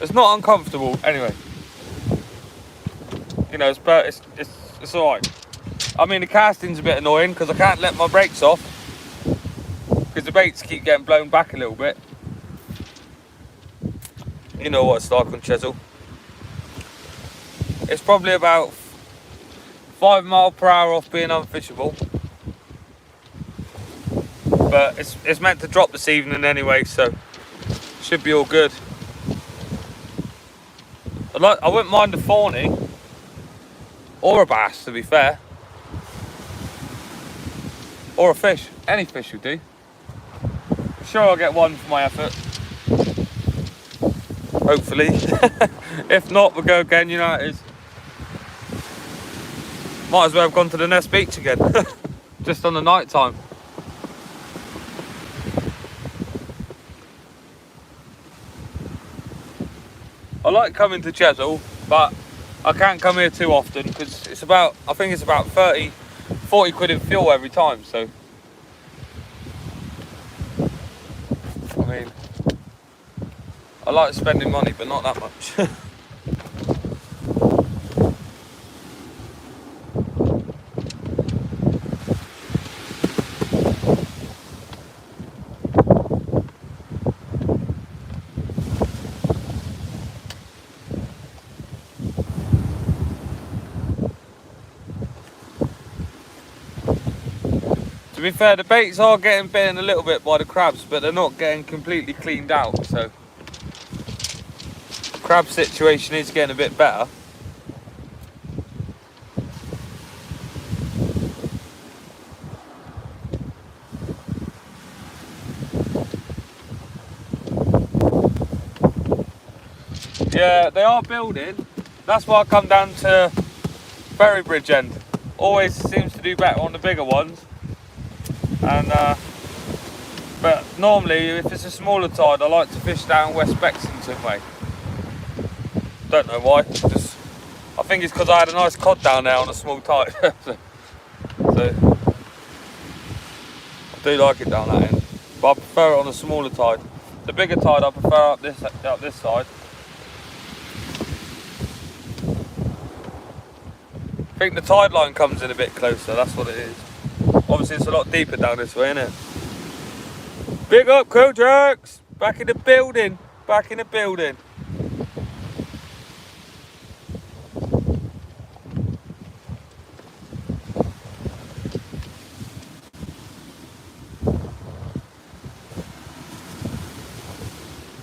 It's not uncomfortable anyway. You know, it's all right. I mean, the casting's a bit annoying because I can't let my brakes off because the baits keep getting blown back a little bit. You know what it's like on Cheshire. It's probably about 5 miles per hour off being unfishable, but it's meant to drop this evening anyway, so should be all good. I wouldn't mind a fawny or a bass, to be fair, or a fish. Any fish would do. I'm sure I'll get one for my effort, hopefully. If not, we'll go again. You know how it is. Might as well have gone to the Ness Beach again, just on the night time. I like coming to Cheshire, but I can't come here too often because it's about, I think it's about 40 quid in fuel every time, so I mean, I like spending money, but not that much. To be fair, the baits are getting bitten a little bit by the crabs, but they're not getting completely cleaned out, so the crab situation is getting a bit better. Yeah, they are building. That's why I come down to Ferry Bridge End. Always seems to do better on the bigger ones. And but normally, if it's a smaller tide, I like to fish down West Bexington way. Don't know why. Just, I think it's because I had a nice cod down there on a small tide. so I do like it down that end, but I prefer it on a smaller tide. The bigger tide I prefer up this side. I think the tide line comes in a bit closer. That's what it is. Obviously, it's a lot deeper down this way, isn't it? Big up, Kojaks! Back in the building. Back in the building.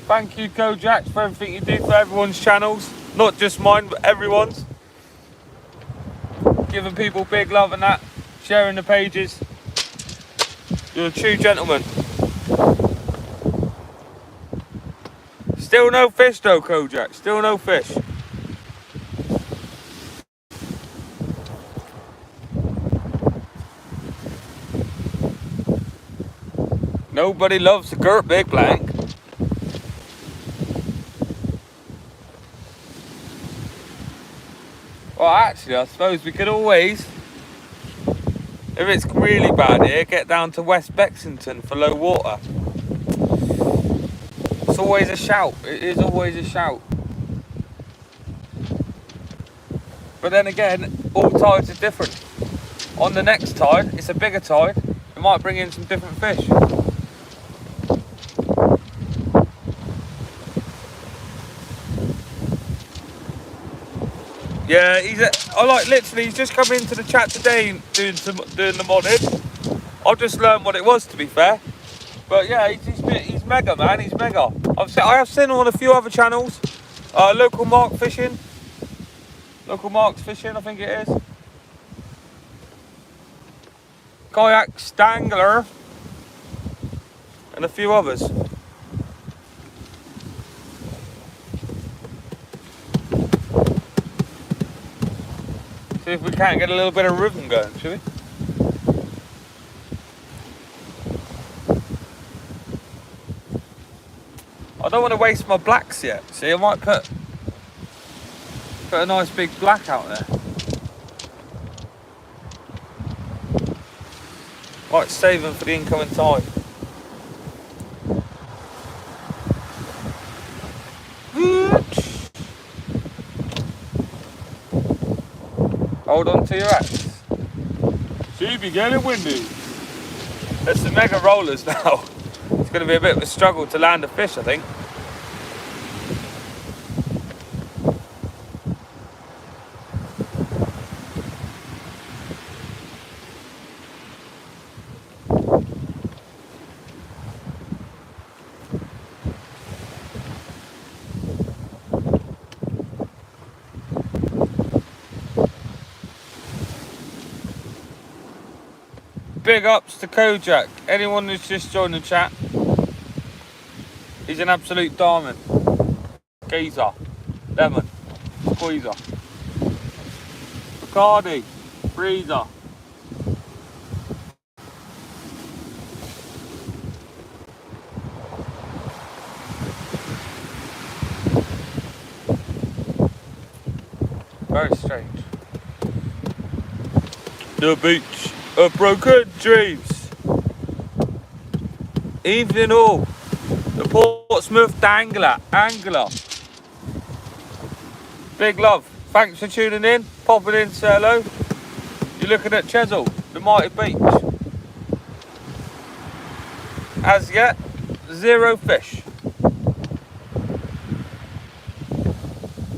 Thank you, Kojaks, for everything you do for everyone's channels. Not just mine, but everyone's. Giving people big love and that. Sharing the pages. You're a true gentleman. Still no fish though, Kojak. Still no fish. Nobody loves a Gert Big Blank. Well, actually, I suppose we could always, if it's really bad here, get down to West Bexington for low water. It's always a shout. It is always a shout. But then again, all tides are different. On the next tide, it's a bigger tide. It might bring in some different fish. Yeah, he's just come into the chat today doing the modding. I've just learned what it was, to be fair. But yeah, he's mega, man. He's mega. I have seen him on a few other channels. Local Mark's Fishing, I think it is. Kayak Stangler, and a few others. See if we can't get a little bit of rhythm going, shall we? I don't want to waste my blacks yet. See, I might put a nice big black out there. Might save them for the incoming tide. Hold on to your axe. She be getting windy. There's some mega rollers now. It's going to be a bit of a struggle to land a fish, I think. Big ups to Kojak. Anyone who's just joined the chat, he's an absolute diamond. Geezer, lemon, squeezer, Bacardi, freezer. Very strange. The beach of broken dreams. Evening all. The Portsmouth angler. Big love. Thanks for tuning in. Popping in, say hello. You're looking at Cheshire, the mighty beach. As yet, 0 fish.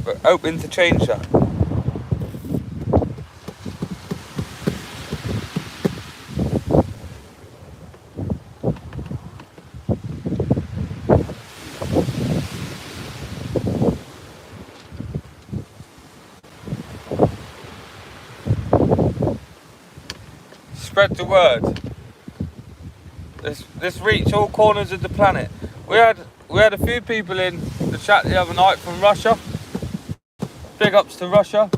But hoping to change that. Spread the word. This reach all corners of the planet. We had a few people in the chat the other night from Russia. Big ups to Russia,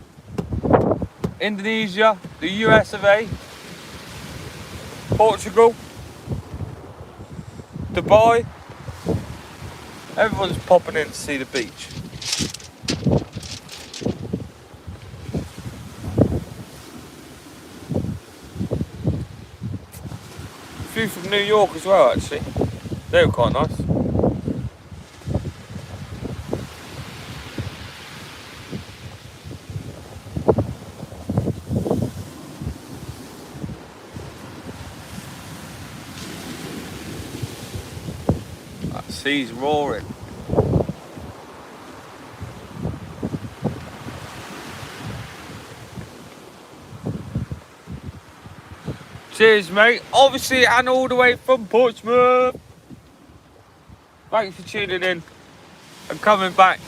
Indonesia, the US of A, Portugal, Dubai. Everyone's popping in to see the beach. A few from New York as well, actually. They were quite nice. That sea's roaring. Cheers, mate. Obviously, and all the way from Portsmouth. Thanks for tuning in and coming back.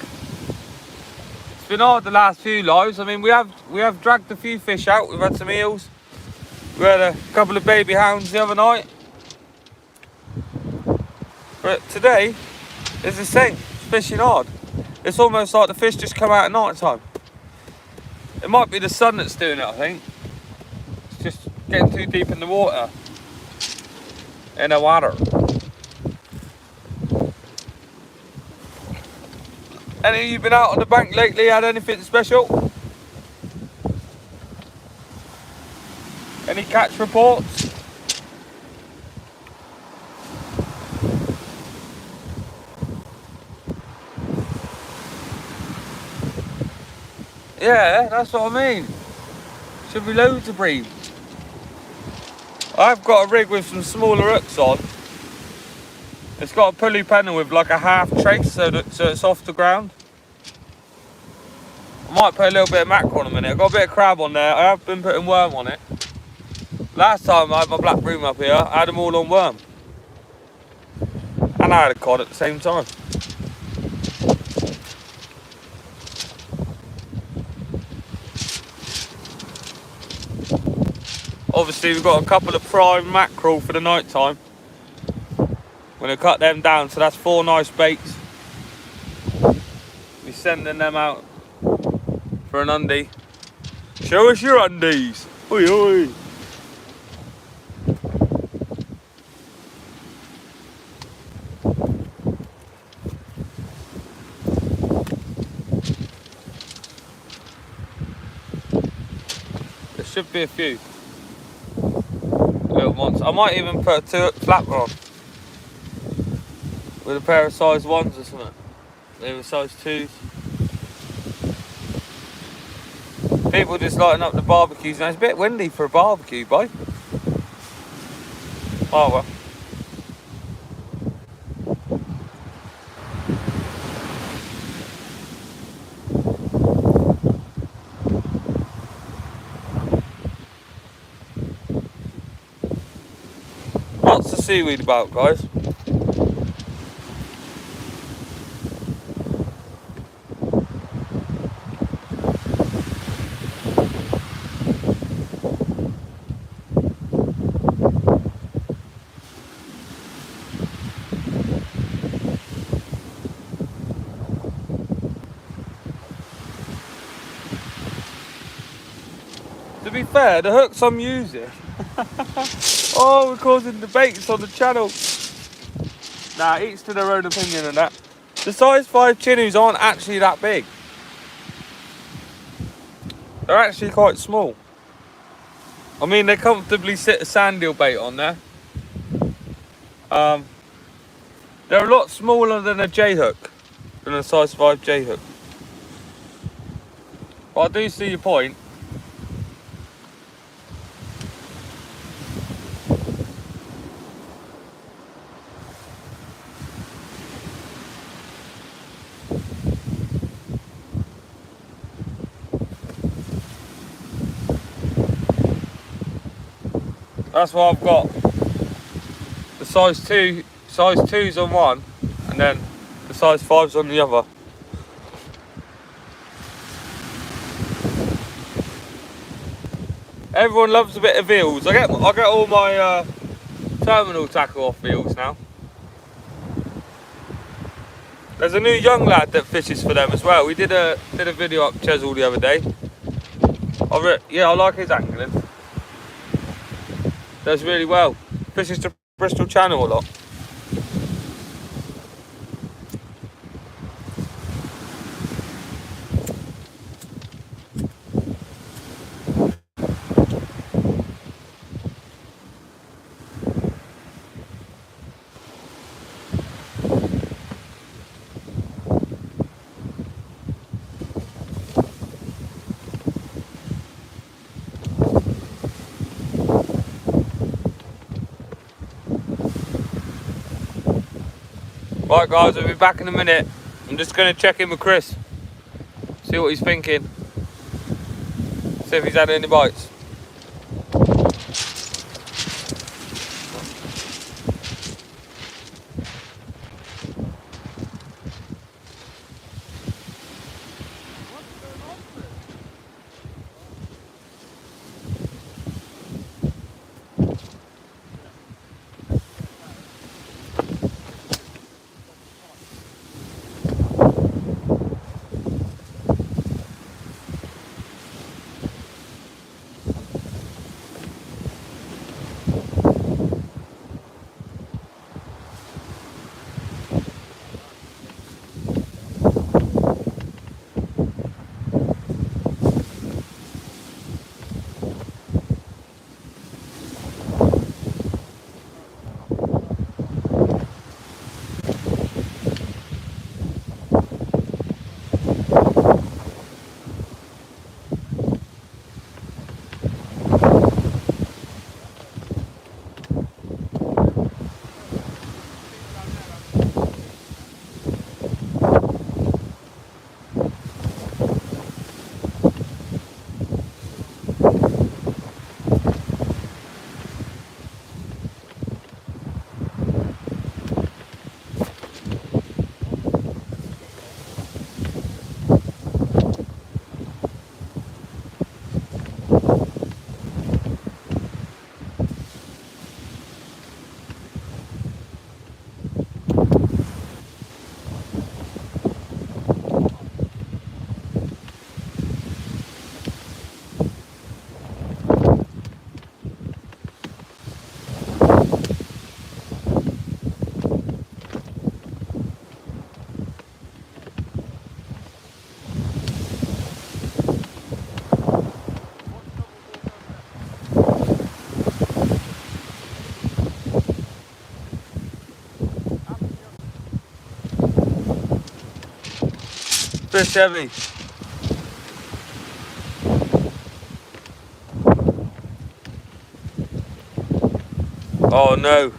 It's been hard the last few lives. I mean, we have dragged a few fish out. We've had some eels. We had a couple of baby hounds the other night. But today is the same. It's fishing hard. It's almost like the fish just come out at night time. It might be the sun that's doing it, I think. It's just getting too deep in the water. In the water. Any of you been out on the bank lately? Had anything special? Any catch reports? Yeah, that's what I mean. Should be loads of bream. I've got a rig with some smaller hooks on. It's got a pulley pennant with like a half trace so it's off the ground. I might put a little bit of mackerel on a minute. I've got a bit of crab on there. I have been putting worm on it. Last time I had my black bream up here, I had them all on worm. And I had a cod at the same time. Obviously we've got a couple of prime mackerel for the night time. We're going to cut them down, so that's 4 nice baits. We're sending them out for an undie. Show us your undies. Oi oi. There should be a few little ones. I might even put a flapper on with a pair of size 1s or something. They were size 2s. People just lighting up the barbecues now. It's a bit windy for a barbecue, boy. Oh well. What's the seaweed about, guys? To be fair, the hooks I'm using, oh, we're causing debates on the channel. Nah, each to their own opinion and that. The size 5 chinnoos aren't actually that big. They're actually quite small. I mean, they comfortably sit a sand eel bait on there. They're a lot smaller than a J hook, than a size 5 J hook. But I do see your point. That's why I've got the size 2s on one, and then the size 5s on the other. Everyone loves a bit of eels. I get all my terminal tackle off eels now. There's a new young lad that fishes for them as well. We did a video up Cheshire the other day. Yeah, I like his angling. Does really well. Fishes to Bristol Channel a lot. Right guys, I'll be back in a minute. I'm just going to check in with Chris. See what he's thinking. See if he's had any bites. Fish heavy. Oh no.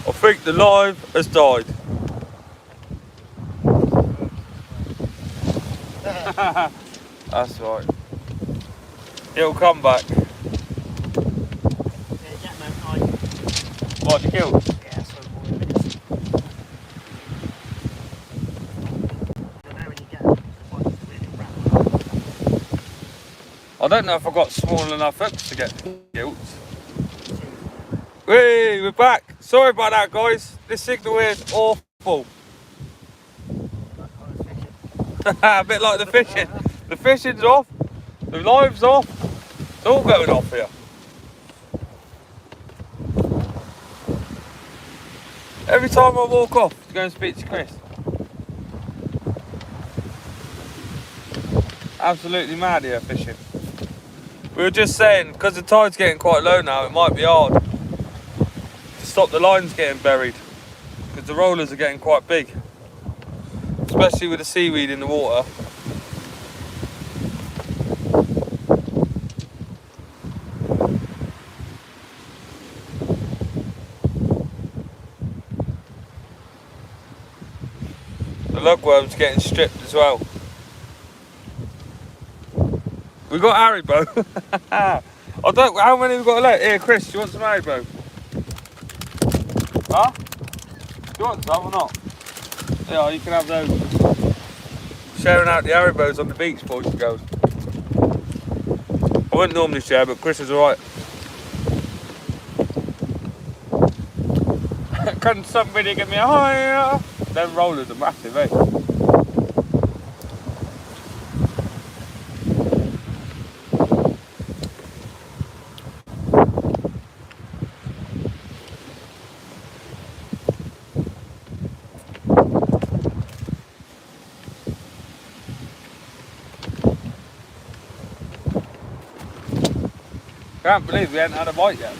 I think the live has died. That's right. It'll come back. What, you killed? Yeah, so I don't know if I've got small enough hooks to get killed. Hey, we're back. Sorry about that, guys. This signal here is awful. A bit like the fishing. The fishing's off. The live's off. It's all going off here. Every time I walk off to go and speak to Chris. Absolutely mad here fishing. We were just saying, because the tide's getting quite low now, it might be hard to stop the lines getting buried. Because the rollers are getting quite big. Especially with the seaweed in the water. The lugworm's getting stripped as well. We got haribo. I don't. How many we got left? Here, Chris. Do you want some haribo? Huh? Do you want some or not? Yeah, you can have those. Sharing out the haribos on the beach, boys and girls. I wouldn't normally share, but Chris is alright. Can somebody give me a higher? Them rollers are massive, eh? Can't believe we haven't had a bite yet.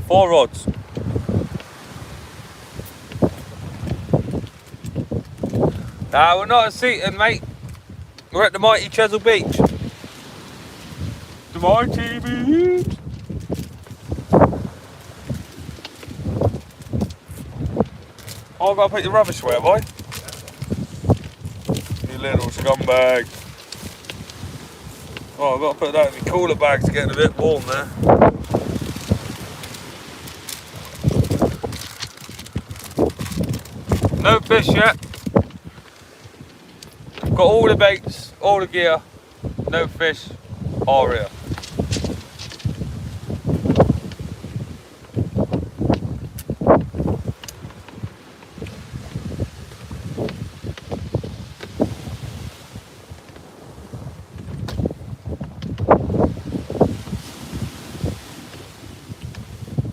4 rods. Nah, we're not at Seaton, mate. We're at the mighty Cheshire Beach. The mighty beach. Oh, I've got to put your rubbish away, boy. You little scumbag. Oh, I've got to put that in the cooler bag to get a bit warm there. No fish yet. Got all the baits, all the gear, no fish, aria.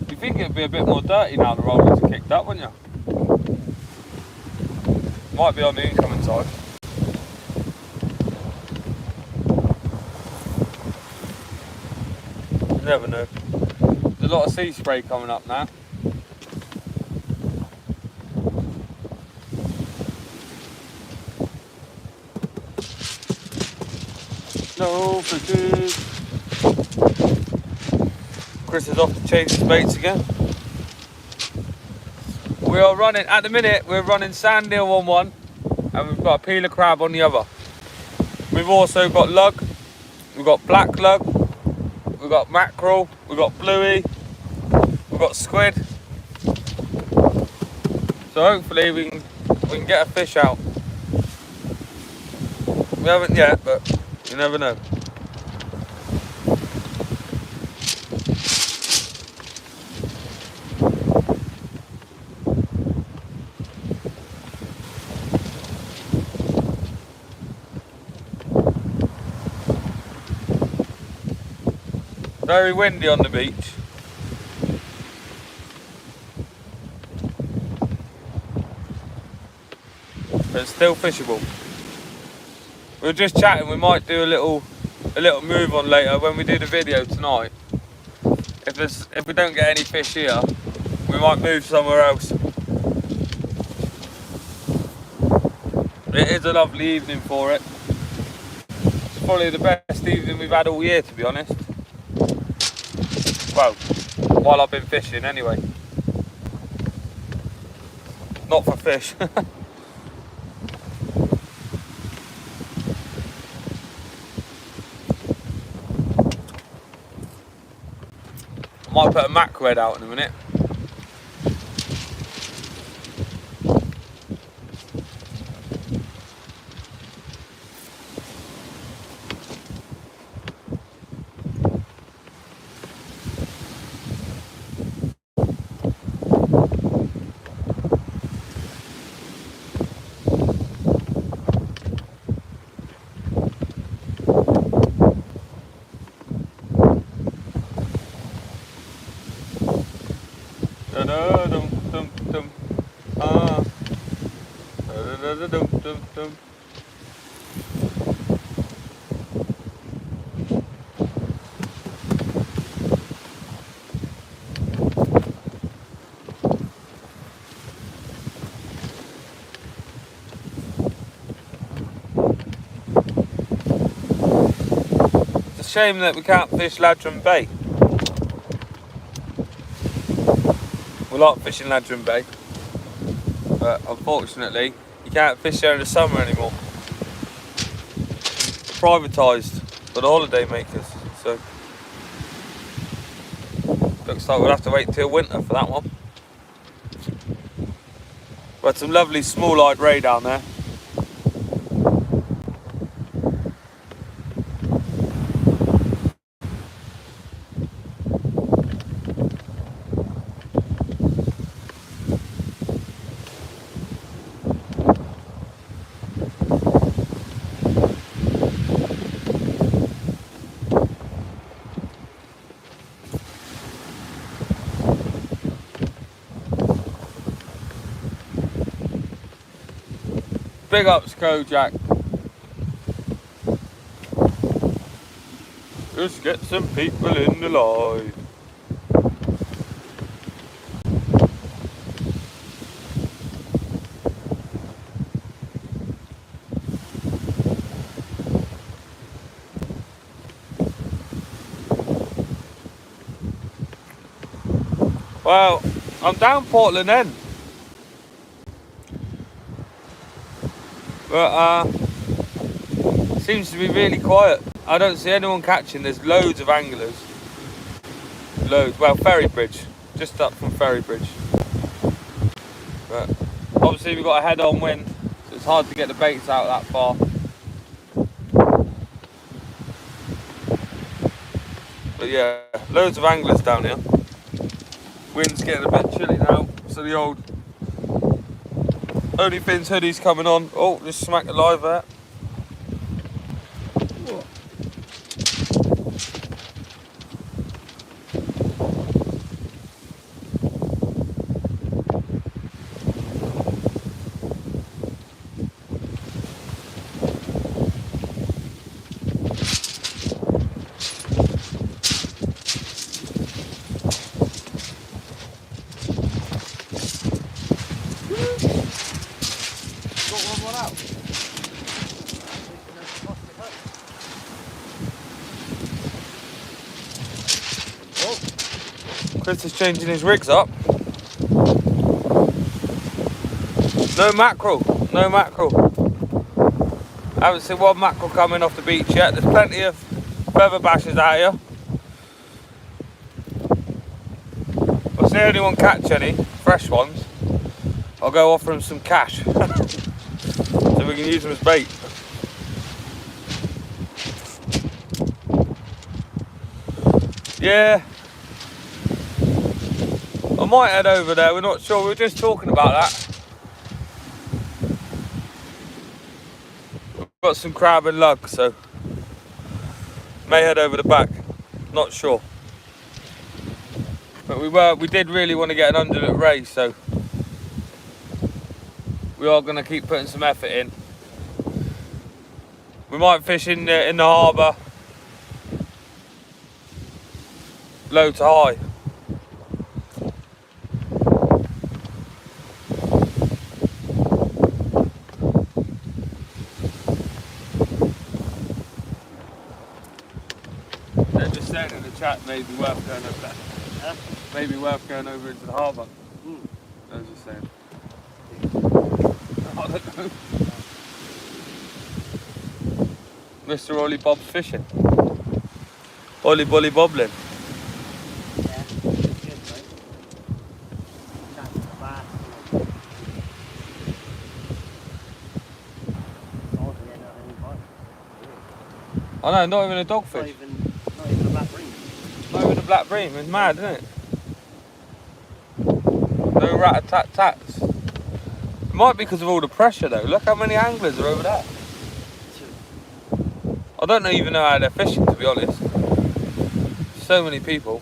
You think it'd be a bit more dirty now the rollers are kicked up, wouldn't you? Might be on the incoming side. You never know. There's a lot of sea spray coming up now. No fishes. Chris is off to change his baits again. We are running, at the minute, we're running sand eel on one and we've got a peeler crab on the other. We've also got lug, we've got black lug, we've got mackerel, we've got bluey, we've got squid. So hopefully we can get a fish out. We haven't yet, but you never know. Very windy on the beach. But it's still fishable. We were just chatting, we might do a little move on later when we do the video tonight. If we don't get any fish here, we might move somewhere else. It is a lovely evening for it. It's probably the best evening we've had all year, to be honest. Well, while I've been fishing anyway. Not for fish. I might put a mackerel head out in a minute. It's a shame that we can't fish Ladram Bay. We like fishing Ladram Bay, but unfortunately you can't fish there in the summer anymore. It's privatised for the holiday makers, so looks like we'll have to wait till winter for that one. We had some lovely small-eyed ray down there. Big ups, Kojak. Just get some people in the live. Well, I'm down Portland End. But seems to be really quiet. I don't see anyone catching. There's loads of anglers. Loads. Well, Ferry Bridge. Just up from Ferry Bridge. But obviously we've got a head-on wind, so it's hard to get the baits out that far. But yeah, loads of anglers down here. Wind's getting a bit chilly now, so the old Only Fins hoodie's coming on. Oh, just smacked the live there. Chris is changing his rigs up. No mackerel, no mackerel. I haven't seen one mackerel coming off the beach yet. There's plenty of feather bashes out here. If I see anyone catch any fresh ones, I'll go offer him some cash so we can use them as bait. Yeah, I might head over there, we're not sure, we were just talking about that. We've got some crab and lug, so may head over the back, not sure. But we did really want to get an undulate ray, so we are going to keep putting some effort in. We might fish in the harbour, low to high. They're just saying in the chat maybe worth going over there. Huh? Maybe worth going over into the harbour. Mm. I was just saying. I don't know. Mr. Ollie Bob's fishing. Ollie Bolly Boblin. Yeah, it's good, mate. That's the bass. Hardly end up any bite. I know, not even a Not dogfish. even a black bream. Not even a black bream. It's mad, isn't it? No rat-a-tat-tats. It might be because of all the pressure though. Look how many anglers are over there. I don't even know how they're fishing, to be honest. So many people.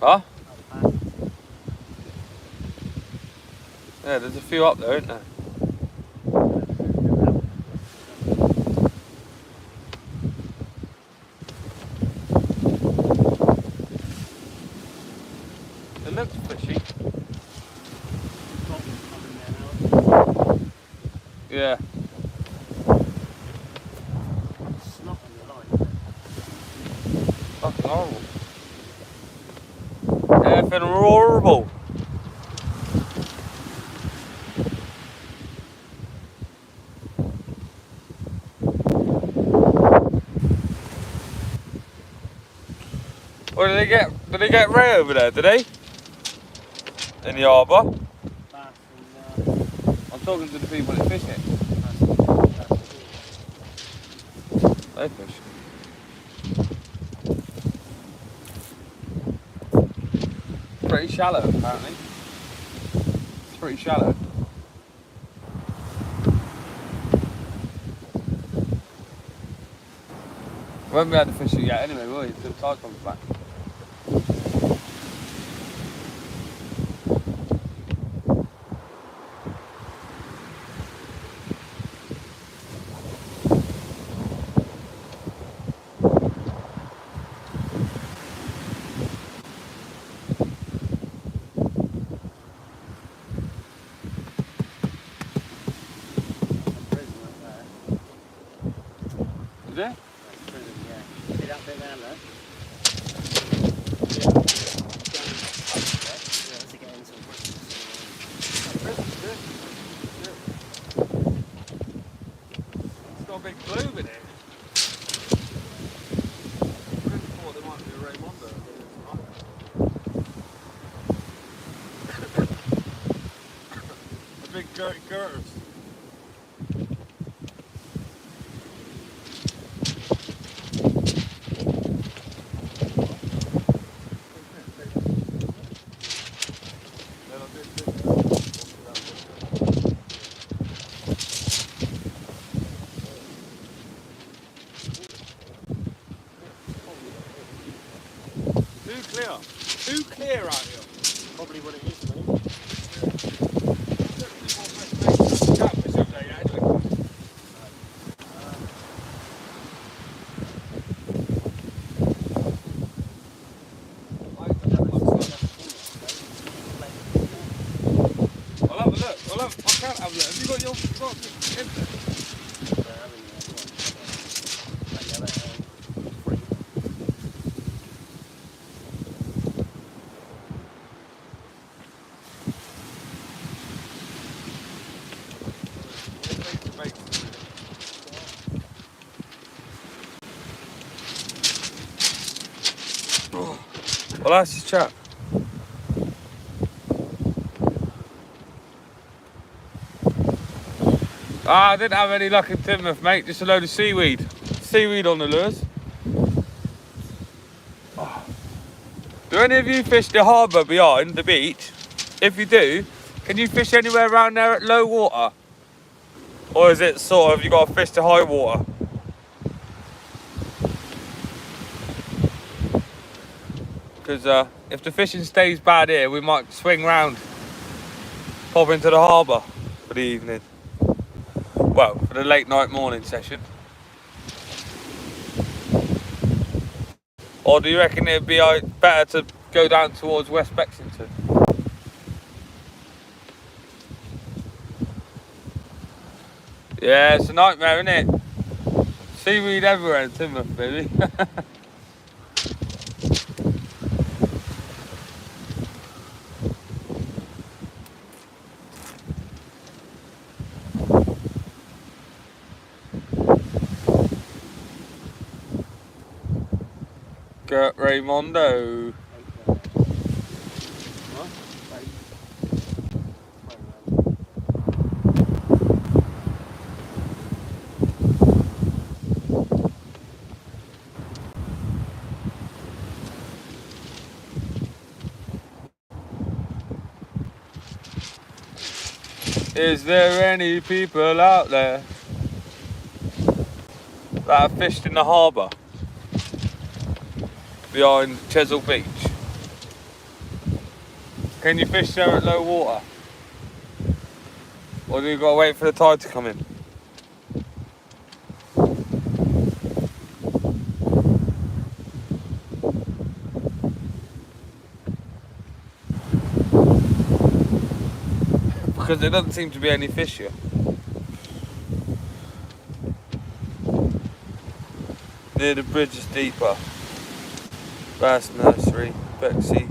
Huh? Yeah, there's a few up there, isn't there? It looks fishy. Yeah. Fucking horrible. Effing horrible. Or did they get Ray over there, did they? In the harbour? I'm talking to the people that fish it. They fish. Pretty shallow, apparently. It's pretty shallow. We won't be able to fish it yet anyway, will we? Until the tide comes back. Is it? See that bit down there? It's got a big globe in it. I thought there might be a Raymondo. A big girth. Too clear out here. Probably what it is, mate. I'll have a look. I can't have a look. Have you got your internet? Well, that's the chat. I didn't have any luck in Timoth, mate. Just a load of seaweed. Seaweed on the lures. Oh. Do any of you fish the harbour behind the beach? If you do, can you fish anywhere around there at low water? Or is it sort of you got to fish to high water? Because if the fishing stays bad here, we might swing round, pop into the harbour for the evening. Well, for the late night morning session. Or do you reckon it'd be better to go down towards West Bexington? Yeah, it's a nightmare, isn't it? Seaweed everywhere in Timoth, baby. Gert Raymondo. Is there any people out there that have fished in the harbour behind Chesil Beach? Can you fish there at low water? Or do you got to wait for the tide to come in? Because there doesn't seem to be any fish here. Near the bridge is deeper. Bass Nursery, Bexley,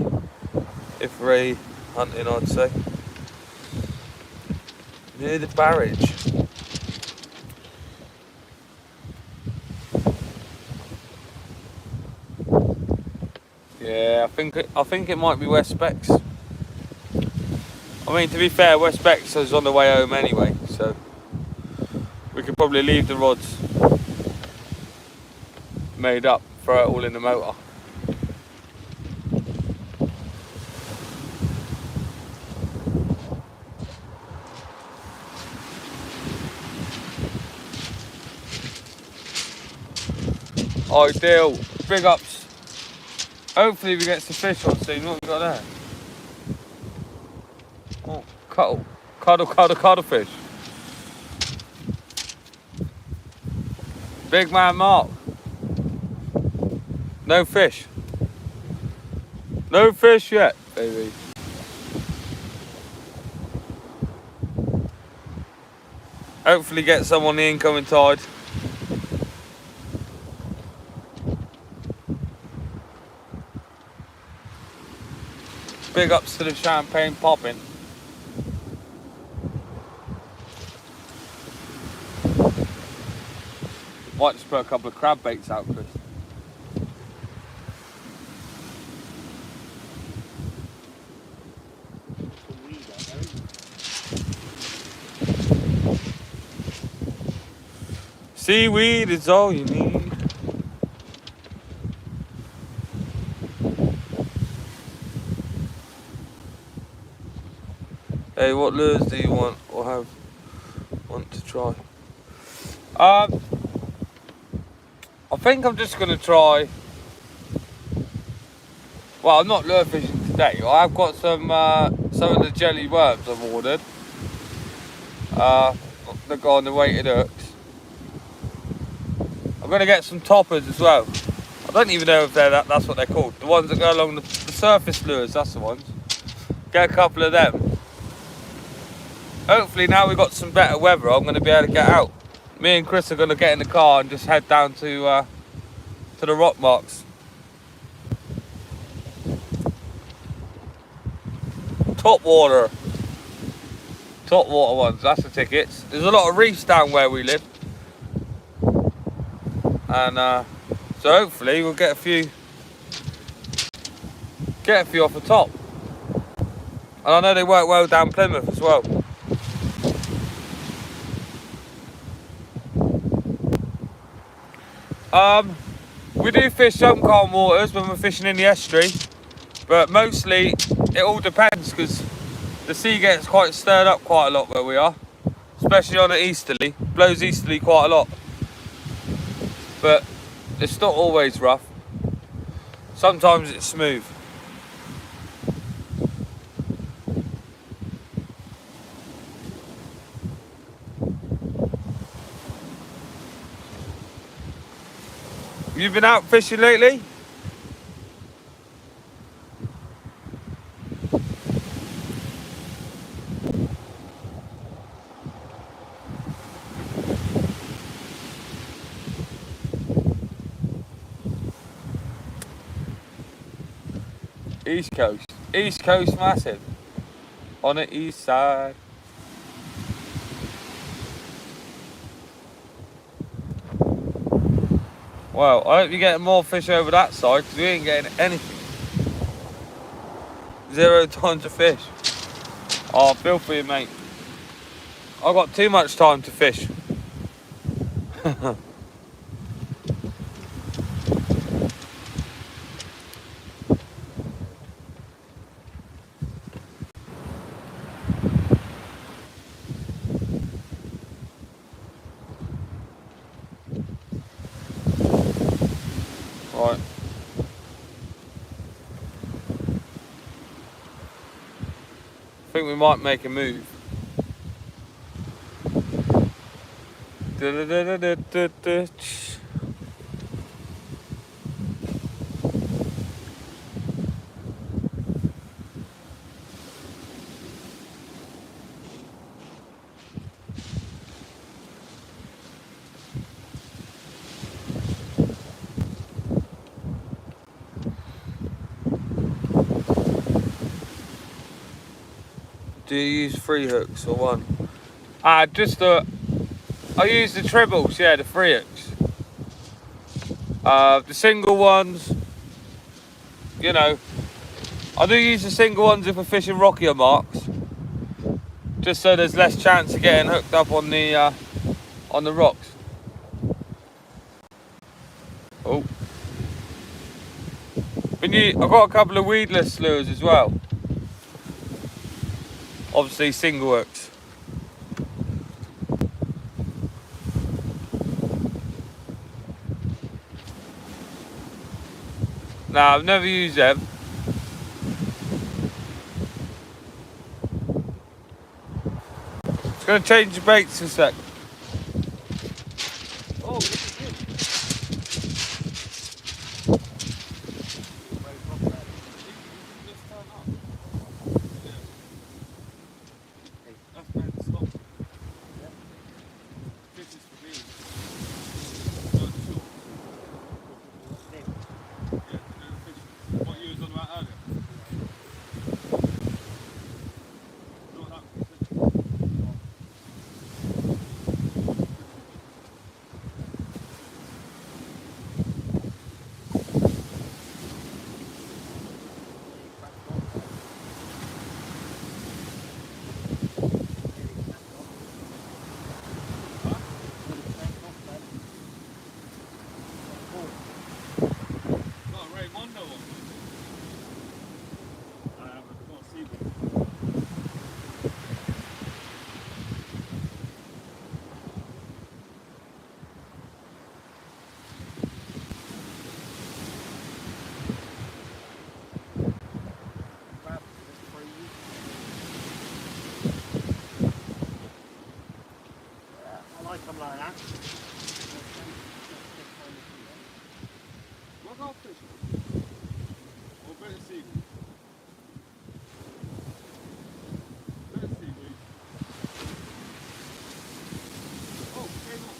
Ray hunting, I'd say. Near the barrage. Yeah, I think it might be West Bex. I mean, to be fair, West Bex is on the way home anyway, so we could probably leave the rods made up, throw it all in the motor. Ideal. Big ups. Hopefully we get some fish on soon. What have we got there? Oh, cuttlefish. Big man Mark. No fish. No fish yet, baby. Hopefully get some on the incoming tide. Big ups to the champagne popping. Might just put a couple of crab baits out, Chris. Seaweed is all you need. Hey, what lures do you want or want to try? I think I'm just going to try. Well, I'm not lure fishing today. I've got some of the jelly worms I've ordered. They've got on the weighted hooks. I'm going to get some toppers as well. I don't even know if that's what they're called. The ones that go along the surface lures, that's the ones. Get a couple of them. Hopefully now we've got some better weather, I'm going to be able to get out. Me and Chris are going to get in the car and just head down to the rock marks. Top water ones, that's the tickets. There's a lot of reefs down where we live. And so hopefully we'll get a few off the top. And I know they work well down Plymouth as well. We do fish some calm waters when we're fishing in the estuary, but mostly it all depends because the sea gets quite stirred up quite a lot where we are, especially on an easterly. Blows easterly quite a lot, but it's not always rough. Sometimes it's smooth. You been out fishing lately? East Coast. East Coast massive. On the east side. Well, I hope you're getting more fish over that side because we ain't getting anything. 0 tons of fish. Oh, feel for you, mate. I've got too much time to fish. Right. I think we might make a move. Do you use 3 hooks or 1? I use the tribbles, yeah, the 3 hooks. The single ones, you know, I do use the single ones if we're fishing rockier marks, just so there's less chance of getting hooked up on the rocks. Oh, I've got a couple of weedless lures as well. Obviously single hooks. Nah, I've never used them. Just gonna change the baits a sec. Oh, this is good. I like them like that. Look off fishing. Or better seaweed. Better seaweed. Oh, came up.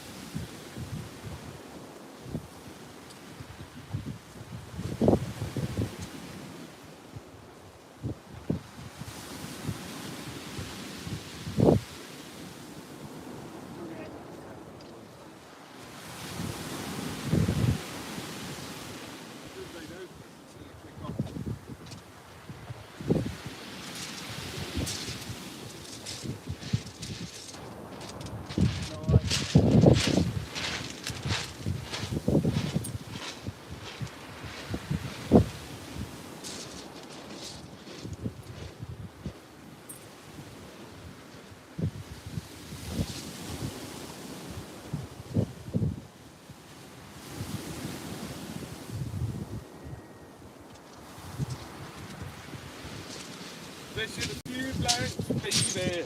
Fishing a few blanks, baby.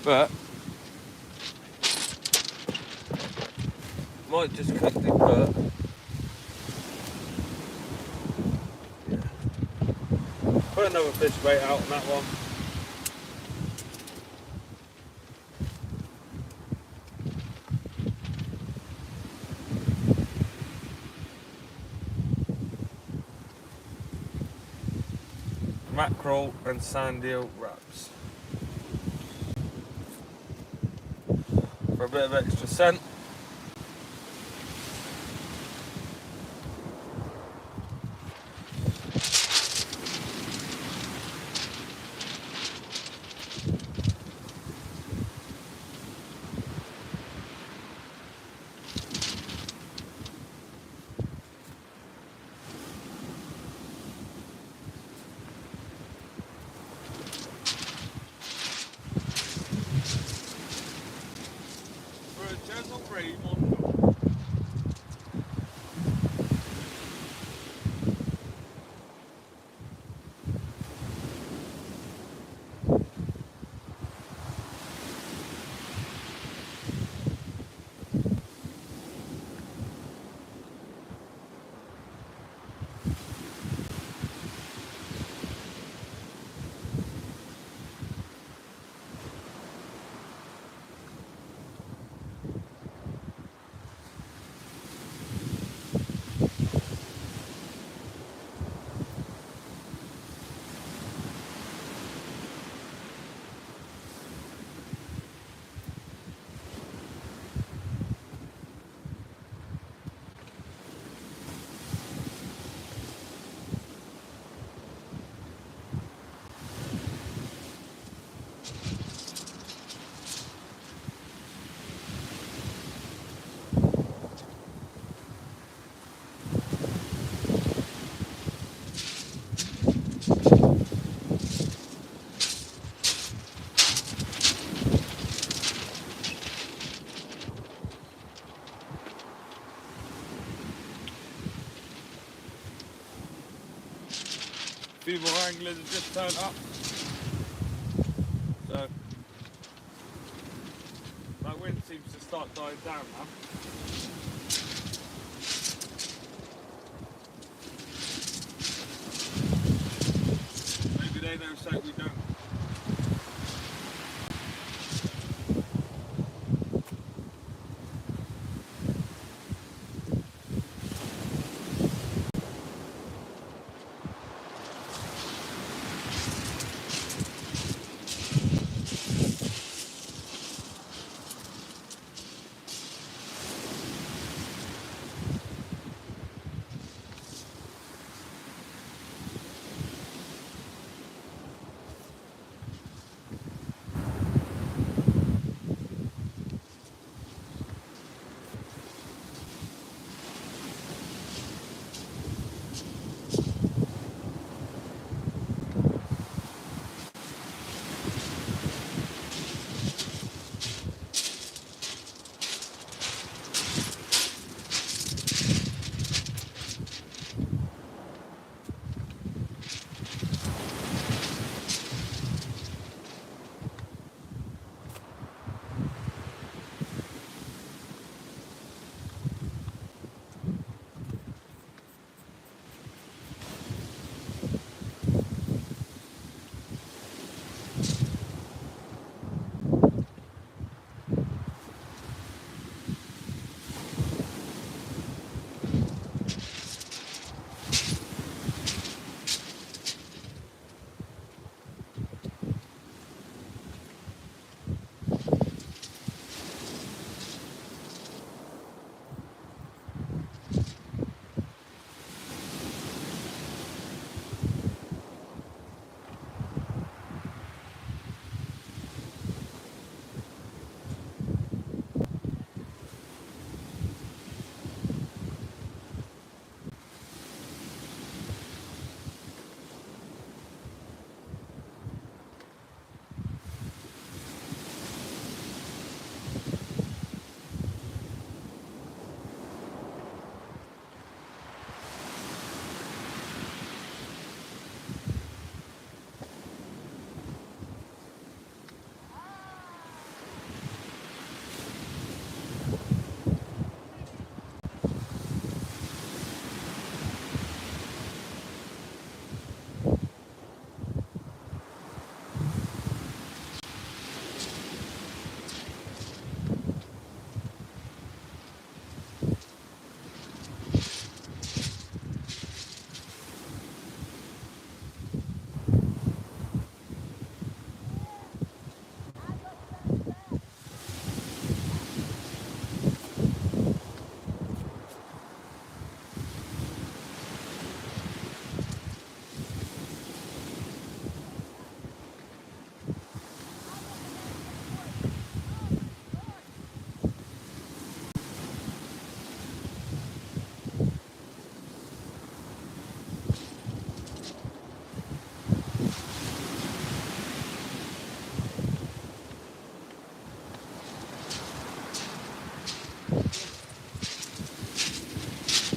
But might just quickly put another fish bait out on that one. Mackerel and sand eel wraps for a bit of extra scent. For a gentle breeze on. A few more anglers have just turned up, so that wind seems to start dying down now. Maybe they know something we don't.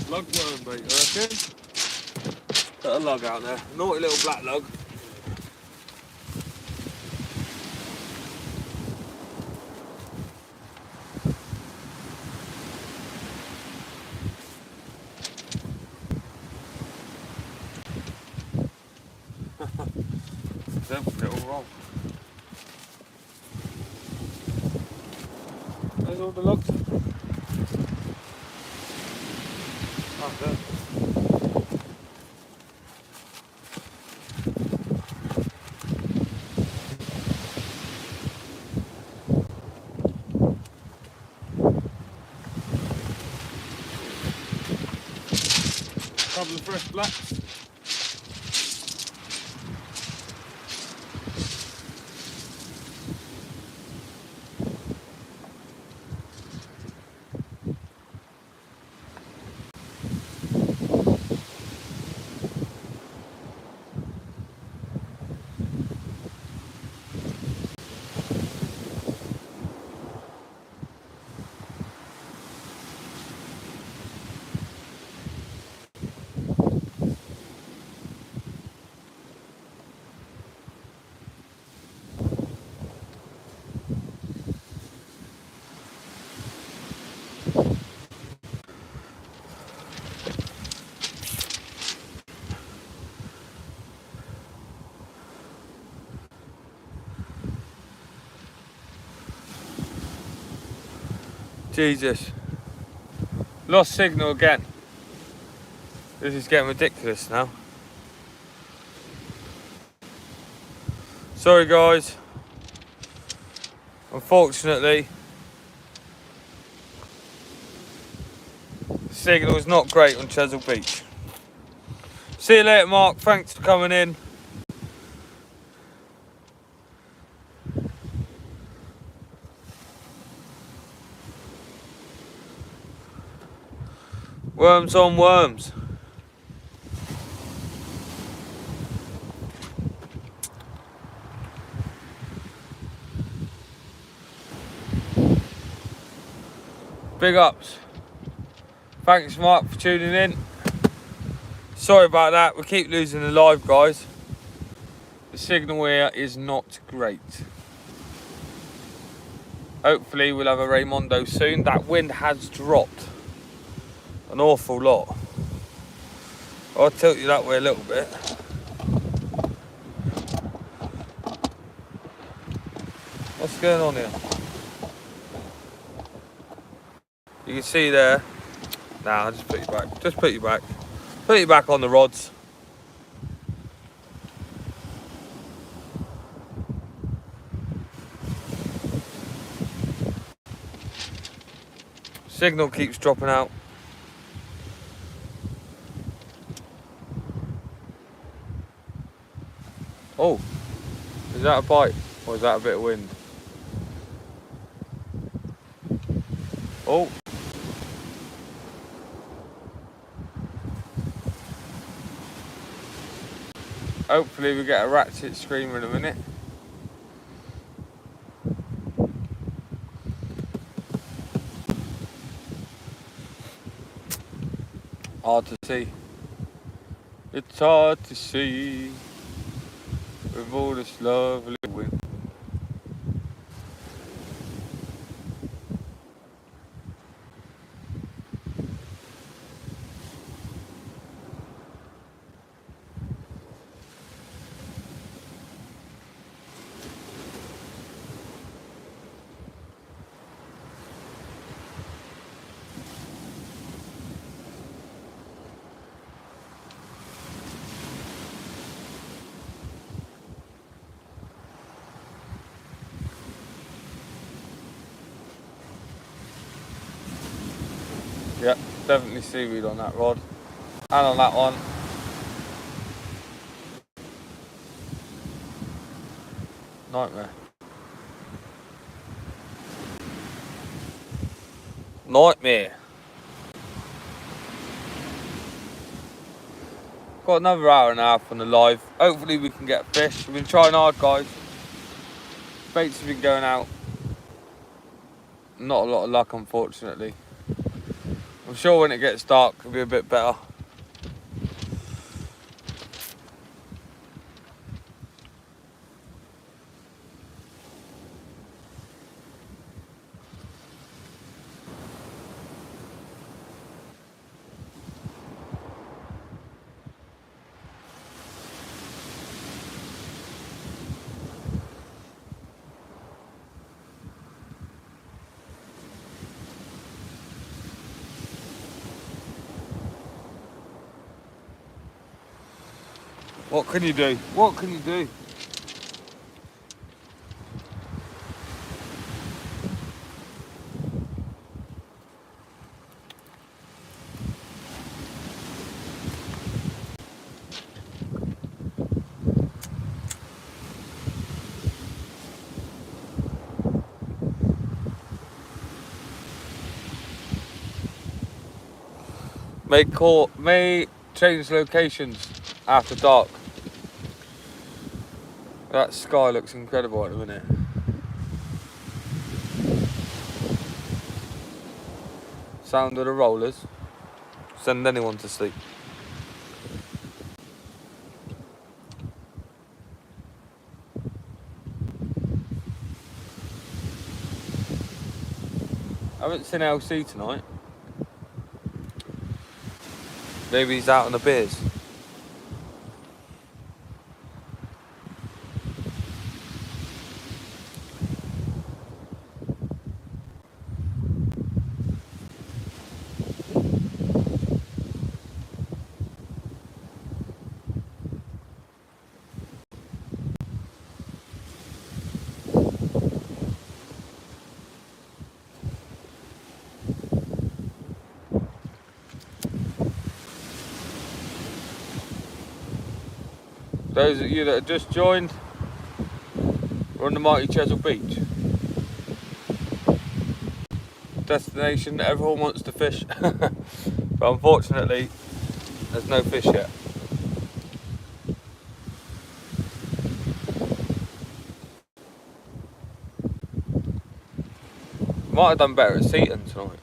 Lug worm bait, I reckon. Got a lug out there. Naughty little black lug. Little roll. There's all the lugs. Oh, there. Couple of fresh blacks. Jesus. Lost signal again. This is getting ridiculous now. Sorry guys. Unfortunately, the signal is not great on Chesil Beach. See you later, Mark. Thanks for coming in. Worms on worms. Big ups. Thanks, Mark, for tuning in. Sorry about that. We keep losing the live, guys. The signal here is not great. Hopefully we'll have a Raymondo soon. That wind has dropped an awful lot. I'll tilt you that way a little bit. What's going on here? You can see there. Nah, I'll just put you back. Just put you back. Put you back on the rods. Signal keeps dropping out. Oh, is that a bite or is that a bit of wind? Oh. Hopefully we get a ratchet screamer in a minute. Hard to see. It's hard to see with all this lovely wind. Yep, definitely seaweed on that rod. And on that one. Nightmare. Nightmare. Got another hour and a half on the live. Hopefully we can get fish. We've been trying hard, guys. Baits have been going out. Not a lot of luck, unfortunately. I'm sure when it gets dark it'll be a bit better. What can you do? What can you do? May change locations after dark. That sky looks incredible at the minute. Sound of the rollers. Send anyone to sleep. I haven't seen LC tonight. Maybe he's out on the beers. Those of you that have just joined, we're on the mighty Cheshire beach. Destination that everyone wants to fish, but unfortunately there's no fish yet. Might have done better at Seaton tonight.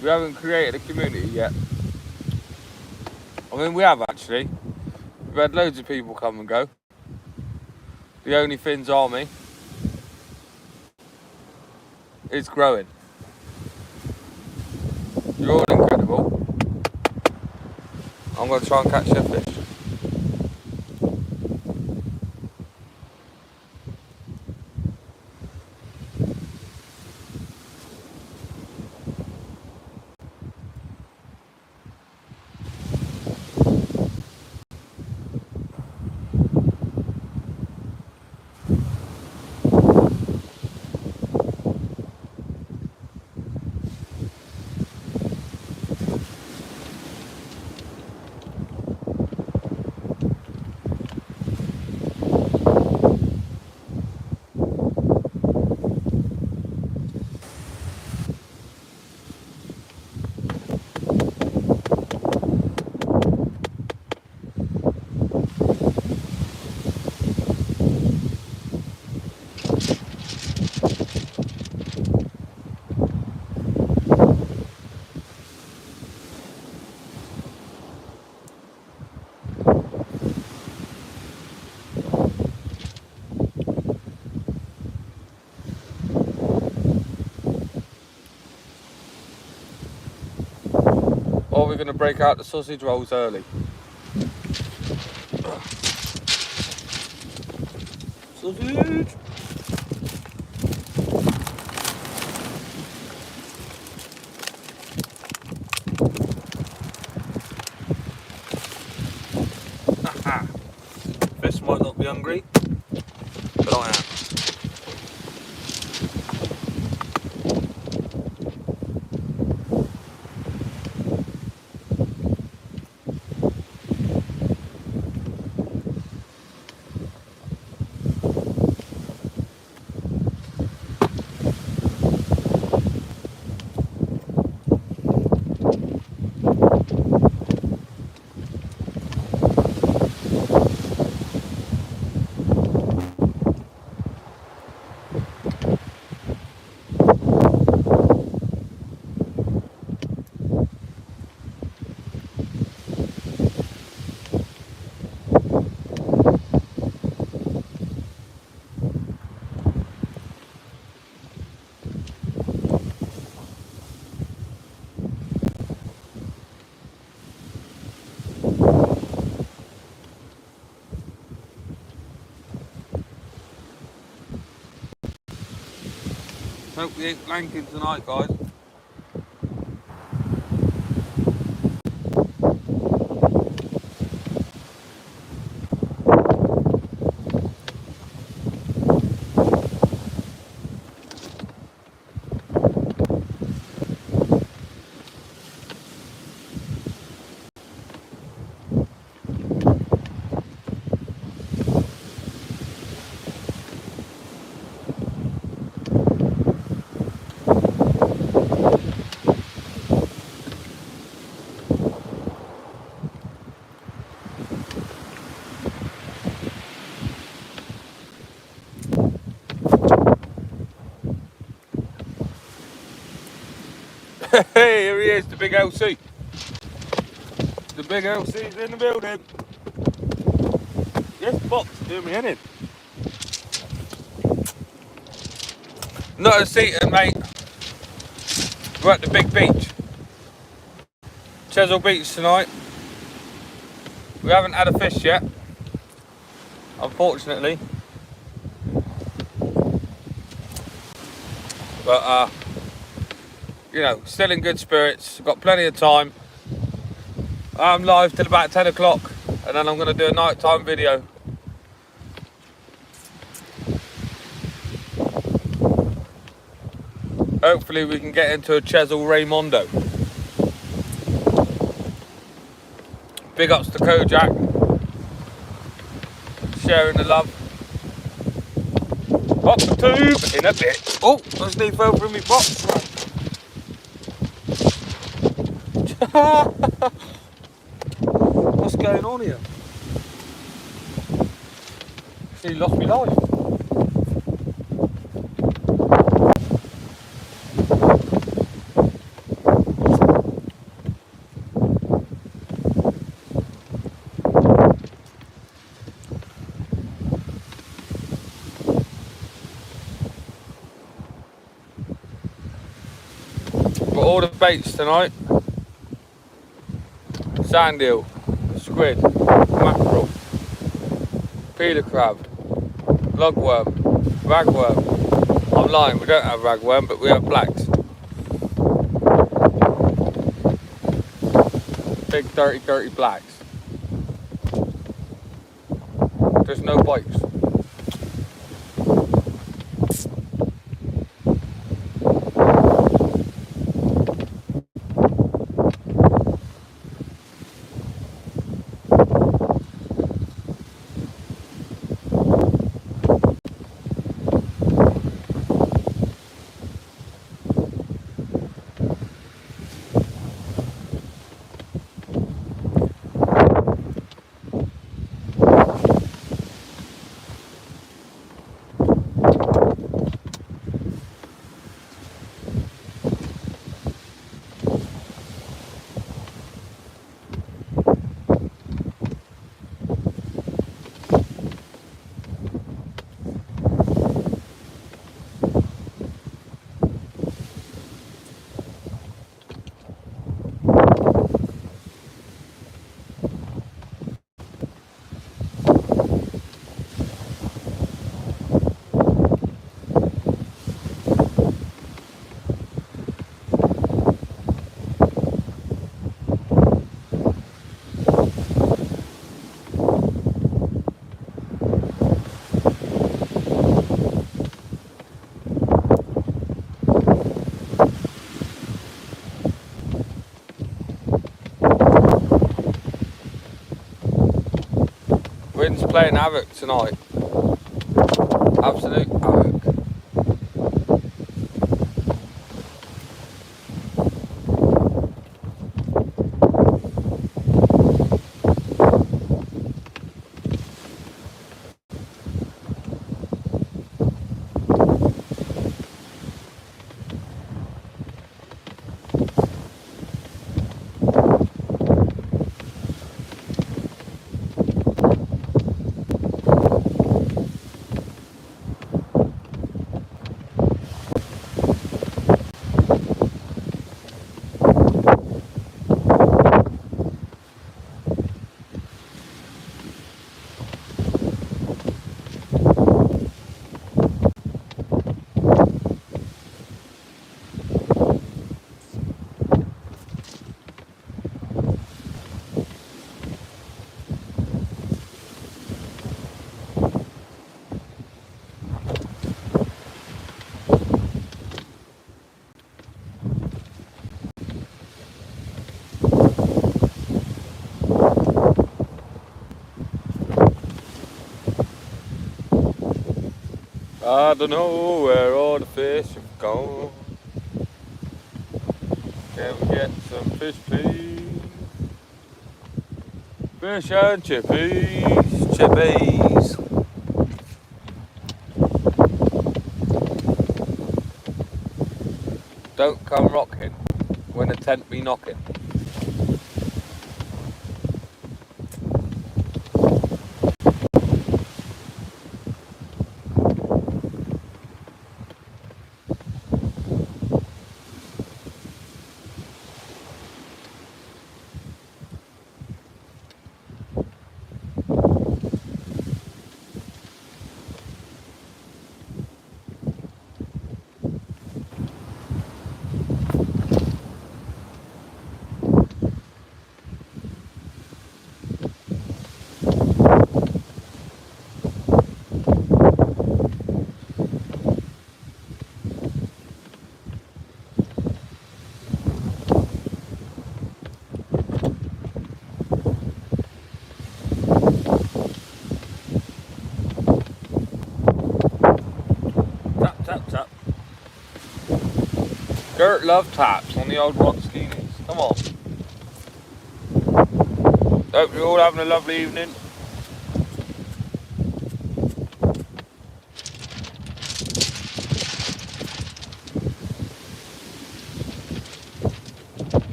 We haven't created a community yet. I mean, we have actually. We've had loads of people come and go. The Only Fins Army is growing. You're all incredible. I'm going to try and catch your fish. Or we're going to break out the sausage rolls early. Sausage! hungry, but I am. Hope we ain't blanking tonight, guys. Hey, here he is, the big LC. The big LC's in the building. Yes, box, do me in. Not a seating, mate. We're at the big beach. Cheshire Beach tonight. We haven't had a fish yet, unfortunately. But, you know, still in good spirits. Got plenty of time. I'm live till about 10 o'clock, and then I'm going to do a nighttime video. Hopefully we can get into a Cheshire Raymondo. Big ups to Kojak. Sharing the love. Up the tube in a bit. Oh, let's leave over in my box. What's going on here? He lost me life. Got all the baits tonight. Sand eel, squid, mackerel, peeler crab, lugworm, ragworm. I'm lying, we don't have ragworm, but we have blacks. Big dirty blacks. There's no bites. playing havoc tonight. Absolute havoc. I don't know where all the fish have gone. Can we get some fish, please? Fish and chippies, chippies. Don't come rocking when the tent be knocking. Gert love taps on the old rock skinis. Come on. Hope you're all having a lovely evening.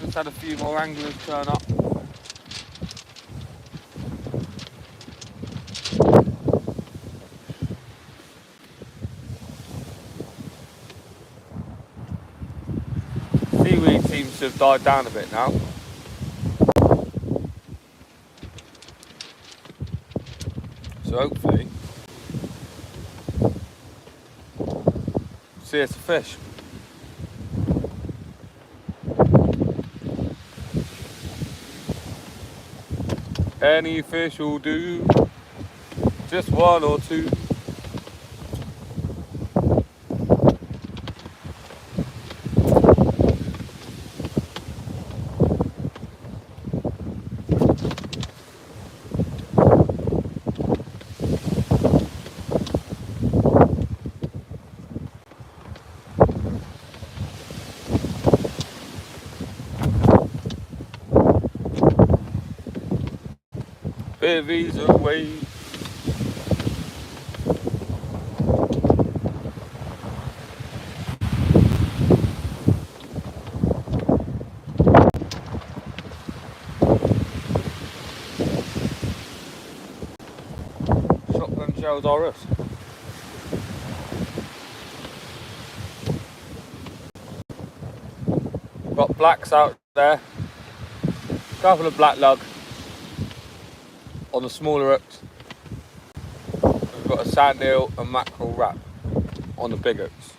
Just had a few more anglers turn up. Seaweed seems to have died down a bit now. So hopefully see us a fish. Any fish will do, just one or two. Bevies away. Shotgun shells are us. Got blacks out there. Couple of black lug on the smaller hooks. We've got a sand eel and mackerel wrap on the big hooks.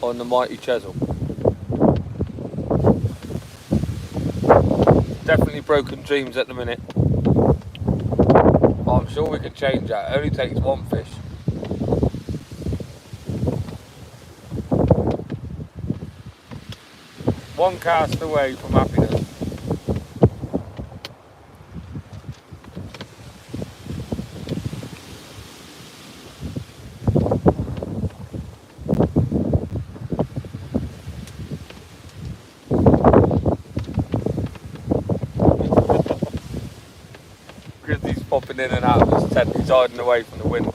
On the mighty chisel. Definitely broken dreams at the minute. But I'm sure we could change that. It only takes one fish. One cast away from happiness. Grizzly's popping in and out of his tent. He's hiding away from the wind.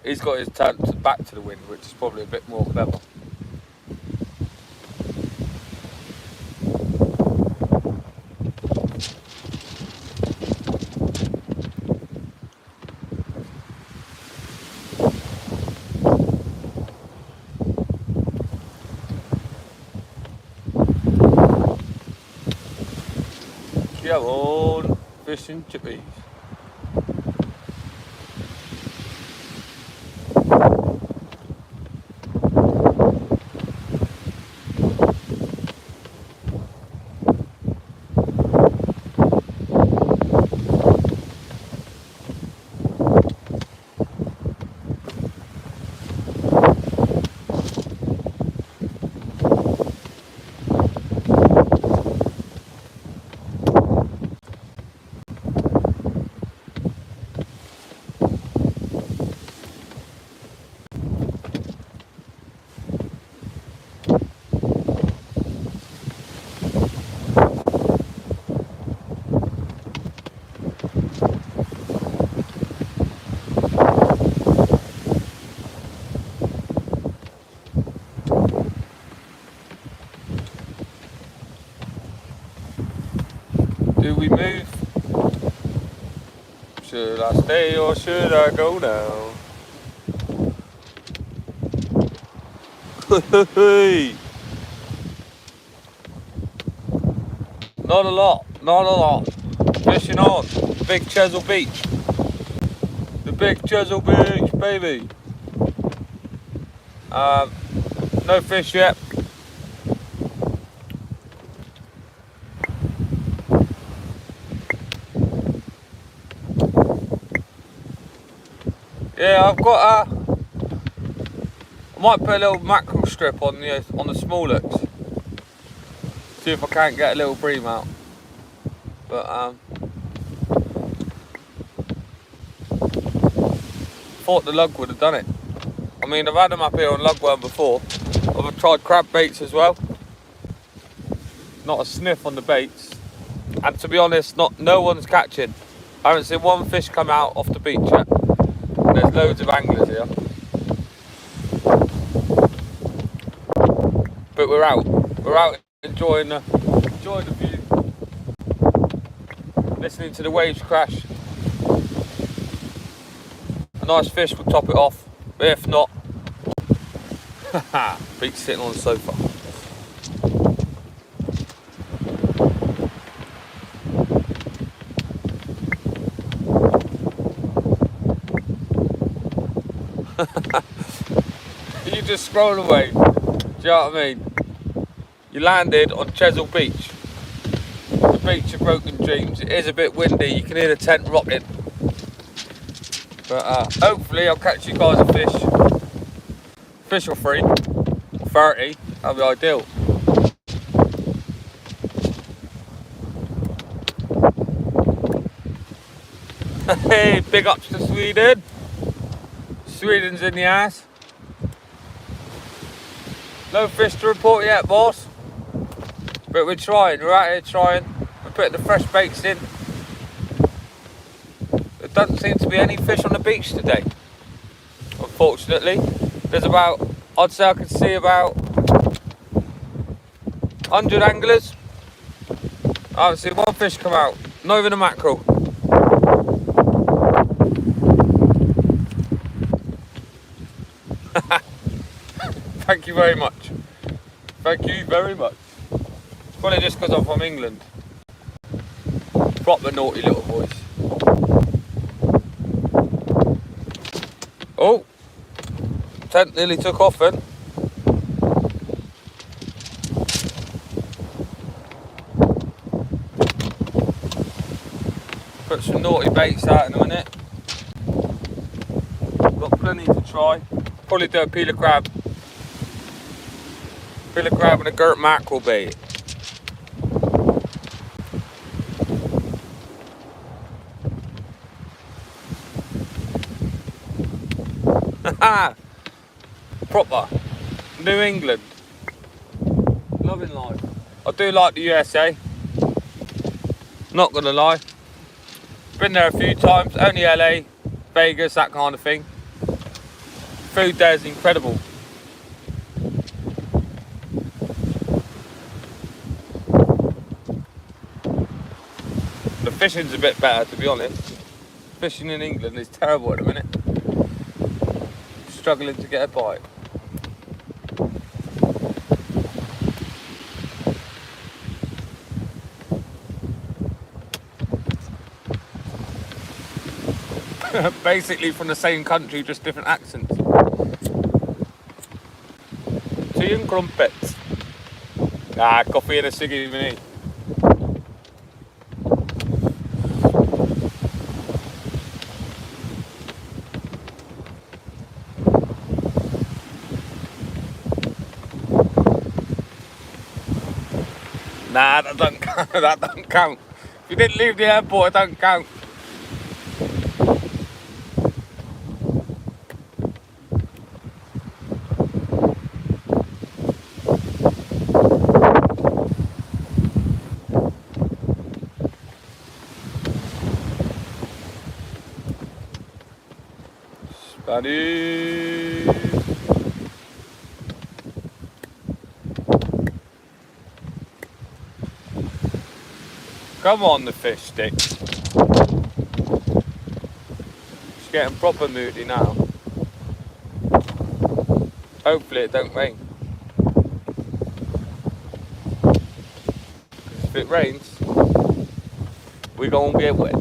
He's got his tent back to the wind, which is probably a bit more clever. Come on, fish and chippies. Do we move? Should I stay or should I go now? Not a lot, not a lot. Fishing on Big Cheshire Beach. The Big Cheshire Beach, baby. No fish yet. Yeah, I've got I might put a little mackerel strip on the small hooks. See if I can't get a little bream out. But thought the lug would have done it. I mean, I've had them up here on lugworm before. I've tried crab baits as well. Not a sniff on the baits. And to be honest, no one's catching. I haven't seen one fish come out off the beach yet. There's loads of anglers here. But we're out. We're out enjoying the view. Listening to the waves crash. A nice fish will top it off. But if not, Pete's sitting on the sofa. You just scroll away. Do you know what I mean? You landed on Cheshire Beach. The beach of broken dreams. It is a bit windy. You can hear the tent rocking. But hopefully I'll catch you guys a fish. Fish or 3 or 30. That'd be ideal. Hey, big ups to Sweden. Sweden's in the ass. No fish to report yet, boss. But we're trying, we're out here trying. We're putting the fresh baits in. There doesn't seem to be any fish on the beach today, unfortunately. There's about, I'd say I can see about 100 anglers. I haven't seen one fish come out, not even a mackerel. Thank you very much. Thank you very much. Probably just because I'm from England. Proper naughty little boys. Oh, tent nearly took off then. Put some naughty baits out in a minute. Got plenty to try. Probably do a peeler crab. Peeler crab and a girt mackerel bait. Proper New England. Loving life. I do like the USA. Not gonna lie. Been there a few times. Only LA, Vegas, that kind of thing. Food there is incredible. The fishing's a bit better, to be honest. Fishing in England is terrible at the minute. Struggling to get a bite. Basically from the same country, just different accents. Tea and crumpets. Nah, coffee and a ciggy with me. Nah, that doesn't count. That doesn't count. If you didn't leave the airport, it doesn't count. Spanish. Come on, the fish stick. It's getting proper moody now. Hopefully it don't rain. If it rains, we're gonna get wet.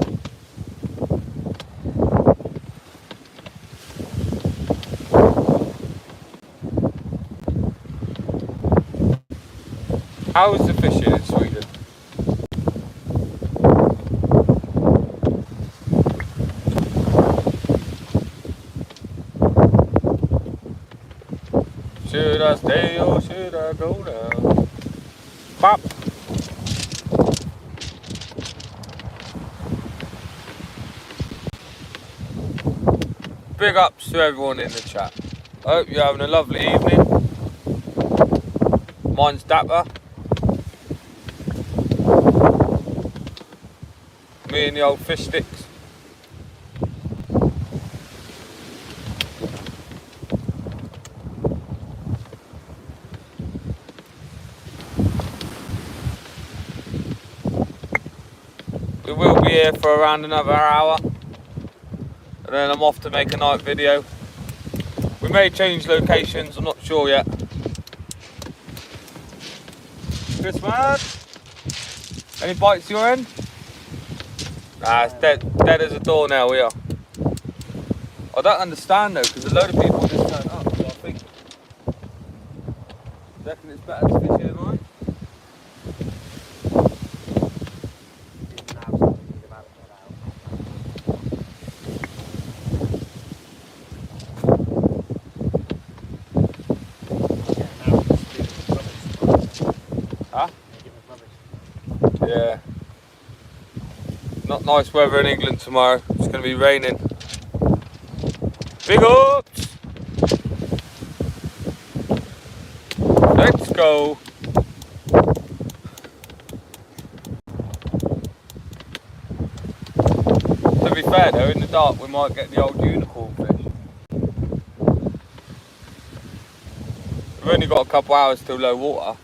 How is the fishing in Sweden? Should I stay or should I go down? Pop! Big ups to everyone in the chat. I hope you're having a lovely evening. Mine's dapper. Me and the old fish sticks. We will be here for around another hour, and then I'm off to make a night video. We may change locations, I'm not sure yet. Chris, man, any bites your end? Nah, it's dead as a door now here. I don't understand though, because a load of people just turn up, so I think, reckon it's better to fish here tonight? Huh? Yeah. Not nice weather in England tomorrow. It's going to be raining. Big ups! Let's go. To be fair though, in the dark we might get the old unicorn fish. We've only got a couple hours till low water.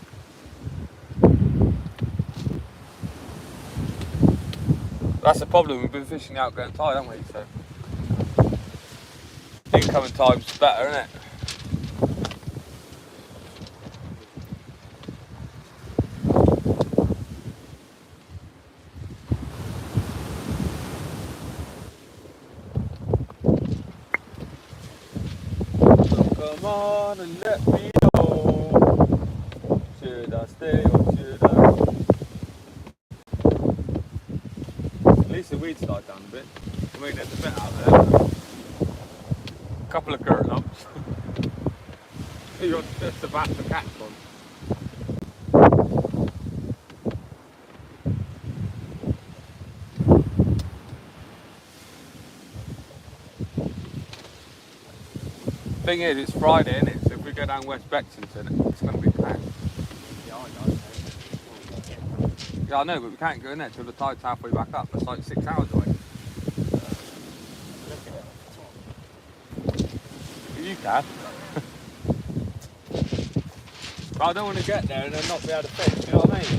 That's the problem, we've been fishing the outgoing tide, haven't we? So incoming tide's better, isn't it? So come on and let me know. Should I stay or should I? At least the weed's side down a bit. I mean, there's a bit out there. A couple of current lumps. You're just about to catch one. Thing is, it's Friday, isn't it? So if we go down West Bexington, it's going to be packed. Yeah, I know. Yeah, I know, but we can't go in there till the tide's halfway back up. That's like 6 hours away. Look at it. You can. But I don't want to get there and then not be able to fish, you know what I mean?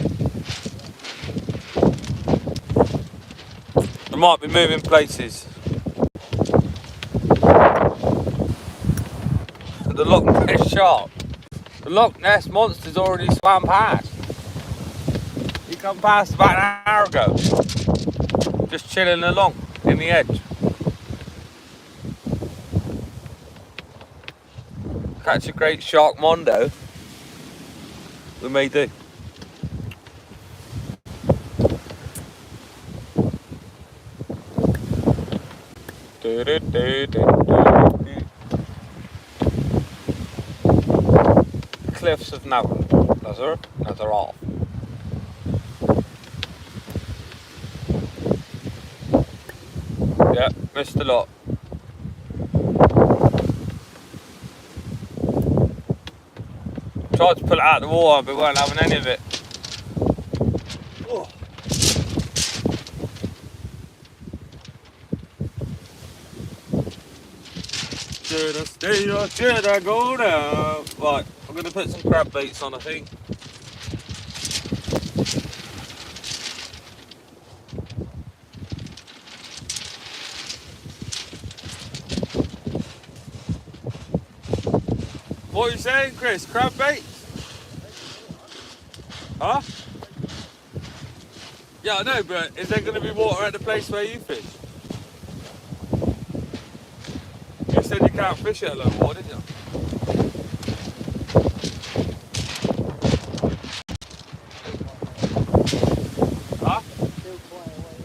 I might be moving places. The Loch Ness shark. The Loch Ness monster's already swam past. He come past about an hour ago. Just chilling along in the edge. Catch a great shark mondo. We may do. Cliffs of Navan. Another off. Yeah, missed a lot. Tried to pull it out of the water, but weren't having any of it. Oh. Should I stay or should I go now? Right, I'm going to put some crab baits on, I think. What are you saying, Chris? Crab baits? Huh? Yeah, I know, but is there going to be water at the place where you fish? You said you can't fish at low water, didn't you? Huh? Still quite a way.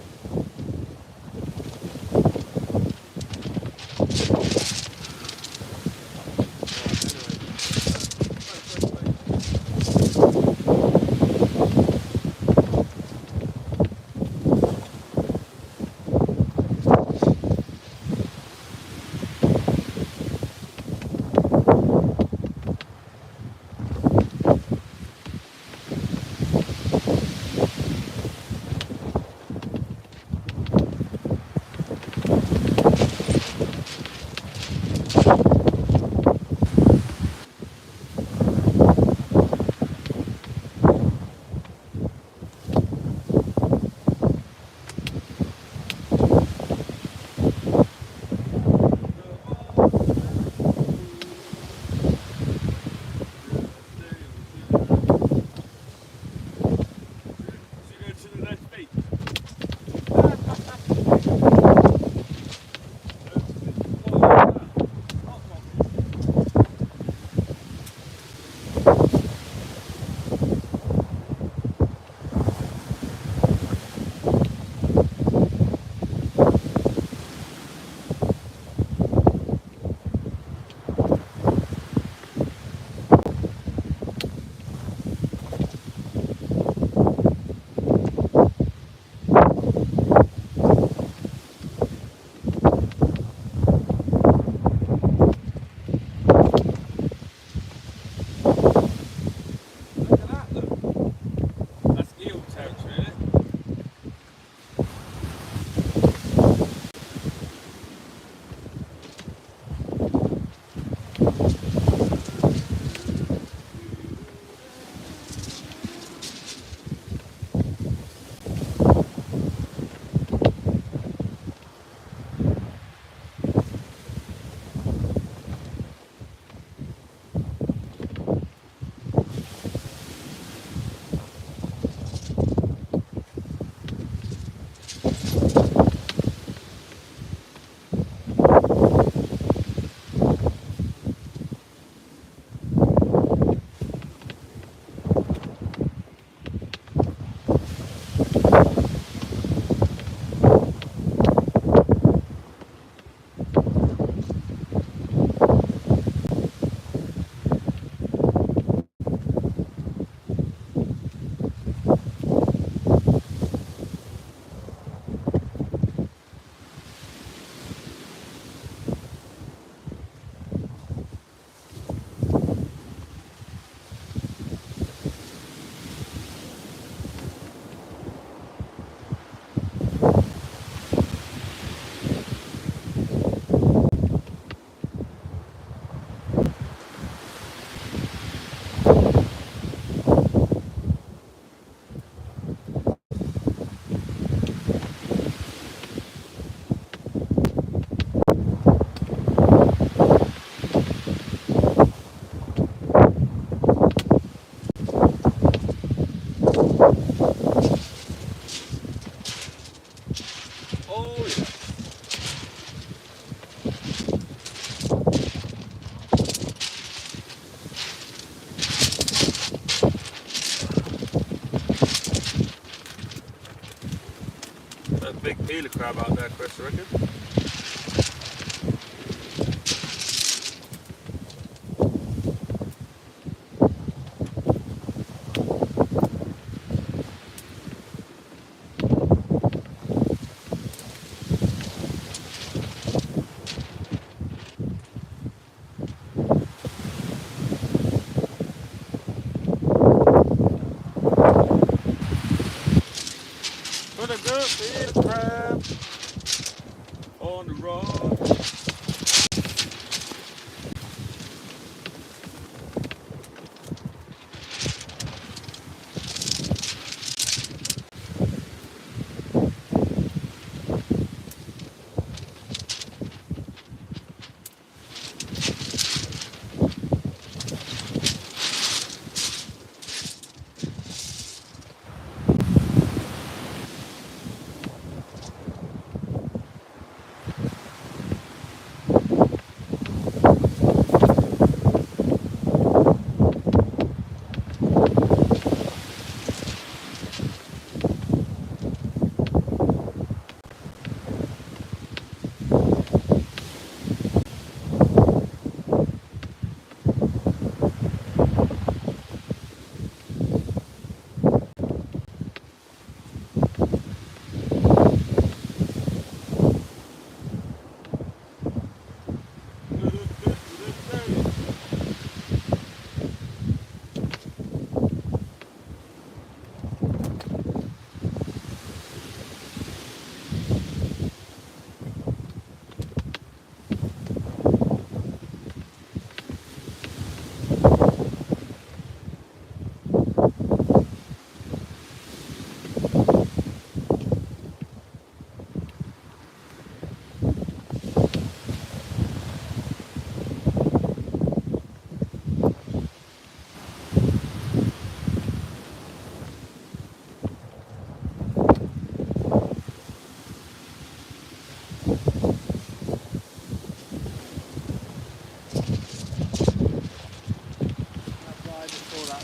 Eeler crab out there, Chris, I reckon. Gonna go see the crab on the rod.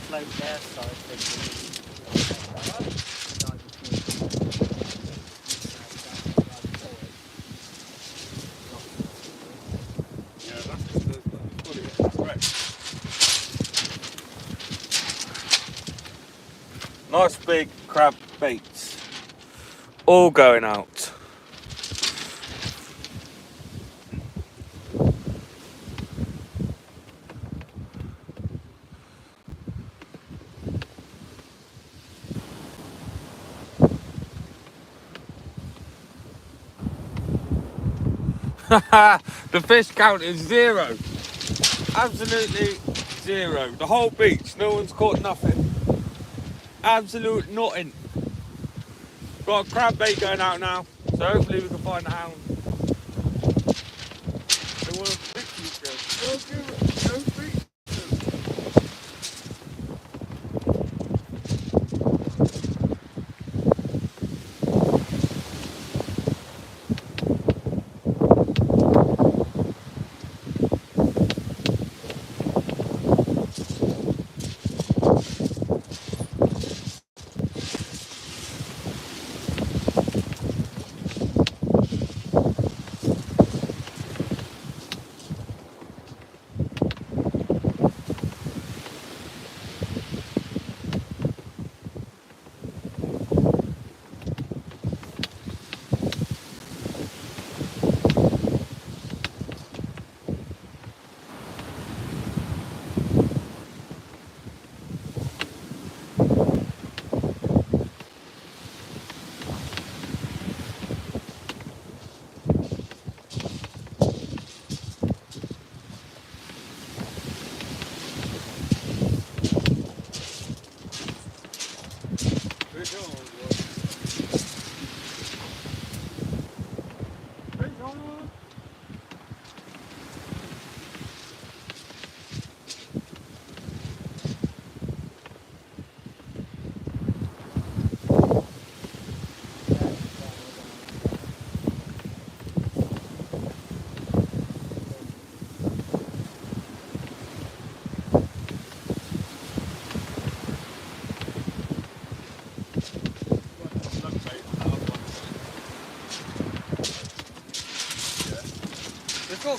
Float there, so Yeah, that's right. Nice big crab baits, all going out. The fish count is 0. Absolutely 0. The whole beach, no one's caught nothing. Absolute nothing. Got a crab bait going out now, so hopefully we can find a hound. They want to pick these guys. Don't give it, don't speak.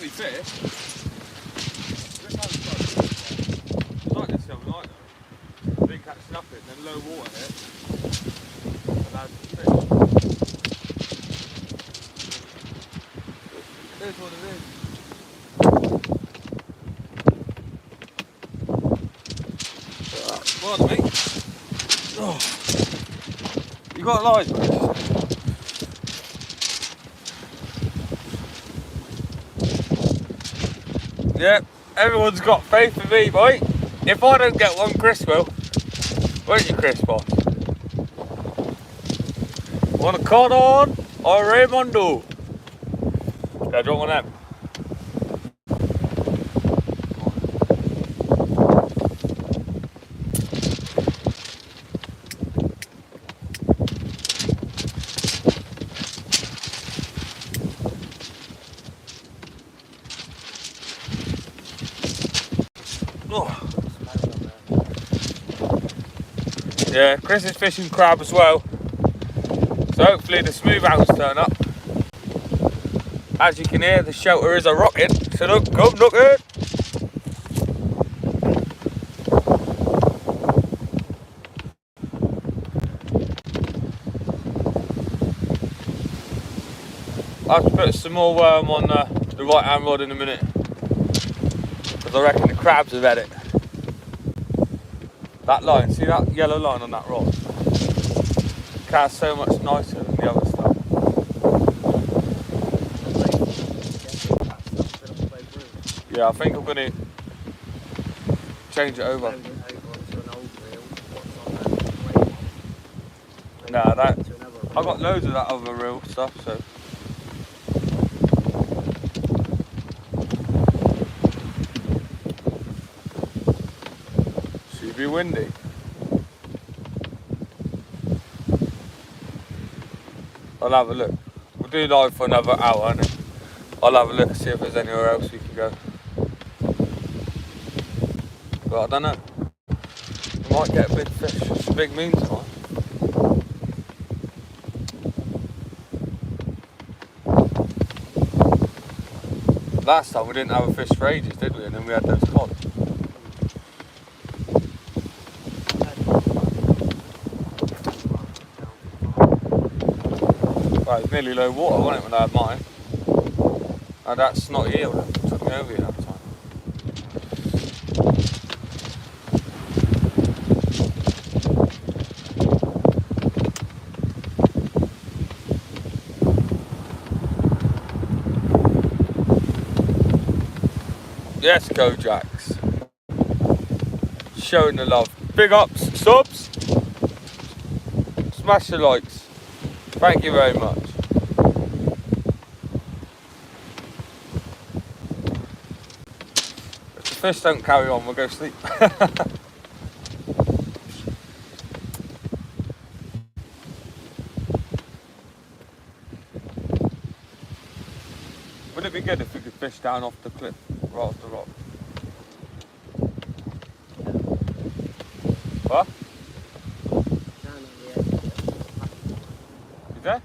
be fish. This has got it's like this the other night though. Didn't catch nothing, then low water hit. Allowed to fish. It is what it is. Well, mate. Oh. You got a line? Yeah, everyone's got faith in me, boy. If I don't get one, Chris will. Won't you, Chris, boss? Want a cordon or Raymondo? Yeah, do you want one of them? Oh. Yeah, Chris is fishing crab as well. So hopefully the smooth hounds turn up. As you can hear, the shelter is a rocking. So look, come look it. I'll have to put some more worm on the right hand rod in a minute. Because I reckon the crabs have had it. That line, see that yellow line on that rod? Casts so much nicer than the other stuff. Yeah, I think I'm going to change it over. Nah, that I got loads of that other reel stuff, so. Should be windy. I'll have a look. We'll do live for another hour, and I'll have a look and see if there's anywhere else we can go. But I don't know. We might get a big fish. It's a big mean tonight. Last time we didn't have a fish for ages, did we? And then we had those cod. Well, it was nearly low water, wasn't it, when I had mine? And that snotty eel that took me over here that time. Yes, go Jacks. Showing the love. Big ups, subs. Smash the likes. Thank you very much. If the fish don't carry on, we'll go sleep. Would it be good if we could fish down off the cliff, right off the rock? What? Is there?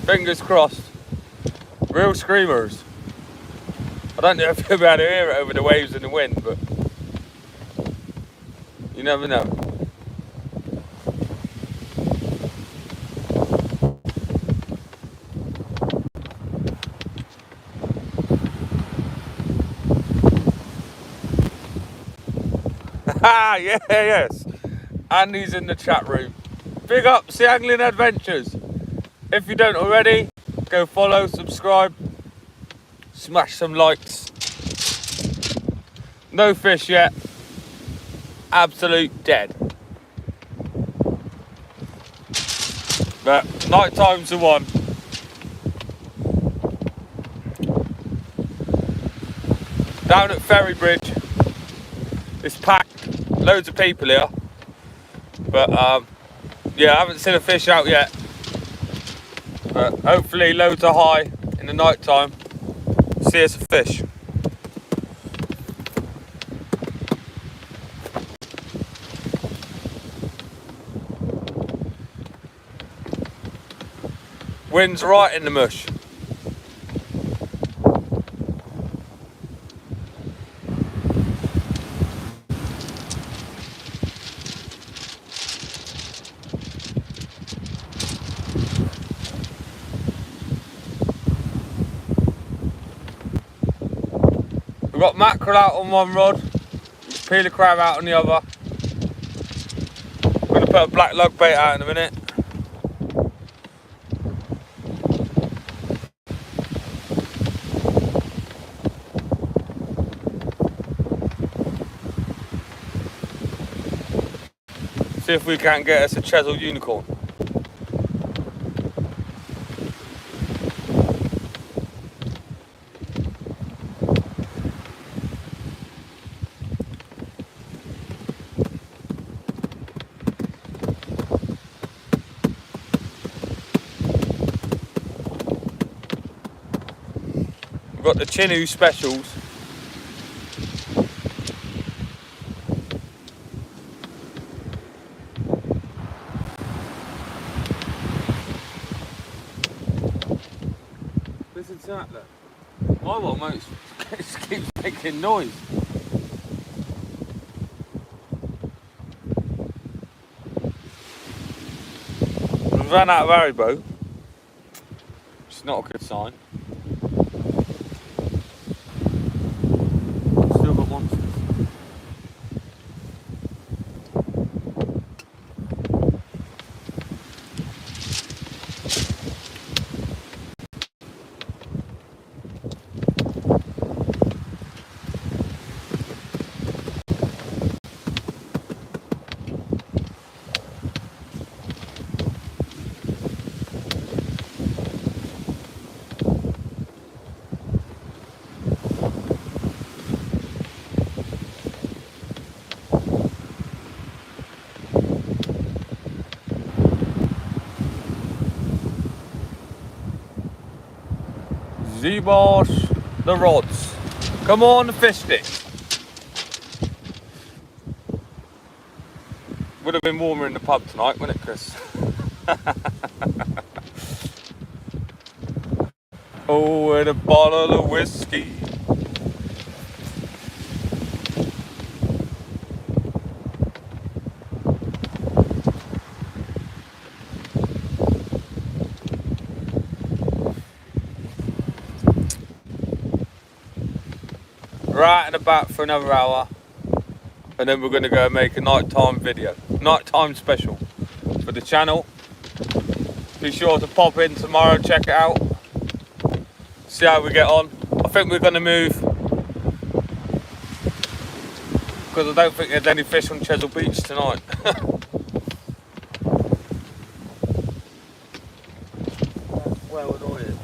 Fingers crossed. Real screamers. I don't know if you'll be able to hear it over the waves and the wind, but you never know. Ah, yeah, yes. Andy's in the chat room. Big up Sea Angling Adventures. If you don't already, go follow, subscribe, smash some likes. No fish yet. Absolute dead. But night time's the one. Down at Ferry Bridge. It's packed. Loads of people here. But yeah, I haven't seen a fish out yet. But hopefully loads are high in the night time. See us a fish. Wind's right in the mush. We've got mackerel out on one rod, peeler crab out on the other. I'm going to put a black lug bait out in a minute. See if we can get us a Cheshire unicorn. We've got the Chinu specials. Listen to that, look. My one won't keeps making noise. We've run out of Haribo, which is not a good sign. Still got monsters. Z-Boss, the rods. Come on, the fish stick. Would have been warmer in the pub tonight, wouldn't it, Chris? Oh, and a bottle of whiskey. Right and about for another hour, and then we're going to go make a nighttime video, nighttime special for the channel. Be sure to pop in tomorrow, check it out, see how we get on. I think we're going to move because I don't think there's any fish on Cheshire Beach tonight. Well annoying.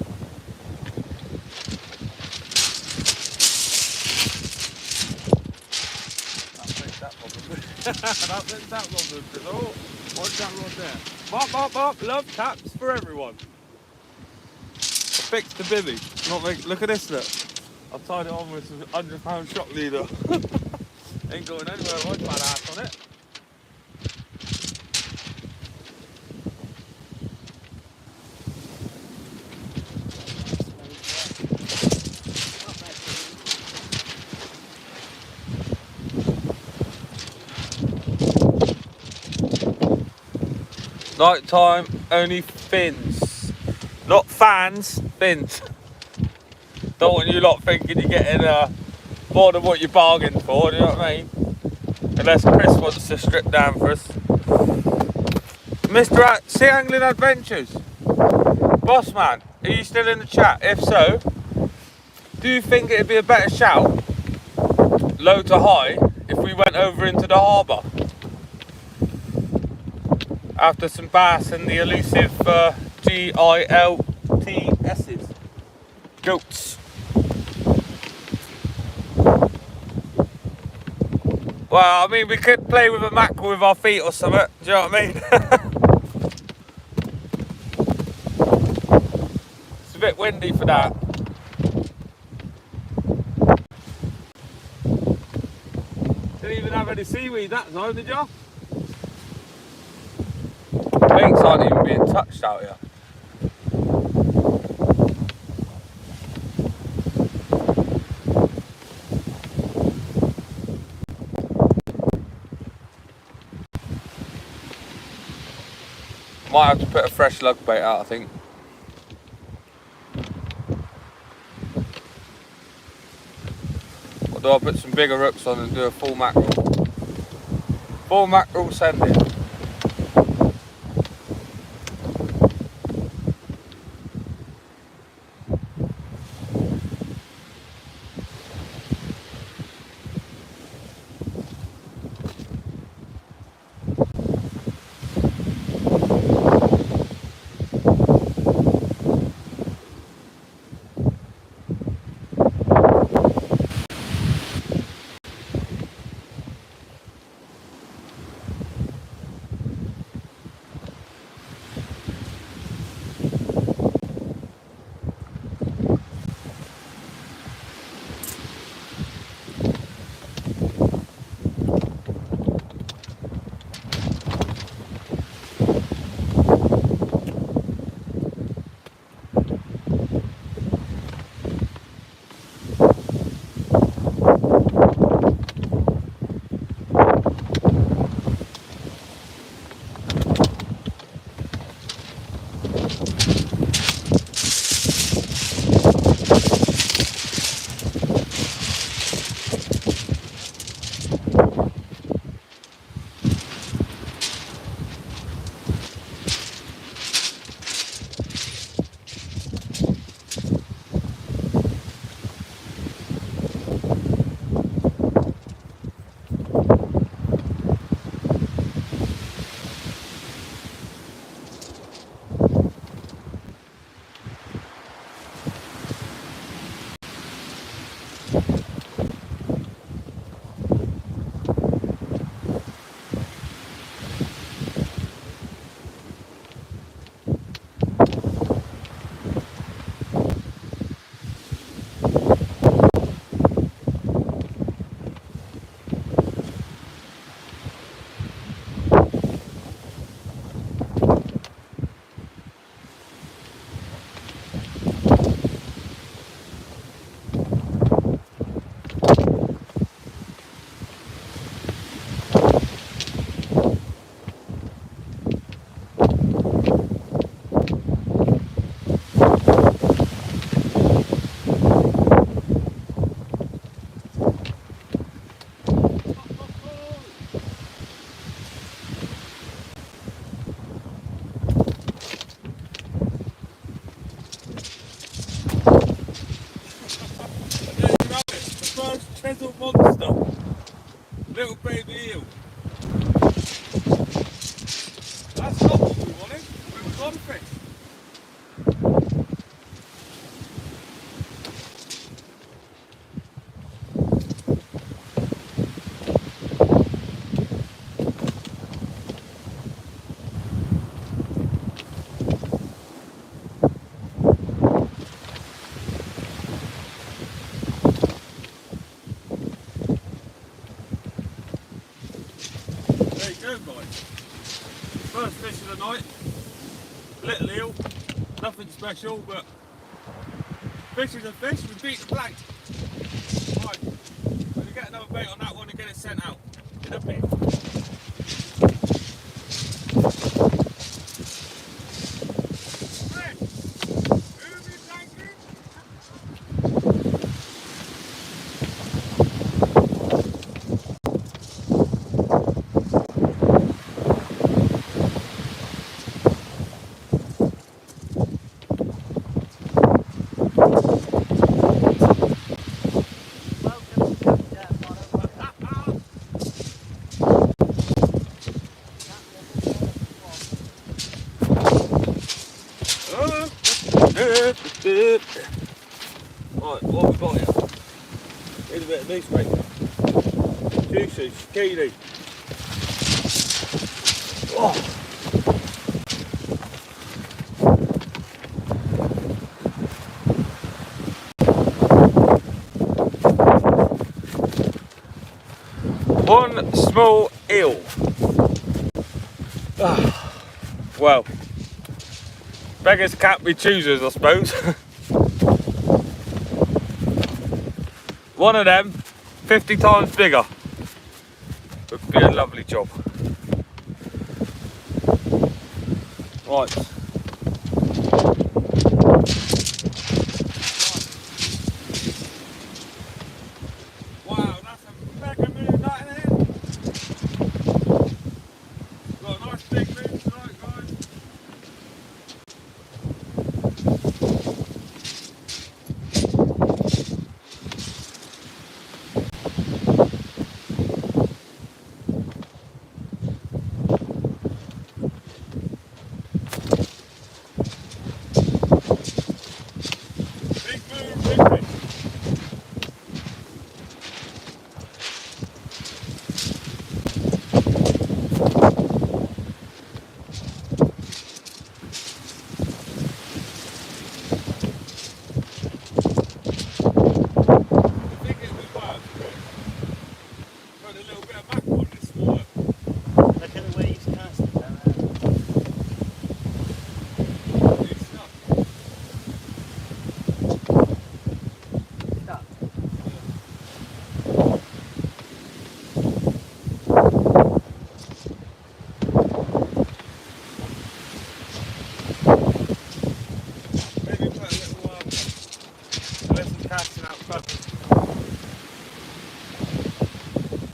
that one. Oh, what's that rod there? Bop, bop, bop. Love taps for everyone. I fixed the bivvy. Look at this, look. I've tied it on with a £100 shock leader. Ain't going anywhere with my ass on it. Night time, only fins. Not fans, fins. Don't want you lot thinking you're getting more than what you bargained for, do you know what I mean? Unless Chris wants to strip down for us. Mr. Sea Angling Adventures. Boss man, are you still in the chat? If so, do you think it'd be a better shout, low to high, if we went over into the harbour? After some bass and the elusive GILTS's. Goats. Well, I mean, we could play with a mackerel with our feet or something, do you know what I mean? It's a bit windy for that. Didn't even have any seaweed that time, did you? Baits aren't even being touched out here. Might have to put a fresh lug bait out, I think. Or do I put some bigger hooks on and do a full mackerel? Full mackerel sending. Chisel monster, little baby eel. That's not what we wanted. We were on fish. There you go, guys. First fish of the night. Little eel. Nothing special, but fish is a fish. We beat the blank. Right. When you get another bait on that one and get it sent out in a bit. Right, what have we got here? Need a bit of newspaper. Juicy, skeely. Oh. One small eel. Well, beggars can't be choosers, I suppose. One of them, 50 times bigger. Would be a lovely job. Right. Wow, that's a mega moon, that in here. Got a nice big moon tonight, guys. Big moon, big moon. Look at the way he's casting down there. Stuck. Maybe put a little lesson casting out feathers.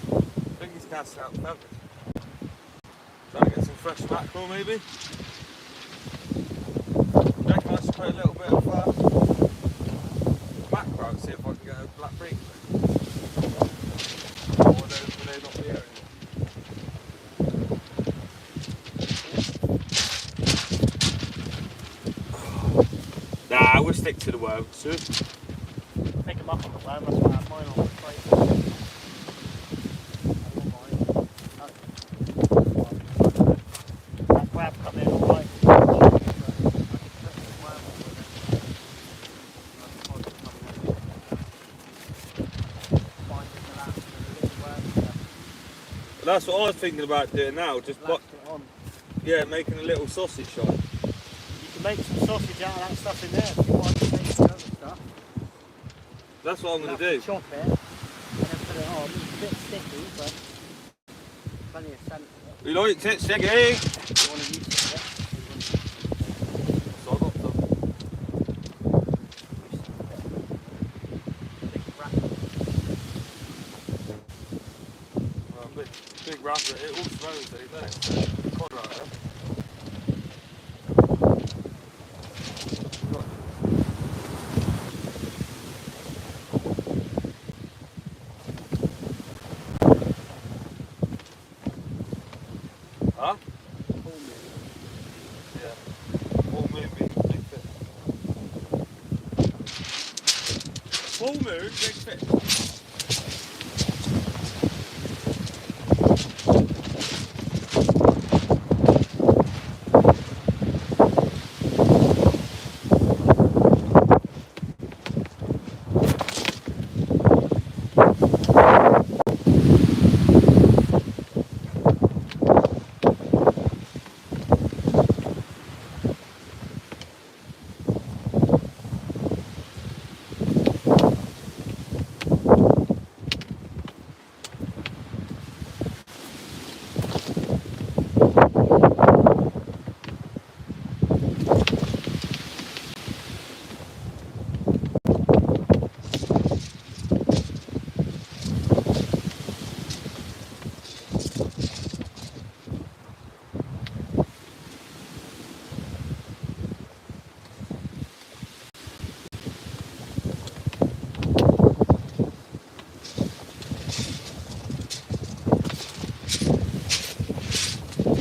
I think he's casting out feathers. Trying to get some fresh mackerel maybe. I reckon I should put a little bit of mackerel and see if I can get a black bream. Or will they not be here anymore? Nah, we'll stick to the worm soon. Pick him up on the worm, that's why I have mine on the plate. That crab come in alright. That's what I was thinking about doing now, just yeah, making a little sausage shop. You can make some sausage out of that stuff in there if you want to make some other stuff. That's what I'm going to do. Chop it and then put it on. It's a bit sticky, but plenty of scent. You liked it, Siggy? You want to use it, yeah? So I got some. Big rabbit, it all smells, don't it? Quite right, huh? Huh? Full moon. Yeah. Full moon means big fish. Full moon, big fish.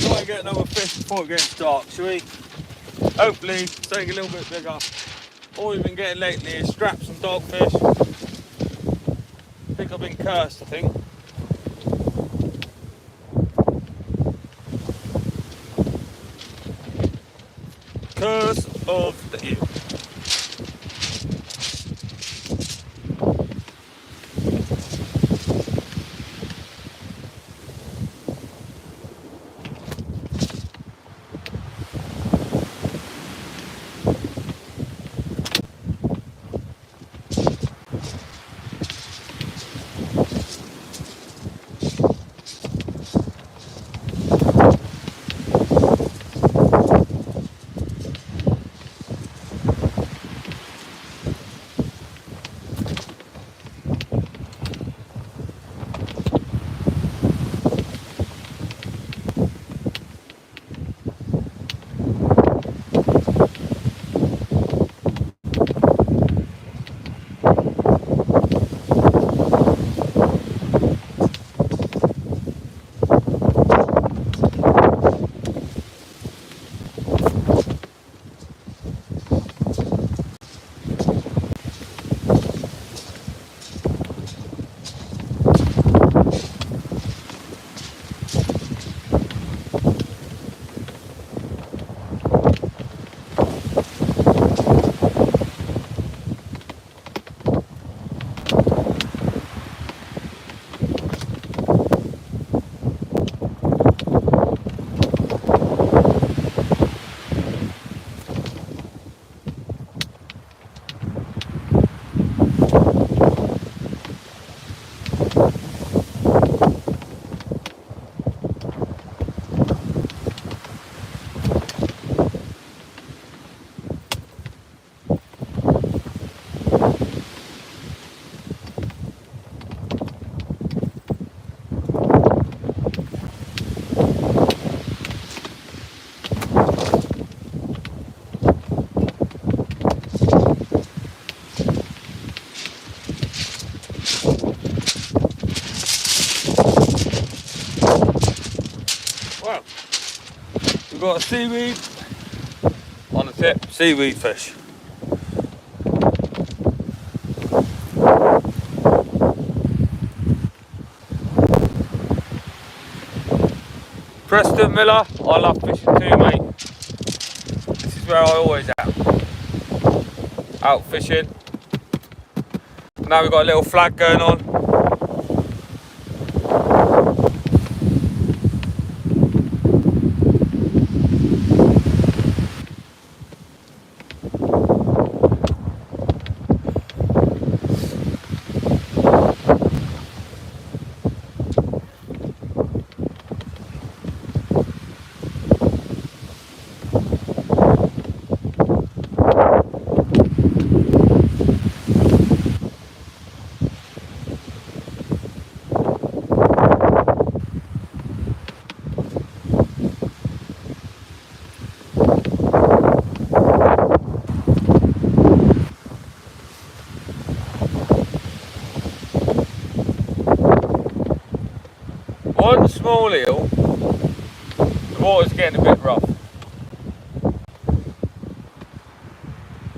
Try and get another fish before it gets dark, shall we? Hopefully, something a little bit bigger. All we've been getting lately is straps and dogfish. I think I've been cursed, I think. Curse of the eel. got a seaweed on the tip, seaweed fish. Preston Miller, I love fishing too, mate. This is where I always am. Out fishing. Now we've got a little flag going on. One small eel, the water's getting a bit rough.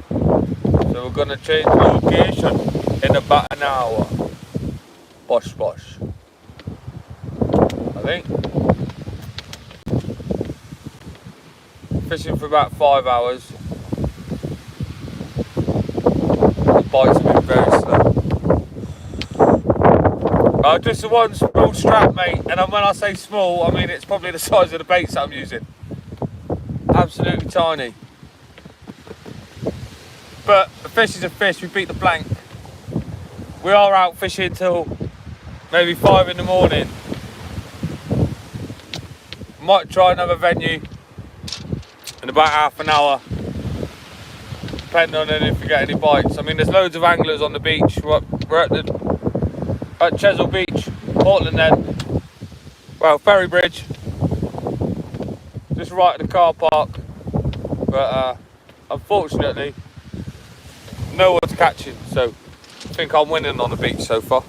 So we're going to change location in about an hour. Bosh bosh. I think. Fishing for about 5 hours. The bites have been very slow. Just the one small strap, mate, and when I say small, I mean it's probably the size of the baits that I'm using. Absolutely tiny. But a fish is a fish, we beat the blank. We are out fishing till maybe 5 in the morning. Might try another venue in about half an hour, depending on if we get any bites. I mean, there's loads of anglers on the beach. We're at Cheshire Beach, Portland End, well, Ferry Bridge, just right at the car park, but unfortunately no one's catching, so I think I'm winning on the beach so far.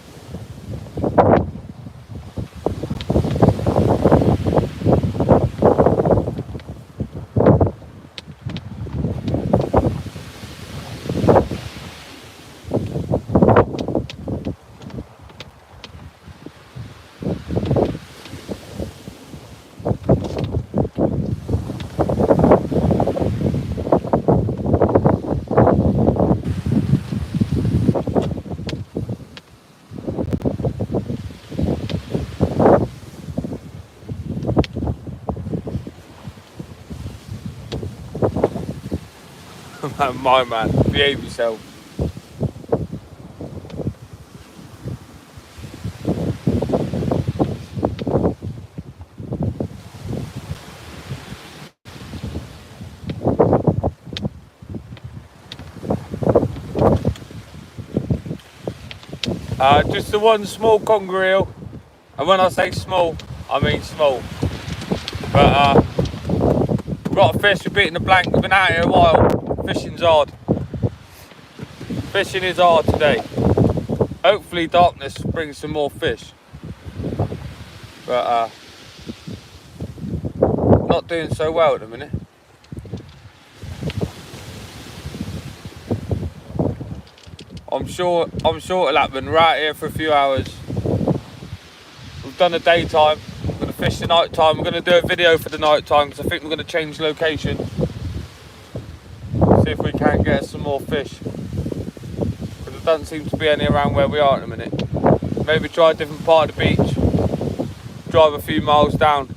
My man, behave yourself. Just the one small conger eel, and when I say small, I mean small. But we've got a fish, we're beating the blank, we've been out here a while. Fishing's hard. Fishing is hard today. Hopefully darkness brings some more fish. But not doing so well at the minute. I'm sure it'll happen. We're out here for a few hours. We've done the daytime. We're going to fish the night time. We're going to do a video for the night time because I think we're going to change location. See if we can get some more fish. Because there doesn't seem to be any around where we are at the minute. Maybe try a different part of the beach. Drive a few miles down.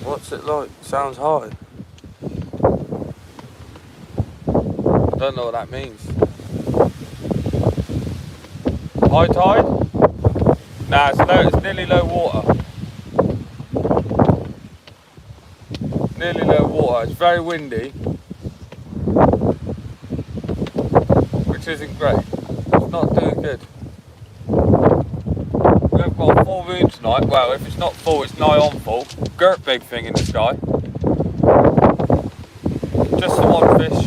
What's it like? Sounds high. I don't know what that means. High tide? Nah, it's nearly low water. Nearly low water. It's very windy, which isn't great. It's not doing good. Look we've got a full moon tonight. Well, if it's not full, it's nigh on full. Girt big thing in the sky. Just the one fish.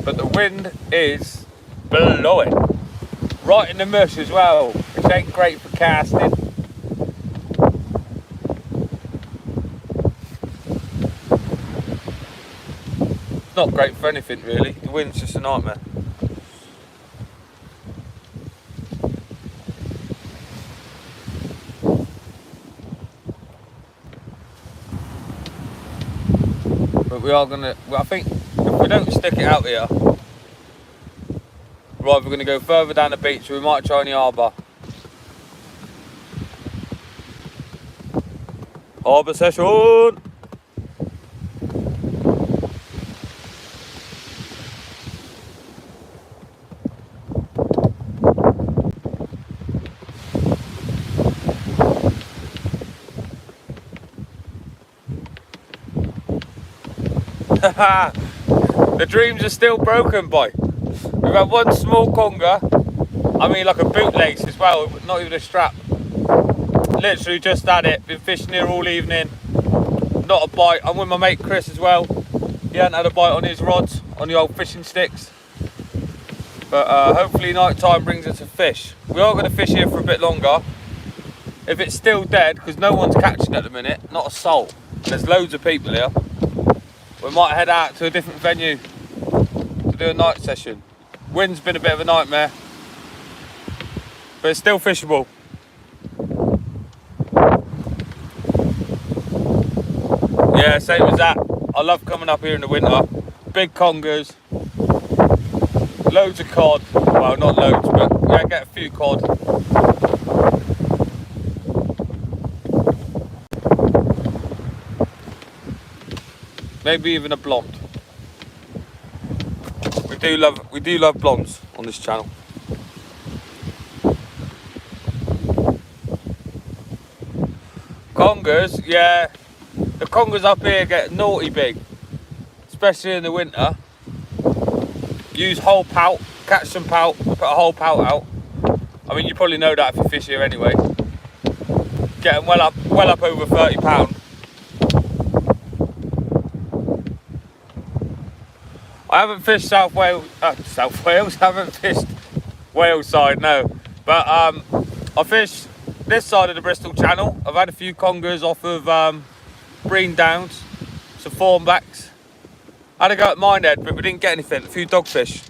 But the wind is blowing. Right in the mush as well, which ain't great for casting. Not great for anything really, the wind's just a nightmare. But we are gonna, well, I think if we don't stick it out here, we're either gonna go further down the beach or we might try in the harbour. Harbour session! The dreams are still broken, boy. We've had one small conger. I mean, like a bootleg as well, not even a strap. Literally just had it. Been fishing here all evening. Not a bite. I'm with my mate Chris as well. He hadn't had a bite on his rods, on the old fishing sticks. But hopefully night time brings us a fish. We are going to fish here for a bit longer. If it's still dead, because no one's catching at the minute, not a soul. There's loads of people here. We might head out to a different venue to do a night session. Wind's been a bit of a nightmare, but it's still fishable. Yeah, same as that. I love coming up here in the winter. Big congers, loads of cod. Well, not loads, but yeah, get a few cod. Maybe even a blonde. We do love blondes on this channel. Congers, yeah. The congers up here get naughty big, especially in the winter. Use whole pout, catch some pout, put a whole pout out. I mean, you probably know that if you fish here anyway. Get them well up over 30 pounds. I haven't fished South Wales, I haven't fished Wales side, no. But I fished this side of the Bristol Channel. I've had a few congers off of Breen Downs, some thornbacks. I had a go at Minehead, but we didn't get anything, a few dogfish.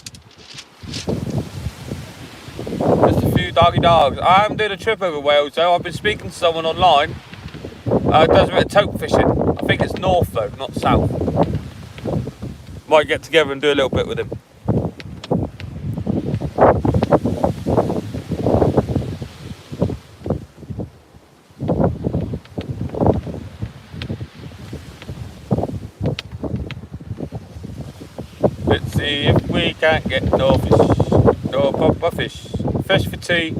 Just a few doggy dogs. I haven't done a trip over Wales though. I've been speaking to someone online. Does a bit of tope fishing. I think it's north though, not south. Might get together and do a little bit with him. Let's see if we can't get no fish, no papa fish. Fish for tea,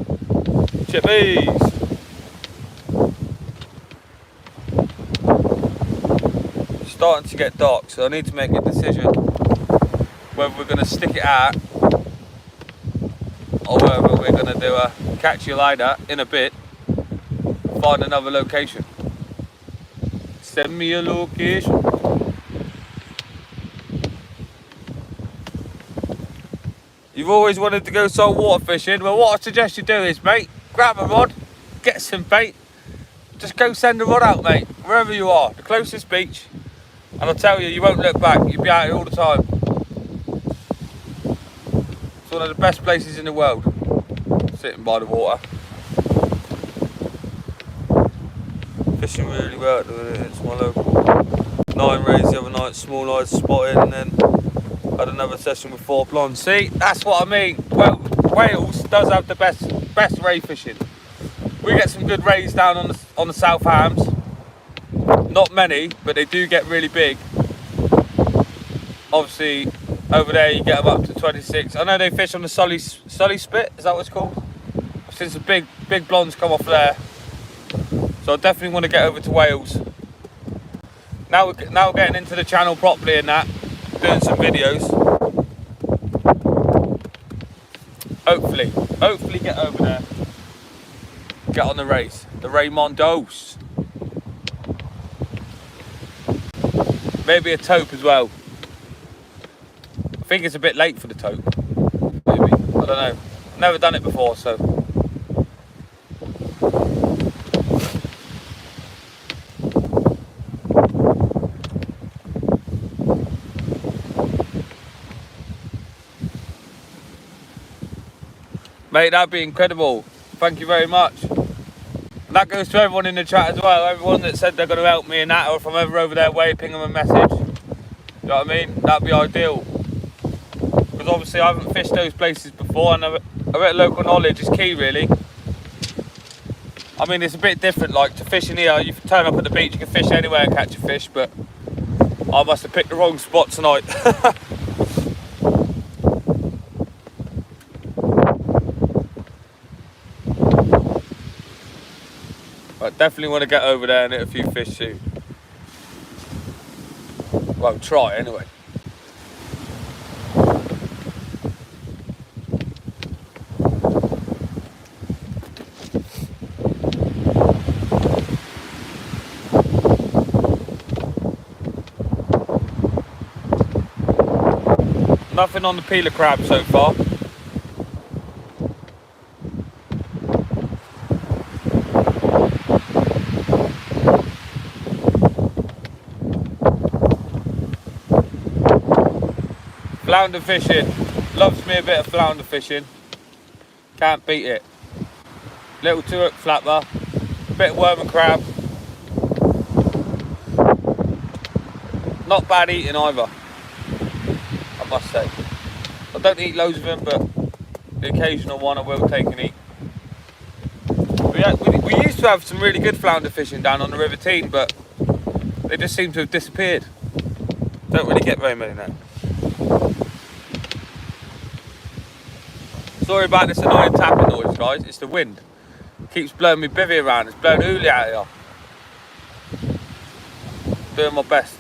chippies. Starting to get dark, so I need to make a decision whether we're going to stick it out or whether we're going to do a catch you later in a bit, find another location. Send me a location. You've always wanted to go saltwater fishing. Well, what I suggest you do is, mate, grab a rod, get some bait, just go send a rod out, mate, wherever you are, the closest beach. And I'll tell you, you won't look back. You'll be out here all the time. It's one of the best places in the world. Sitting by the water. Fishing really well at the minute. It's my local 9 rays the other night, small eyes spotted, and then had another session with 4 blondes. See, that's what I mean. Well, Wales does have the best ray fishing. We get some good rays down on the South Hams. Not many, but they do get really big. Obviously, over there you get them up to 26. I know they fish on the Sully Spit, is that what it's called? I've seen some big blondes come off there. So I definitely want to get over to Wales. now we're getting into the channel properly and that, doing some videos. Hopefully get over there, get on the race, the Raymondos. Maybe a taupe as well. I think it's a bit late for the taupe. Maybe, I don't know. Never done it before, so. Mate, that'd be incredible. Thank you very much. And that goes to everyone in the chat as well. Everyone that said they're going to help me in that, or if I'm ever over their way, ping them a message. You know what I mean? That'd be ideal. Because obviously I haven't fished those places before, and a bit of local knowledge is key, really. I mean, it's a bit different, like to fishing here. You can turn up at the beach, you can fish anywhere and catch a fish, but I must have picked the wrong spot tonight. I definitely want to get over there and hit a few fish soon. Well, try anyway. Nothing on the peeler crab so far. Flounder fishing, loves me a bit of flounder fishing, can't beat it. Little 2-hook flapper, a bit of worm and crab. Not bad eating either, I must say. I don't eat loads of them, but the occasional one I will take and eat. We used to have some really good flounder fishing down on the River Tean, but they just seem to have disappeared. Don't really get very many now. Sorry about this annoying tapping noise, guys. It's the wind. It keeps blowing me bivvy around. It's blowing Uli out here. Doing my best.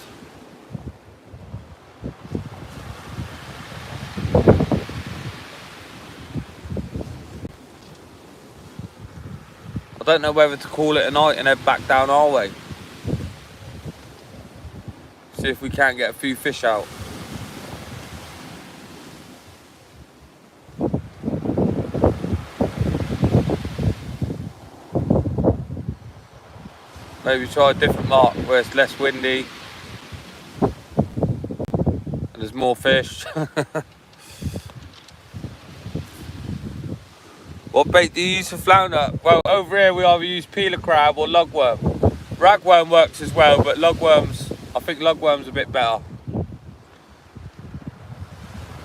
I don't know whether to call it a night and head back down our way. See if we can get a few fish out. Maybe try a different mark where it's less windy and there's more fish. What bait do you use for flounder? Well, over here we either use peeler crab or lugworm. Ragworm works as well, but lugworms, I think lugworm's a bit better.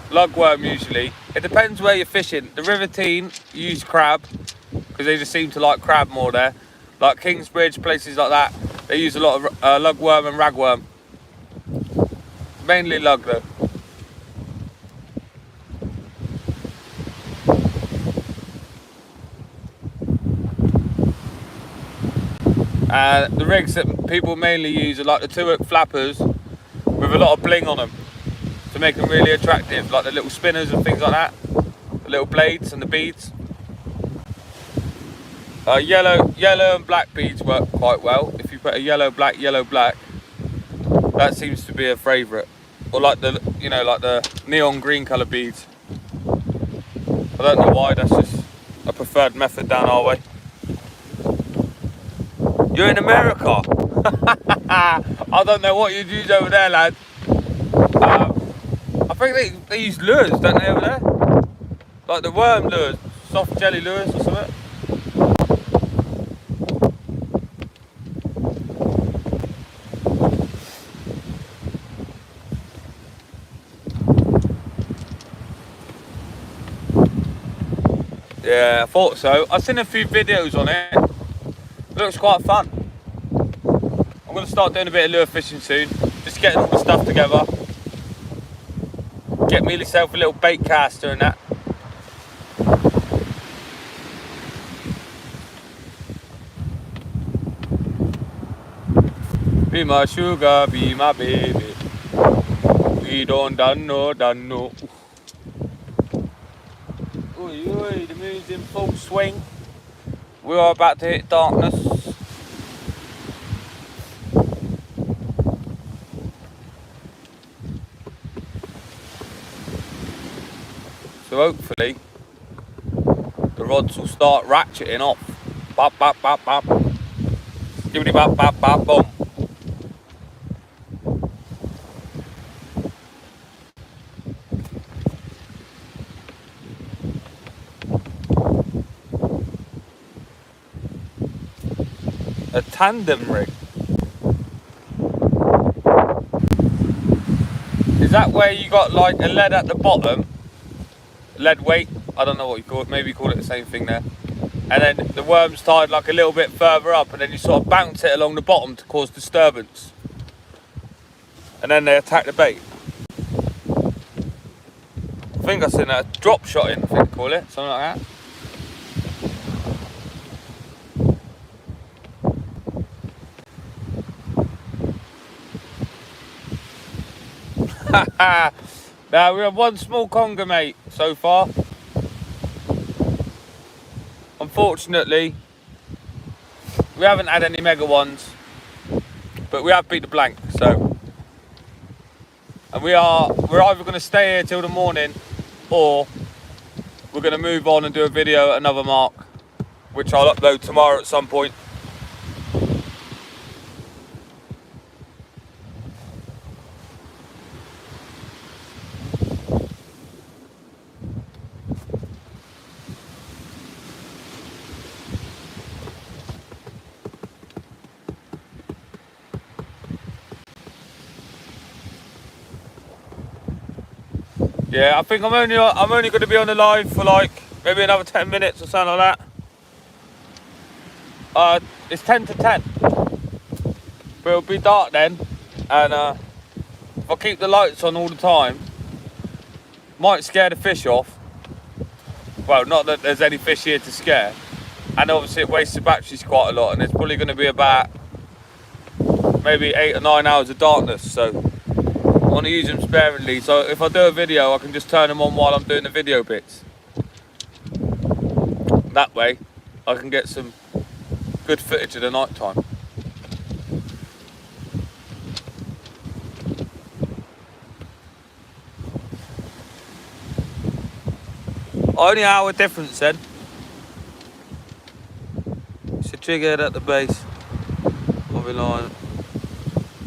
Lugworm usually. It depends where you're fishing. The River Tean, you use crab, because they just seem to like crab more there. Like Kingsbridge, places like that, they use a lot of lugworm and ragworm. Mainly lug though. The rigs that people mainly use are like the 2-hook flappers with a lot of bling on them to make them really attractive, like the little spinners and things like that, the little blades and the beads. Yellow and black beads work quite well. If you put a yellow, black, that seems to be a favourite. Or like the, you know, like the neon green colour beads. I don't know why, that's just a preferred method down our way. You're in America. I don't know what you'd use over there, lad. I think they use lures, don't they, over there? Like the worm lures, soft jelly lures or something. Yeah, I thought so. I've seen a few videos on it. It looks quite fun. I'm going to start doing a bit of lure fishing soon. Just getting all the stuff together. Get me myself a little bait caster and that. Be my sugar, be my baby. We don't done no. Oi, oi, the moon's in full swing. We are about to hit darkness. So hopefully the rods will start ratcheting off. Bop, bop, bop, bop. Skibbity bop, bop, bop, boom. A tandem rig. Is that where you got like a lead at the bottom? Lead weight? I don't know what you call it. Maybe you call it the same thing there. And then the worm's tied like a little bit further up, and then you sort of bounce it along the bottom to cause disturbance. And then they attack the bait. I think I've seen a drop shotting, I think they call it, something like that. Now we have one small conger, mate, so far. Unfortunately, we haven't had any mega ones, but we have beat the blank. So, and we're either going to stay here till the morning, or we're going to move on and do a video at another mark, which I'll upload tomorrow at some point. Yeah, I think I'm only going to be on the live for like maybe another 10 minutes or something like that. It's 10 to 10, but it'll be dark then, and if I keep the lights on all the time, might scare the fish off. Well, not that there's any fish here to scare, and obviously it wastes the batteries quite a lot, and it's probably going to be about maybe 8 or 9 hours of darkness, so I want to use them sparingly, so if I do a video I can just turn them on while I'm doing the video bits. That way I can get some good footage of the night time. Only an hour difference then. It's a jig head at the base. I'll be line,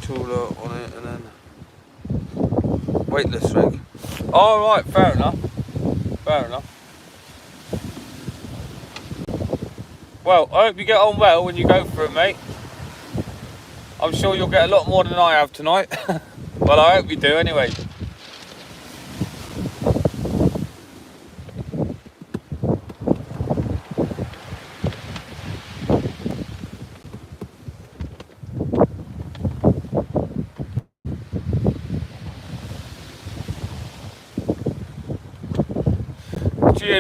trawler on it, and then weightless rig. Oh, right, fair enough. Fair enough. Well, I hope you get on well when you go for it, mate. I'm sure you'll get a lot more than I have tonight. Well, I hope you do anyway.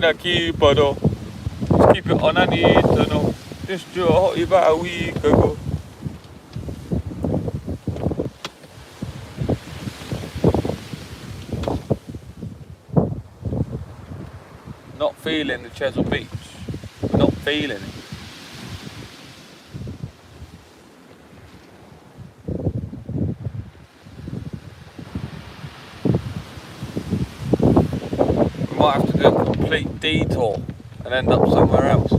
Aqui, pero just keep it underneath, you know. This job about a week ago. Not feeling the Cheshire beach. Not feeling it. Might have to do a complete detour and end up somewhere else.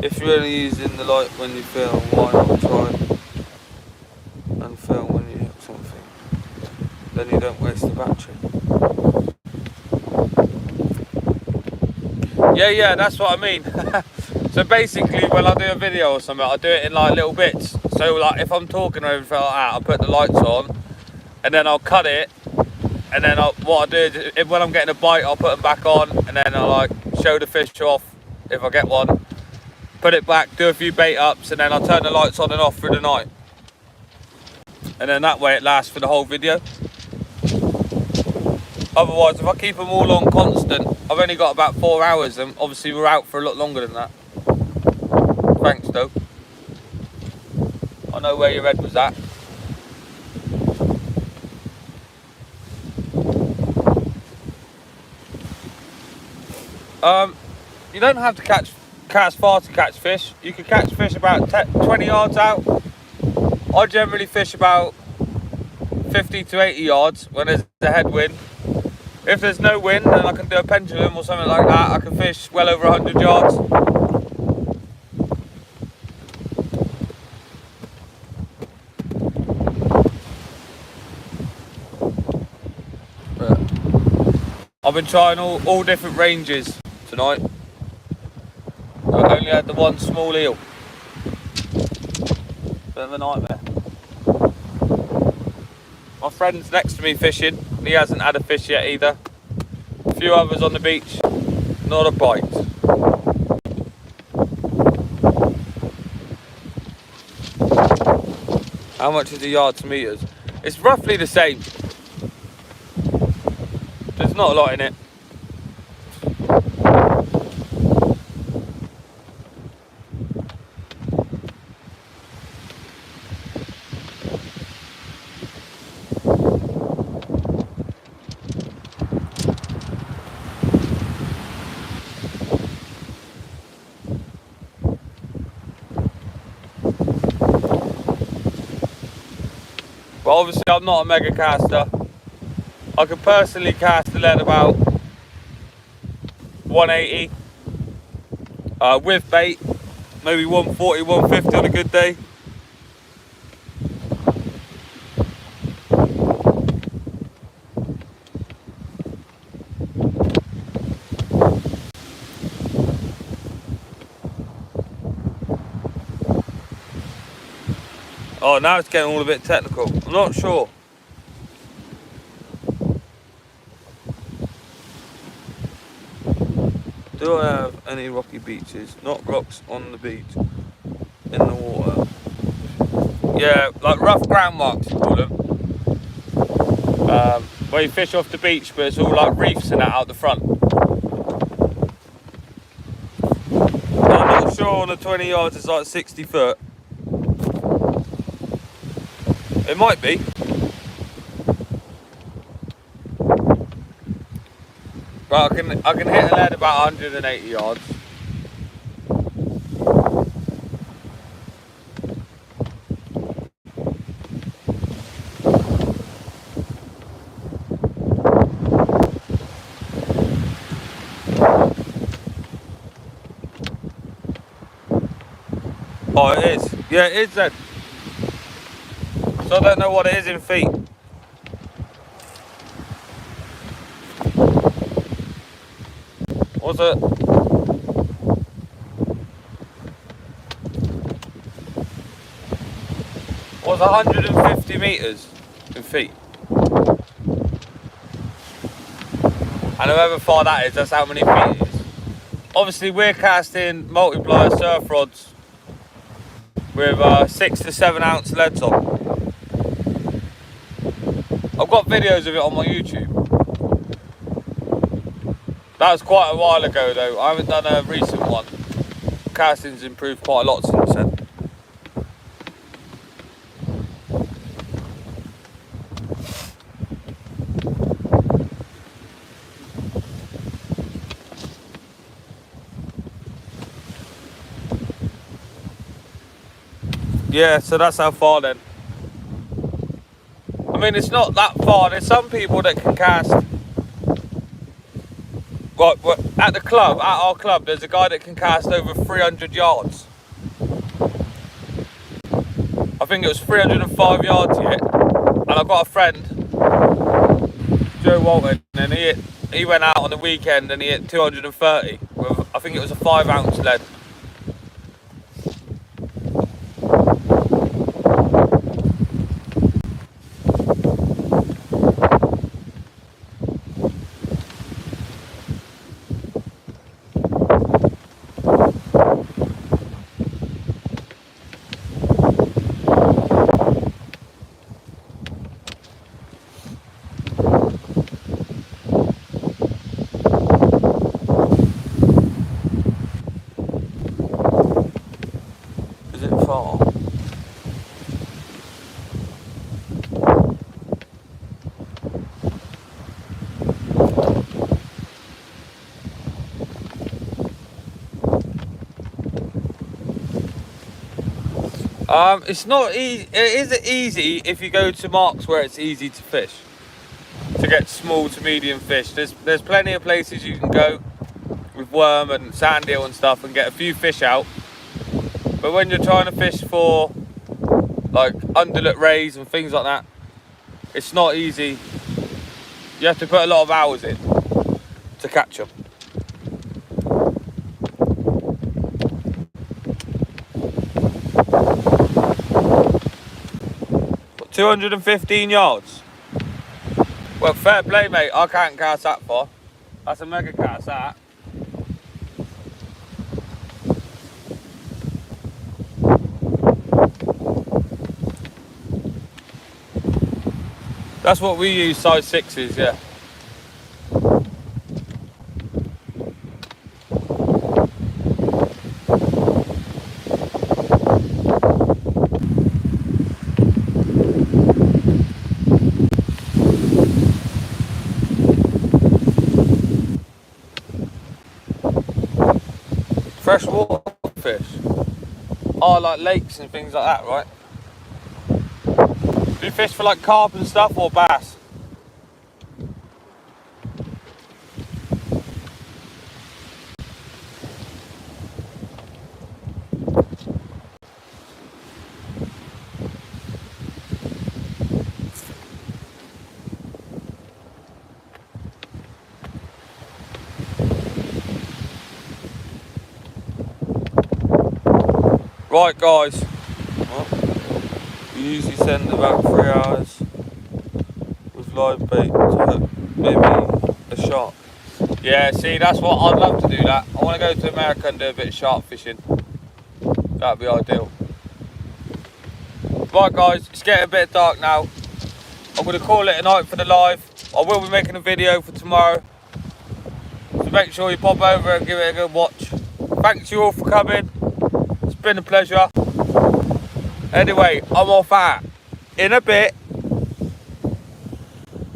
If you're only using the light when you film, why not try and film when you hit something? Then you don't waste the battery. Yeah, that's what I mean. So basically when I do a video or something, I do it in like little bits. So like if I'm talking or anything like that, I'll put the lights on and then I'll cut it, and then what I do is when I'm getting a bite, I'll put them back on, and then I'll like show the fish off if I get one, put it back, do a few bait ups, and then I'll turn the lights on and off through the night. And then that way it lasts for the whole video. Otherwise, if I keep them all on constant, I've only got about 4 hours, and obviously we're out for a lot longer than that. Thanks, though. I know where your head was at. You don't have to cast far to catch fish. You can catch fish about 20 yards out. I generally fish about 50 to 80 yards when there's a headwind. If there's no wind, then I can do a pendulum or something like that. I can fish well over 100 yards. But I've been trying all different ranges tonight. I only had the one small eel. Bit of a nightmare. My friend's next to me fishing. He hasn't had a fish yet either. A few others on the beach. Not a bite. How much is a yard to meters? It's roughly the same. There's not a lot in it. But obviously I'm not a mega caster. I could personally cast the lead about 180 with bait, maybe 140, 150 on a good day. Oh, now it's getting all a bit technical. I'm not sure. Do I have any rocky beaches? Not rocks on the beach. In the water. Yeah, like rough ground marks you call them. Where you fish off the beach, but it's all like reefs and that out the front. I'm not sure on the 20 yards it's like 60 foot. It might be. But I can hit a lead about 180 yards. Oh, it is. Yeah, it is then. So I don't know what it is in feet. Was it? Was 150 metres in feet. And however far that is, that's how many feet it is. Obviously we're casting multiplier surf rods with 6 to 7 ounce leads on. I've got videos of it on my YouTube. That was quite a while ago though. I haven't done a recent one. Casting's improved quite a lot since then. Yeah, so that's how far then. I mean, it's not that far. There's some people that can cast. Well, at the club, at our club, there's a guy that can cast over 300 yards. I think it was 305 yards he hit. And I've got a friend, Joe Walton, and he went out on the weekend and he hit 230 with, I think it was a 5 ounce lead. It's not easy. It is easy if you go to marks where it's easy to fish, to get small to medium fish. There's plenty of places you can go with worm and sand eel and stuff and get a few fish out. But when you're trying to fish for like undulate rays and things like that, it's not easy. You have to put a lot of hours in to catch them. 215 yards. Well, fair play, mate. I can't cast that far. That's a mega cast, that. That's what we use, size 6s, yeah. Freshwater fish. Oh, like lakes and things like that, right? Do you fish for like carp and stuff or bass? Right, guys. Well, we usually send about 3 hours with live bait to hook maybe a shark. Yeah, see, that's what I'd love to do. That I want to go to America and do a bit of shark fishing. That'd be ideal. Right, guys, it's getting a bit dark now. I'm going to call it a night for the live. I will be making a video for tomorrow, so make sure you pop over and give it a good watch. Thanks you all for coming. It's been a pleasure. Anyway, I'm off out in a bit.